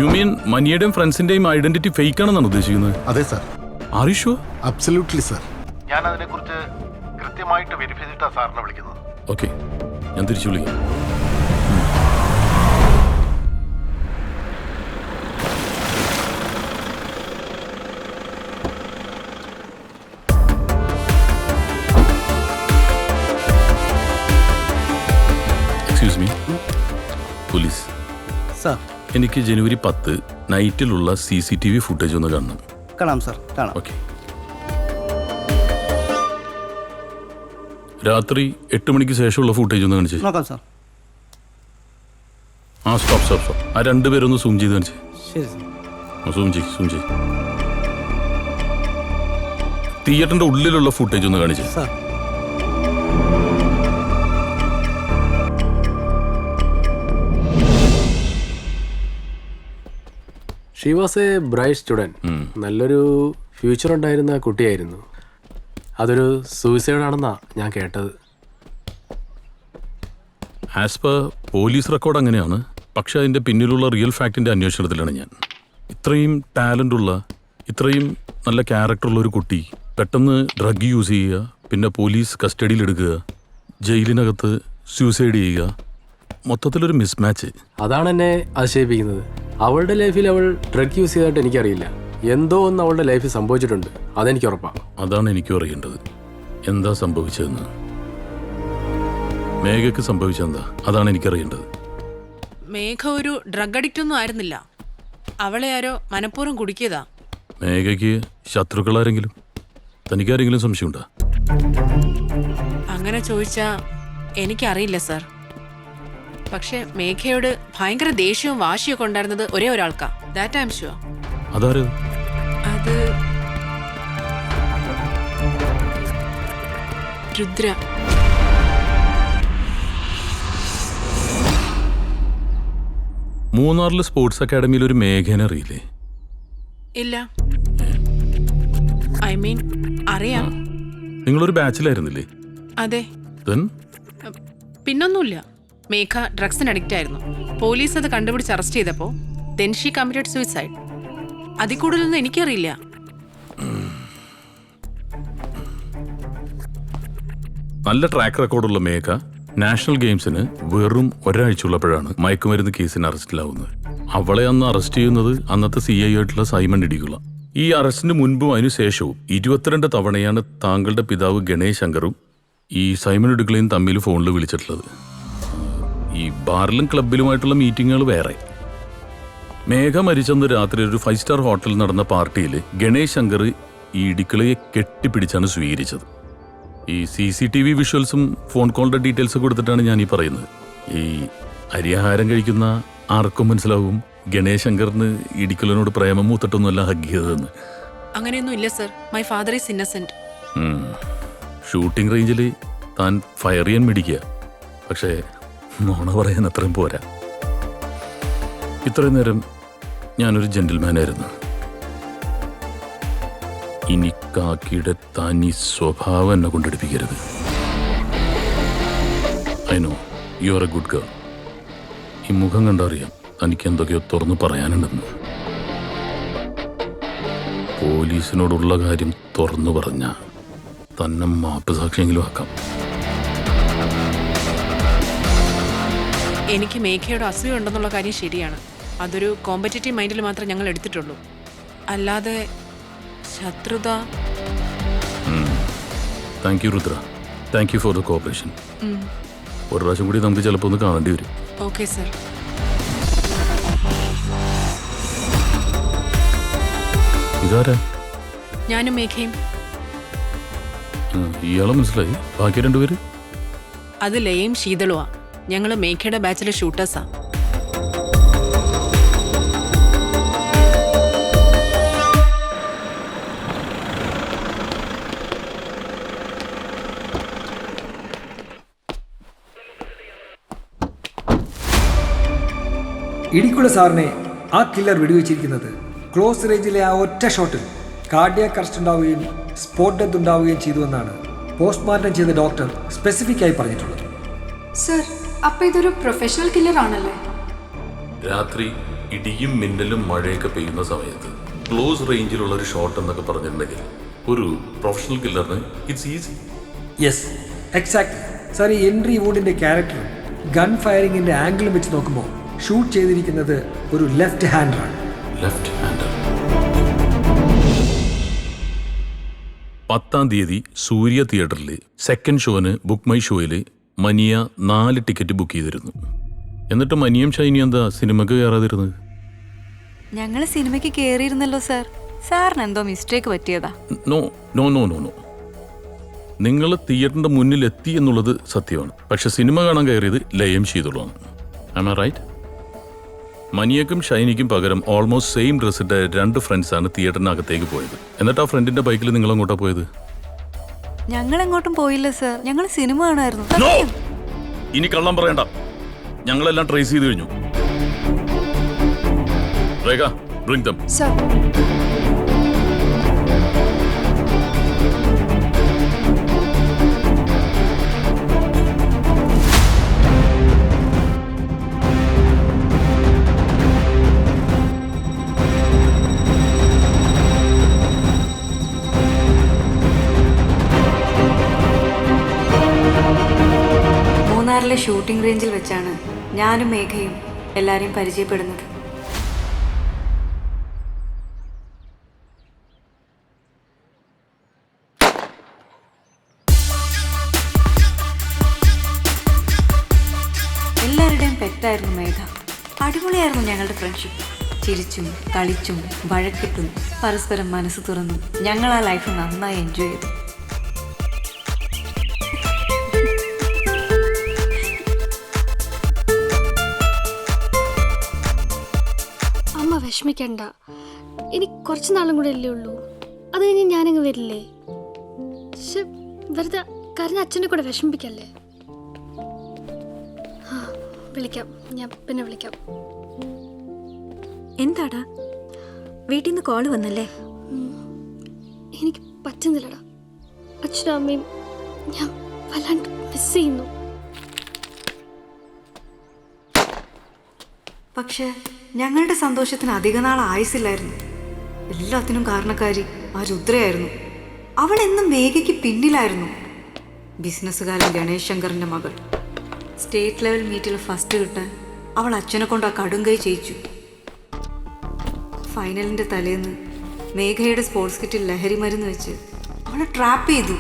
യു മീൻ മനിയുടെയും ഫ്രണ്ട്സിന്റെയും ഐഡന്റിറ്റി ഫേക്ക് ആണെന്നാണ് ഉദ്ദേശിക്കുന്നത്? അതെ sir. Are you sure? Absolutely sir. ഞാൻ അതിനെക്കുറിച്ച് കൃത്യമായിട്ട് വെരിഫൈ ചെയ്തിട്ടാണ് സാറിനെ വിളിക്കുന്നത്. ഓക്കെ, ഞാൻ തിരിച്ചു വിളിക്കാം. Excuse me, police sir. എനിക്ക് ജനുവരി 10 നൈറ്റിലുള്ള CCTV ഫുട്ടേജ് ഒന്ന് കാണണം. കാണാം സാർ, കാണാം. ഓക്കെ. രാത്രി 8 മണിക്ക് ശേഷമുള്ള ഫുട്ടേജ് ഒന്ന് കാണിച്ചേ. നോക്കാം സാർ. ആ സ്റ്റോപ്പ് സ്റ്റോപ്പ് സ്റ്റോപ്പ്. ആ 2 പേരൊന്ന് സൂം ചെയ്ത് കാണിച്ചേ. ശരി സാർ. സൂം ചെയ്, സൂം ചെയ്. തിയേറ്ററിന്റെ ഉള്ളിലുള്ള ഫുട്ടേജ് ഒന്ന് കാണിച്ചേ. Sir. She was A bright student. നല്ലൊരു ഫ്യൂച്ചർ ഉണ്ടായിരുന്ന കുട്ടിയായിരുന്നു. അതൊരു സൂയിസൈഡ് ആണെന്നാ ഞാൻ കേട്ടത്. ആസ് പെർ പോലീസ് റെക്കോർഡ് അങ്ങനെയാണ്. പക്ഷെ അതിൻ്റെ പിന്നിലുള്ള റിയൽ ഫാക്റ്റിൻ്റെ അന്വേഷണത്തിലാണ് ഞാൻ. ഇത്രയും ടാലൻ്റ് ഉള്ള, ഇത്രയും നല്ല ക്യാരക്ടറുള്ള ഒരു കുട്ടി പെട്ടെന്ന് ഡ്രഗ് യൂസ് ചെയ്യുക, പിന്നെ പോലീസ് കസ്റ്റഡിയിലെടുക്കുക, ജയിലിനകത്ത് സൂയിസൈഡ് ചെയ്യുക, മൊത്തത്തിലൊരു മിസ്മാച്ച്. അതാണ് എന്നെ അതിശയിപ്പിക്കുന്നത്. അവളുടെ ലൈഫിൽ അവൾ ഡ്രഗ് യൂസ് ചെയ്തതായിട്ട് എനിക്കറിയില്ല. എന്തോ ഒന്ന് അവളുടെ ലൈഫിൽ സംഭവിച്ചിട്ടുണ്ട്, അതെനിക്ക് ഉറപ്പാണ്. അതാണ് എനിക്കും അറിയേണ്ടത്, എന്താ സംഭവിച്ചതെന്ന്. മേഘയ്ക്ക് സംഭവിച്ചെന്താ, അതാണ് എനിക്കറിയേണ്ടത്. മേഘ ഒരു ഡ്രഗ് അഡിക്റ്റ് ഒന്നും ആയിരുന്നില്ല. അവളെ ആരോ മനഃപൂർവ്വം കുടിക്കിയതാ. മേഘയ്ക്ക് ശത്രുക്കളാരെങ്കിലും, തനിക്കാരെങ്കിലും സംശയമുണ്ടോ? അങ്ങനെ ചോദിച്ചാ എനിക്കറിയില്ല സാർ. പക്ഷെ മേഘയോട് ഭയങ്കര ദേഷ്യവും വാശിയൊക്കെ ഉണ്ടായിരുന്നത് ഒരേ ഒരാൾക്കാ. That I am sure. അതാരത്? അത് രുദ്ര. മൂന്നാറിലെ സ്പോർട്സ് അക്കാഡമിയിൽ ഒരു മേഘനെ അറിയില്ലേ? ഇല്ല. ഐ മീൻ അറിയാം. നിങ്ങളൊരു ബാച്ചിലായിരുന്നില്ലേ? അതെ. Then? പിന്നൊന്നുമില്ല. മേഘ ഡ്രഗ്സിന് അഡിക്റ്റ് ആയിരുന്നു. പോലീസ് അത് കണ്ടുപിടിച്ച് അറസ്റ്റ് ചെയ്തപ്പോൾ then she committed suicide. അതിൽ കൂടുതലൊന്നും എനിക്കറിയില്ല. നല്ല ട്രാക്ക് റെക്കോർഡുള്ള മേഘ നാഷണൽ ഗെയിംസിന് വെറും ഒരാഴ്ചയുള്ളപ്പോഴാണ് മയക്കുമരുന്ന് കേസിന് അറസ്റ്റിലാവുന്നത്. അവളെ അന്ന് അറസ്റ്റ് ചെയ്യുന്നത് അന്നത്തെ CI ആയിട്ടുള്ള സൈമൺ ഇടികുള. ഈ അറസ്റ്റിന് മുൻപും അതിനുശേഷവും 22 തവണയാണ് താങ്കളുടെ പിതാവ് ഗണേശ് ശങ്കറും ഈ സൈമൺ ഇടികുളയും തമ്മിൽ ഫോണിൽ വിളിച്ചിട്ടുള്ളത്. ഈ ബാറിലും ക്ലബിലുമായിട്ടുള്ള മീറ്റിങ്ങുകൾ വേറെ. മേഘ മരിച്ചെന്ന് രാത്രി ഒരു 5 സ്റ്റാർ ഹോട്ടലിൽ നടന്ന പാർട്ടിയിൽ ഗണേശ് ശങ്കർ ഈ ഇടിക്കുളയെ കെട്ടിപ്പിടിച്ചാണ് സ്വീകരിച്ചത്. ഈ CCTV വിഷ്വൽസും ഫോൺ കോളിൻ്റെ ഡീറ്റെയിൽസ് കൊടുത്തിട്ടാണ് ഞാൻ ഈ പറയുന്നത്. ഈ അരിയാഹാരം കഴിക്കുന്ന ആർക്കും മനസ്സിലാവും ഗണേശ് ശങ്കറിന് ഇടിക്കുളനോട് പ്രേമം മൂത്തിട്ടൊന്നുമല്ല ഹഗ് ചെയ്തതെന്ന്. അങ്ങനെയൊന്നും ഇല്ല sir. My father is Innocent. Shooting റേഞ്ചിൽ താൻ ഫയർ ചെയ്യാൻ മിടിക്കുക. പക്ഷേ നോണ പറയാൻ അത്രയും പോരാ. ഇത്രയും നേരം ഞാനൊരു ജെന്റിൽമാനായിരുന്നു. ഇനി കാക്കിയുടെ തനി സ്വഭാവം എന്നെ കൊണ്ടെടുപ്പിക്കരുത്. I know you are a good girl. ഈ മുഖം കണ്ടറിയാം തനിക്ക് എന്തൊക്കെയോ തുറന്നു പറയാനുണ്ടെന്ന്. പോലീസിനോടുള്ള കാര്യം തുറന്നു പറഞ്ഞ തന്നെ മാപ്പ് സാക്ഷിയെങ്കിലും ആക്കാം. എനിക്ക് മേഘയുടെ അസൂയ ഉണ്ടെന്നുള്ള കാര്യം ശരിയാണ്. അതൊരു കോമ്പറ്റേറ്റീവ് മൈൻഡിൽ മാത്രമേ ഞങ്ങൾ എടുത്തിട്ടുള്ളൂ. അല്ലാതെ ശത്രുത. Thank you Rudra. Thank you for the corporation. ഒരു പ്രാവശ്യം കൂടി നമുക്ക് ചിലപ്പോൾ ഒന്ന് കാണേണ്ടി വരും. Okay sir. ഇതാരാ? ഞാനും മേഘയും. ഇയാളെ മനസ്സിലായി. ബാക്കി രണ്ടുപേര്? അത് ലയയും ശീതളുവാ. ഞങ്ങൾ മേഘയുടെ ബാച്ചിലെ ഷൂട്ടേഴ്സാ. ഇടിക്കുള സാറിനെ ആ കില്ലർ വെടിവെച്ചിരിക്കുന്നത് ക്ലോസ് റേഞ്ചിലെ ആ ഒറ്റ ഷോട്ടിൽ കാർഡിയാക് അറസ്റ്റ് ഉണ്ടാവുകയും സ്പോട്ട് ഡെത്ത് ഉണ്ടാവുകയും ചെയ്തുവെന്നാണ് പോസ്റ്റ്മോർട്ടം ചെയ്ത ഡോക്ടർ സ്പെസിഫിക് ആയി പറഞ്ഞിട്ടുള്ളത്. സർ, അപ്പോൾ ഇതൊരു പ്രൊഫഷണൽ കില്ലർ ആണല്ലേ? രാത്രി ഇടിയും മിന്നലും മഴയൊക്കെ പെയ്യുന്ന സമയത്ത് ക്ലോസ് റേഞ്ചിലുള്ള ഒരു ഷോട്ട് എന്നൊക്കെ പറഞ്ഞിട്ടുണ്ടെങ്കിൽ ഒരു പ്രൊഫഷണൽ കില്ലറിന് it's easy. Yes, exactly sir. ഈ എൻട്രി വൂഡിൻ്റെ ക്യാരക്ടറും ഗൺ ഫയറിങ്ങിൻ്റെ ആംഗിളും വെച്ച് നോക്കുമ്പോൾ ഷൂട്ട് ചെയ്തിരിക്കുന്നത് ഒരു ലെഫ്റ്റ് ഹാൻഡറാണ്. ലെഫ്റ്റ് ഹാൻഡർ. 10-ാം തീയതി സൂര്യ തിയേറ്ററിൽ സെക്കൻഡ് ഷോന് ബുക്ക് മൈ ഷോയിൽ മനിയ 4 ടിക്കറ്റ് ബുക്ക് ചെയ്തിരുന്നു. എന്നിട്ട് മനിയും ഷൈനിയും എന്താ സിനിമക്ക് കയറാതിരുന്നത്? ഞങ്ങൾ സിനിമയ്ക്ക് കയറിയിരുന്നല്ലോ സാർ. സാറിന് എന്തോ മിസ്റ്റേക്ക് പറ്റിയതാ. No no no no no നിങ്ങൾ തിയേറ്ററിന്റെ മുന്നിൽ എത്തി എന്നുള്ളത് സത്യമാണ്. പക്ഷെ സിനിമ കാണാൻ കയറിയത് ലയം ശീതളുമാണ്. ആം ഐ റൈറ്റ്? മനിയക്കും ഷൈനിക്കും പകരം ഓൾമോസ്റ്റ് സെയിം ഡ്രസ്സിട്ട 2 ഫ്രണ്ട്സാണ് തിയേറ്ററിനകത്തേക്ക് പോയത്. എന്നിട്ട് ആ ഫ്രണ്ടിന്റെ ബൈക്കിൽ നിങ്ങൾ അങ്ങോട്ടാ പോയത്? ഞങ്ങൾ എങ്ങോട്ടും പോയില്ല സാർ. ഞങ്ങൾ സിനിമ കാണായിരുന്നു. ഇനി കള്ളം പറയണ്ട. ഞങ്ങളെല്ലാം ട്രേസ് ചെയ്ത് കഴിഞ്ഞു. രേഖ, ബ്രിങ് ദം. സർ. മൂന്നാറിലെ ഷൂട്ടിംഗ് റേഞ്ചിൽ വെച്ചാണ് ഞാനും മേഘയും എല്ലാവരെയും പരിചയപ്പെടുന്നത്. എല്ലാവരുടെയും പെറ്റായിരുന്നു മേഘ. അടിപൊളിയായിരുന്നു ഞങ്ങളുടെ ഫ്രണ്ട്ഷിപ്പ്. ചിരിച്ചും കളിച്ചും വഴക്കിട്ടും പരസ്പരം മനസ്സ് തുറന്നും ഞങ്ങൾ ആ ലൈഫ് നന്നായി എൻജോയ് ചെയ്തു. അമ്മ വിഷമിക്കണ്ട. ഇനി കുറച്ച് നാളും കൂടെ അല്ലേ ഉള്ളൂ. അത് കഴിഞ്ഞ് ഞാനങ്ങ് വരില്ലേ. പക്ഷെ വെറുതെ കരഞ്ഞ അച്ഛനെ കൂടെ വിഷമിപ്പിക്കല്ലേ. വിളിക്കാം, ഞാൻ പിന്നെ വിളിക്കാം. എന്താടാ, വീട്ടിൽ നിന്ന് കോള് വന്നല്ലേ? എനിക്ക് പറ്റുന്നില്ലടാ. അച്ഛനും അമ്മയും ഞാൻ വല്ലാണ്ട് മിസ് ചെയ്യുന്നു. പക്ഷെ ഞങ്ങളുടെ സന്തോഷത്തിന് അധിക നാൾ ആയുസില്ലായിരുന്നു. എല്ലാത്തിനും കാരണക്കാരി ആ രുദ്രയായിരുന്നു. അവൾ എന്നും മേഘയ്ക്ക് പിന്നിലായിരുന്നു. ബിസിനസ്സുകാരൻ ഗണേഷ് ശങ്കറിൻ്റെ മകൾ. സ്റ്റേറ്റ് ലെവൽ മീറ്റിൽ ഫസ്റ്റ് കിട്ടാൻ അവൾ അച്ഛനെ കൊണ്ട് ആ കടുങ്കൈ ചെയ്യിച്ചു. ഫൈനലിൻ്റെ തലേന്ന് മേഘയുടെ സ്പോർട്സ് കിറ്റിൽ ലഹരി മരുന്ന് വെച്ച് അവളെ ട്രാപ്പ് ചെയ്തു.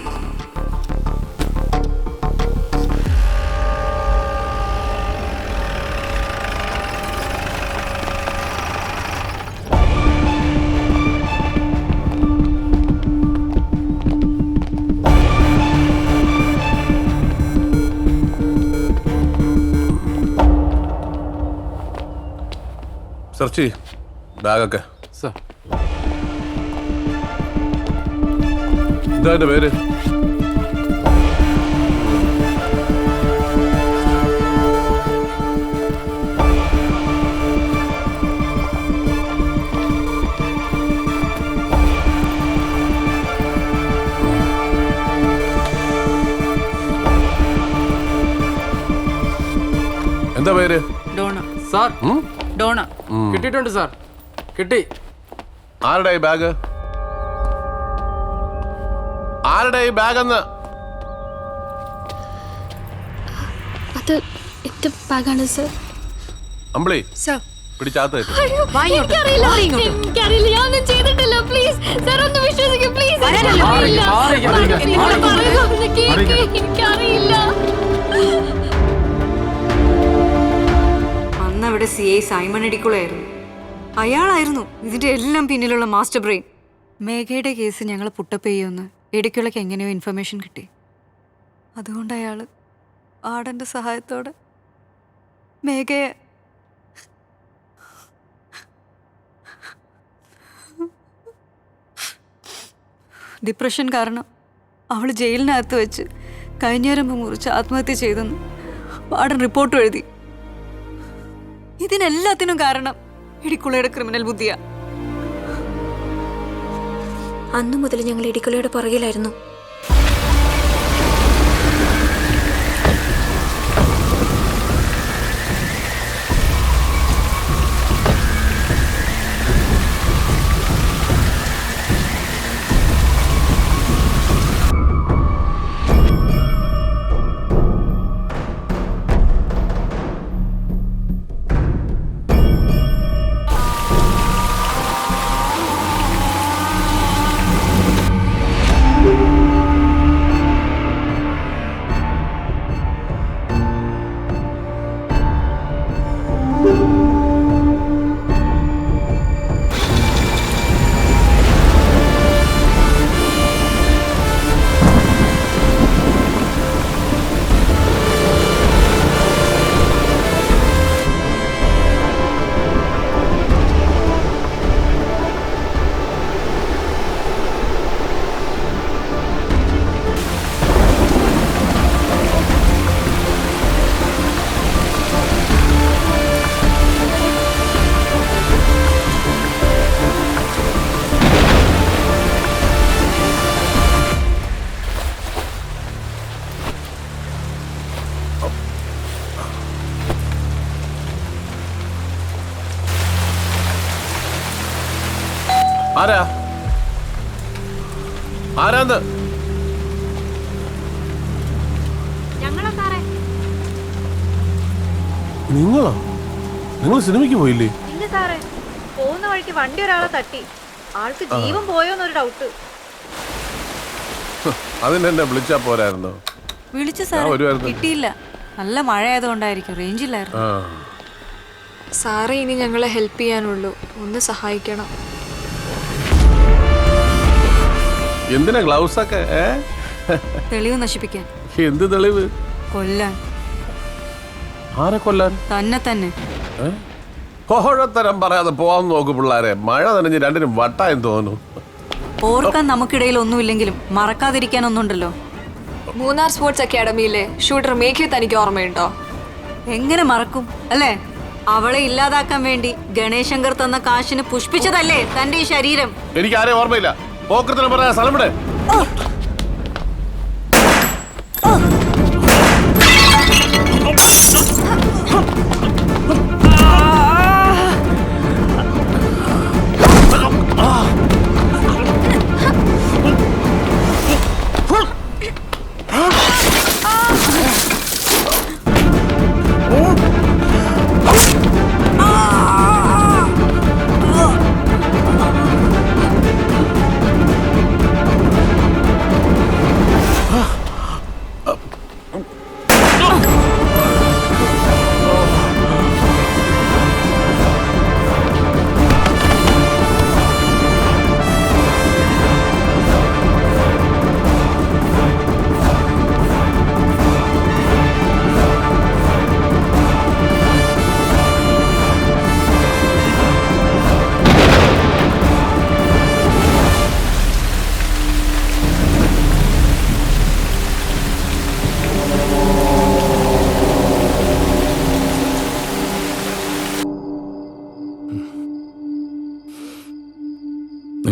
സെർച്ച് ബാഗൊക്കെ. എന്താ എൻ്റെ പേര്? എന്താ പേര്? ഡോണ. Sir Donna. കിട്ടിയിട്ടുണ്ട് സാർ, കിട്ടി. ആരുടെ ഈ ബാഗ്? ആരുടെ ഈ ബാഗ് എന്ന്? അത് എന്റെ ബാഗാണ് സർ. അമ്പിളി സർ പിടിച്ചാത്ത എനിക്കറിയില്ല, ഞാനൊന്നും ചെയ്തിട്ടില്ല. പ്ലീസ് സർ ഒന്ന് വിശ്വസിക്കൂ, പ്ലീസ്. എനിക്കറിയില്ല. അന്ന് അവിടെ CI സൈമൺ ഇടിക്കുളായിരുന്നു. അയാളായിരുന്നു ഇതിന്റെ എല്ലാം പിന്നിലുള്ള മാസ്റ്റർ ബ്രെയിൻ. മേഘയുടെ കേസ് ഞങ്ങൾ പുട്ടപ്പ് ചെയ്യുമെന്ന് ഇടിക്കുളയ്ക്ക് എങ്ങനെയോ ഇൻഫർമേഷൻ കിട്ടി. അതുകൊണ്ട് അയാൾ ആടന്റെ സഹായത്തോടെ മേഘയെ ഡിപ്രഷൻ കാരണം അവൾ ജയിലിനകത്ത് വെച്ച് കൈഞ്ഞേരമ്പ് മുറിച്ച് ആത്മഹത്യ ചെയ്തെന്ന് വാർഡൻ റിപ്പോർട്ട് എഴുതി. ഇതിനെല്ലാത്തിനും കാരണം ഇടിക്കുളയുടെ ക്രിമിനൽ ബുദ്ധിയാ. അന്നു മുതൽ ഞങ്ങൾ ഇടിക്കുളയുടെ പുറകിലായിരുന്നു. ആരാ? ആരാന്ന്? നിങ്ങളോ? നിങ്ങൾ സിനിമയ്ക്ക് പോയില്ലേ? ഇല്ല സാറേ, പോകുന്ന വഴിക്ക് വണ്ടി ഒരാളെ തട്ടി. ആൾക്ക് ജീവൻ പോയോന്നൊരു ഡൗട്ട്. അതിനെന്നെ വിളിച്ചാ പോരായിരുന്നോ? വിളിച്ചു സാർ, കിട്ടിയില്ല. നല്ല മഴ ആയതുകൊണ്ടായിരിക്കും, റേഞ്ചില്ലായിരുന്നു. സാറേ ഇനി ഞങ്ങളെ ഹെൽപ്പ് ചെയ്യാനുള്ളൂ, ഒന്ന് സഹായിക്കണം. എന്തിനാ ഗ്ലൗസ് ഒക്കെ? തെളിവ് നശിപ്പിക്കാൻ. എന്ത് തെളിവ്? കൊല്ലാൻ. ആരെ കൊല്ലാൻ? തന്നെ. കോഴത്തരം പറയാതെ പോവാൻ നോക്കു പിള്ളാരെ. മഴ നനഞ്ഞ് രണ്ടിനും വട്ടായെന്ന് തോന്നുന്നു. ഓർക്കാൻ നമുക്കിടയിൽ ഒന്നുമില്ലെങ്കിലും മറക്കാതിരിക്കാൻ ഒന്നുണ്ടല്ലോ. മൂന്നാർ സ്പോർട്സ് അക്കാഡമിയിലെ ഷൂട്ടർ മേഘയെ തനിക്ക് ഓർമ്മയുണ്ടോ? എങ്ങനെ മറക്കും അല്ലേ? അവളെ ഇല്ലാതാക്കാൻ വേണ്ടി ഗണേശ് ശങ്കർ തന്ന കാശിന് പുഷ്പിച്ചതല്ലേ തന്റെ ഈ ശരീരം? എനിക്ക് ആരെയും ഓർമ്മയില്ല. പോക്കത്തിന് പറയാ സ്ഥലം വിടെ.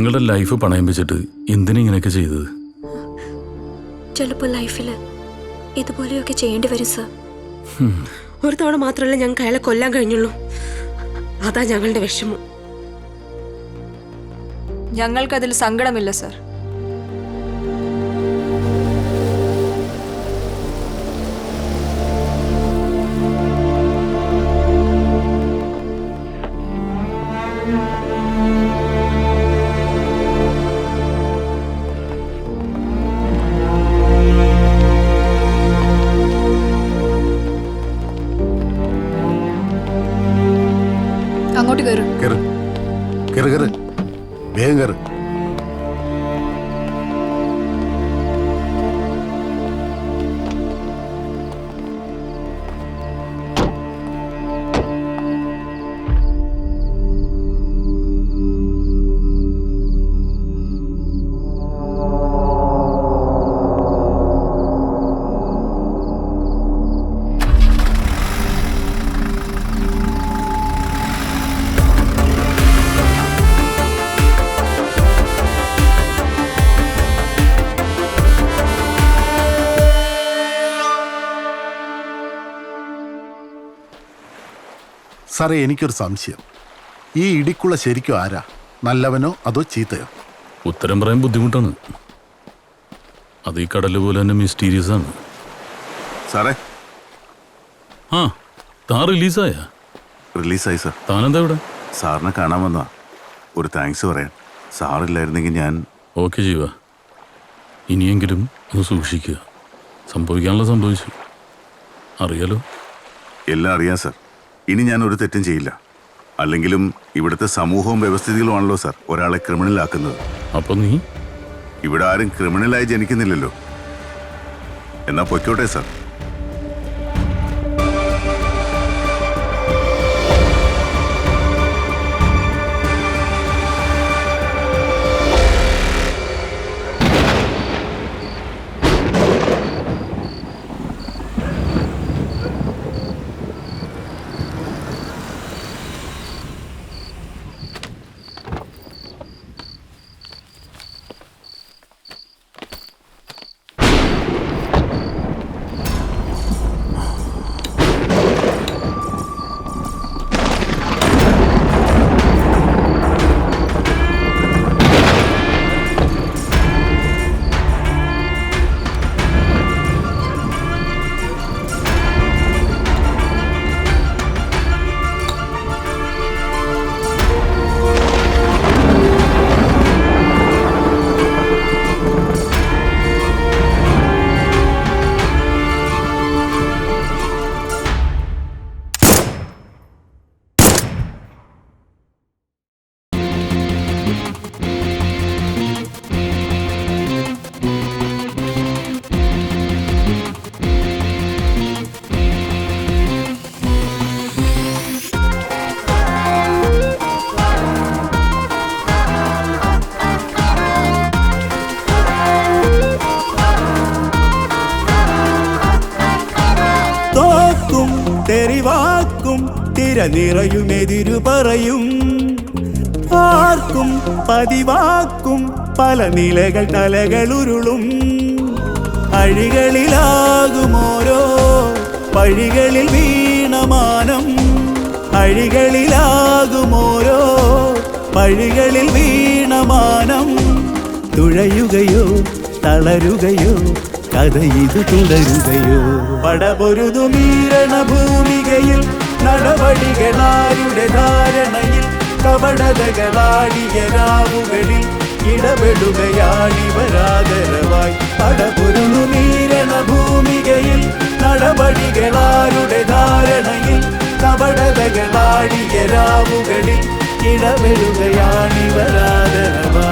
നിങ്ങളുടെ ലൈഫ് പണയം വെച്ചിട്ട് എന്തിനാ ഇങ്ങനെയൊക്കെ ചെയ്തത്? ചിലപ്പോൾ ലൈഫിൽ ഇതുപോലെയൊക്കെ ചെയ്യേണ്ടി വരും സർ. ഒരു തവണ മാത്രമല്ല ഞങ്ങൾക്ക് അയാളെ കൊല്ലാൻ കഴിഞ്ഞുള്ളൂ. അതാ ഞങ്ങളുടെ വിഷമം. ഞങ്ങൾക്കതിൽ സങ്കടമില്ല സർ. അങ്ങോട്ട് കയറും. കയറ് കയറ് കയറ് വേഗം കയറ്. സാറേ, എനിക്കൊരു സംശയം. ഈ ഇടിക്കുള്ള ശരിക്കും ആരാ? നല്ലവനോ അതോ ചീത്തയോ? ഉത്തരം പറയാൻ ബുദ്ധിമുട്ടാണ്. അത് ഈ കടല് പോലെ തന്നെ മിസ്റ്റീരിയസ് ആണ്. സാറേ, ആ താൻ റിലീസായ? റിലീസായി സാർ. താനെന്താ ഇവിടെ? സാറിനെ കാണാൻ വന്നാ. ഒരു താങ്ക്സ് പറയാൻ. സാറില്ലായിരുന്നെങ്കിൽ ഞാൻ... ഓക്കെ ജീവ, ഇനിയെങ്കിലും ഒന്ന് സൂക്ഷിക്കുക. സംഭവിക്കാനുള്ള സംഭവിച്ചു, അറിയാലോ. എല്ലാം അറിയാം സാർ. ഇനി ഞാൻ ഒരു തെറ്റും ചെയ്യില്ല. അല്ലെങ്കിലും ഇവിടുത്തെ സമൂഹവും വ്യവസ്ഥിതികളുമാണല്ലോ സാർ ഒരാളെ ക്രിമിനലാക്കുന്നത്. അപ്പൊ നീ? ഇവിടെ ആരും ക്രിമിനലായി ജനിക്കുന്നില്ലല്ലോ. എന്നാ പൊയ്ക്കോട്ടെ സാർ. തെറിവാക്കും തിരനിറയുമെതിരു പറയും. ആർക്കും പതിവാക്കും പല നിലകൾ തലകളുരുളും. അഴികളിലാകുമോരോ പഴികളിൽ വീണമാനം. അഴികളിലാകുമോരോ പഴികളിൽ വീണമാനം. തുഴയുകയോ തളരുകയോ കഥ ഇത് തുടരുകയോ? പടപൊരുതുമീരണ ഭൂമികയിൽ നടപടികളാരുടെ ധാരണയിൽ കപടതകളാടിയ രാവുകളിൽ ഇടപെടുകയാണിവരാദരവായി. പടപൊരുതുമീരണ ഭൂമികയിൽ നടപടികളാരുടെ ധാരണയിൽ കപടതകളാടിയ രാവുകളിൽ ഇടപെടുകയാണിവരാദരവായി.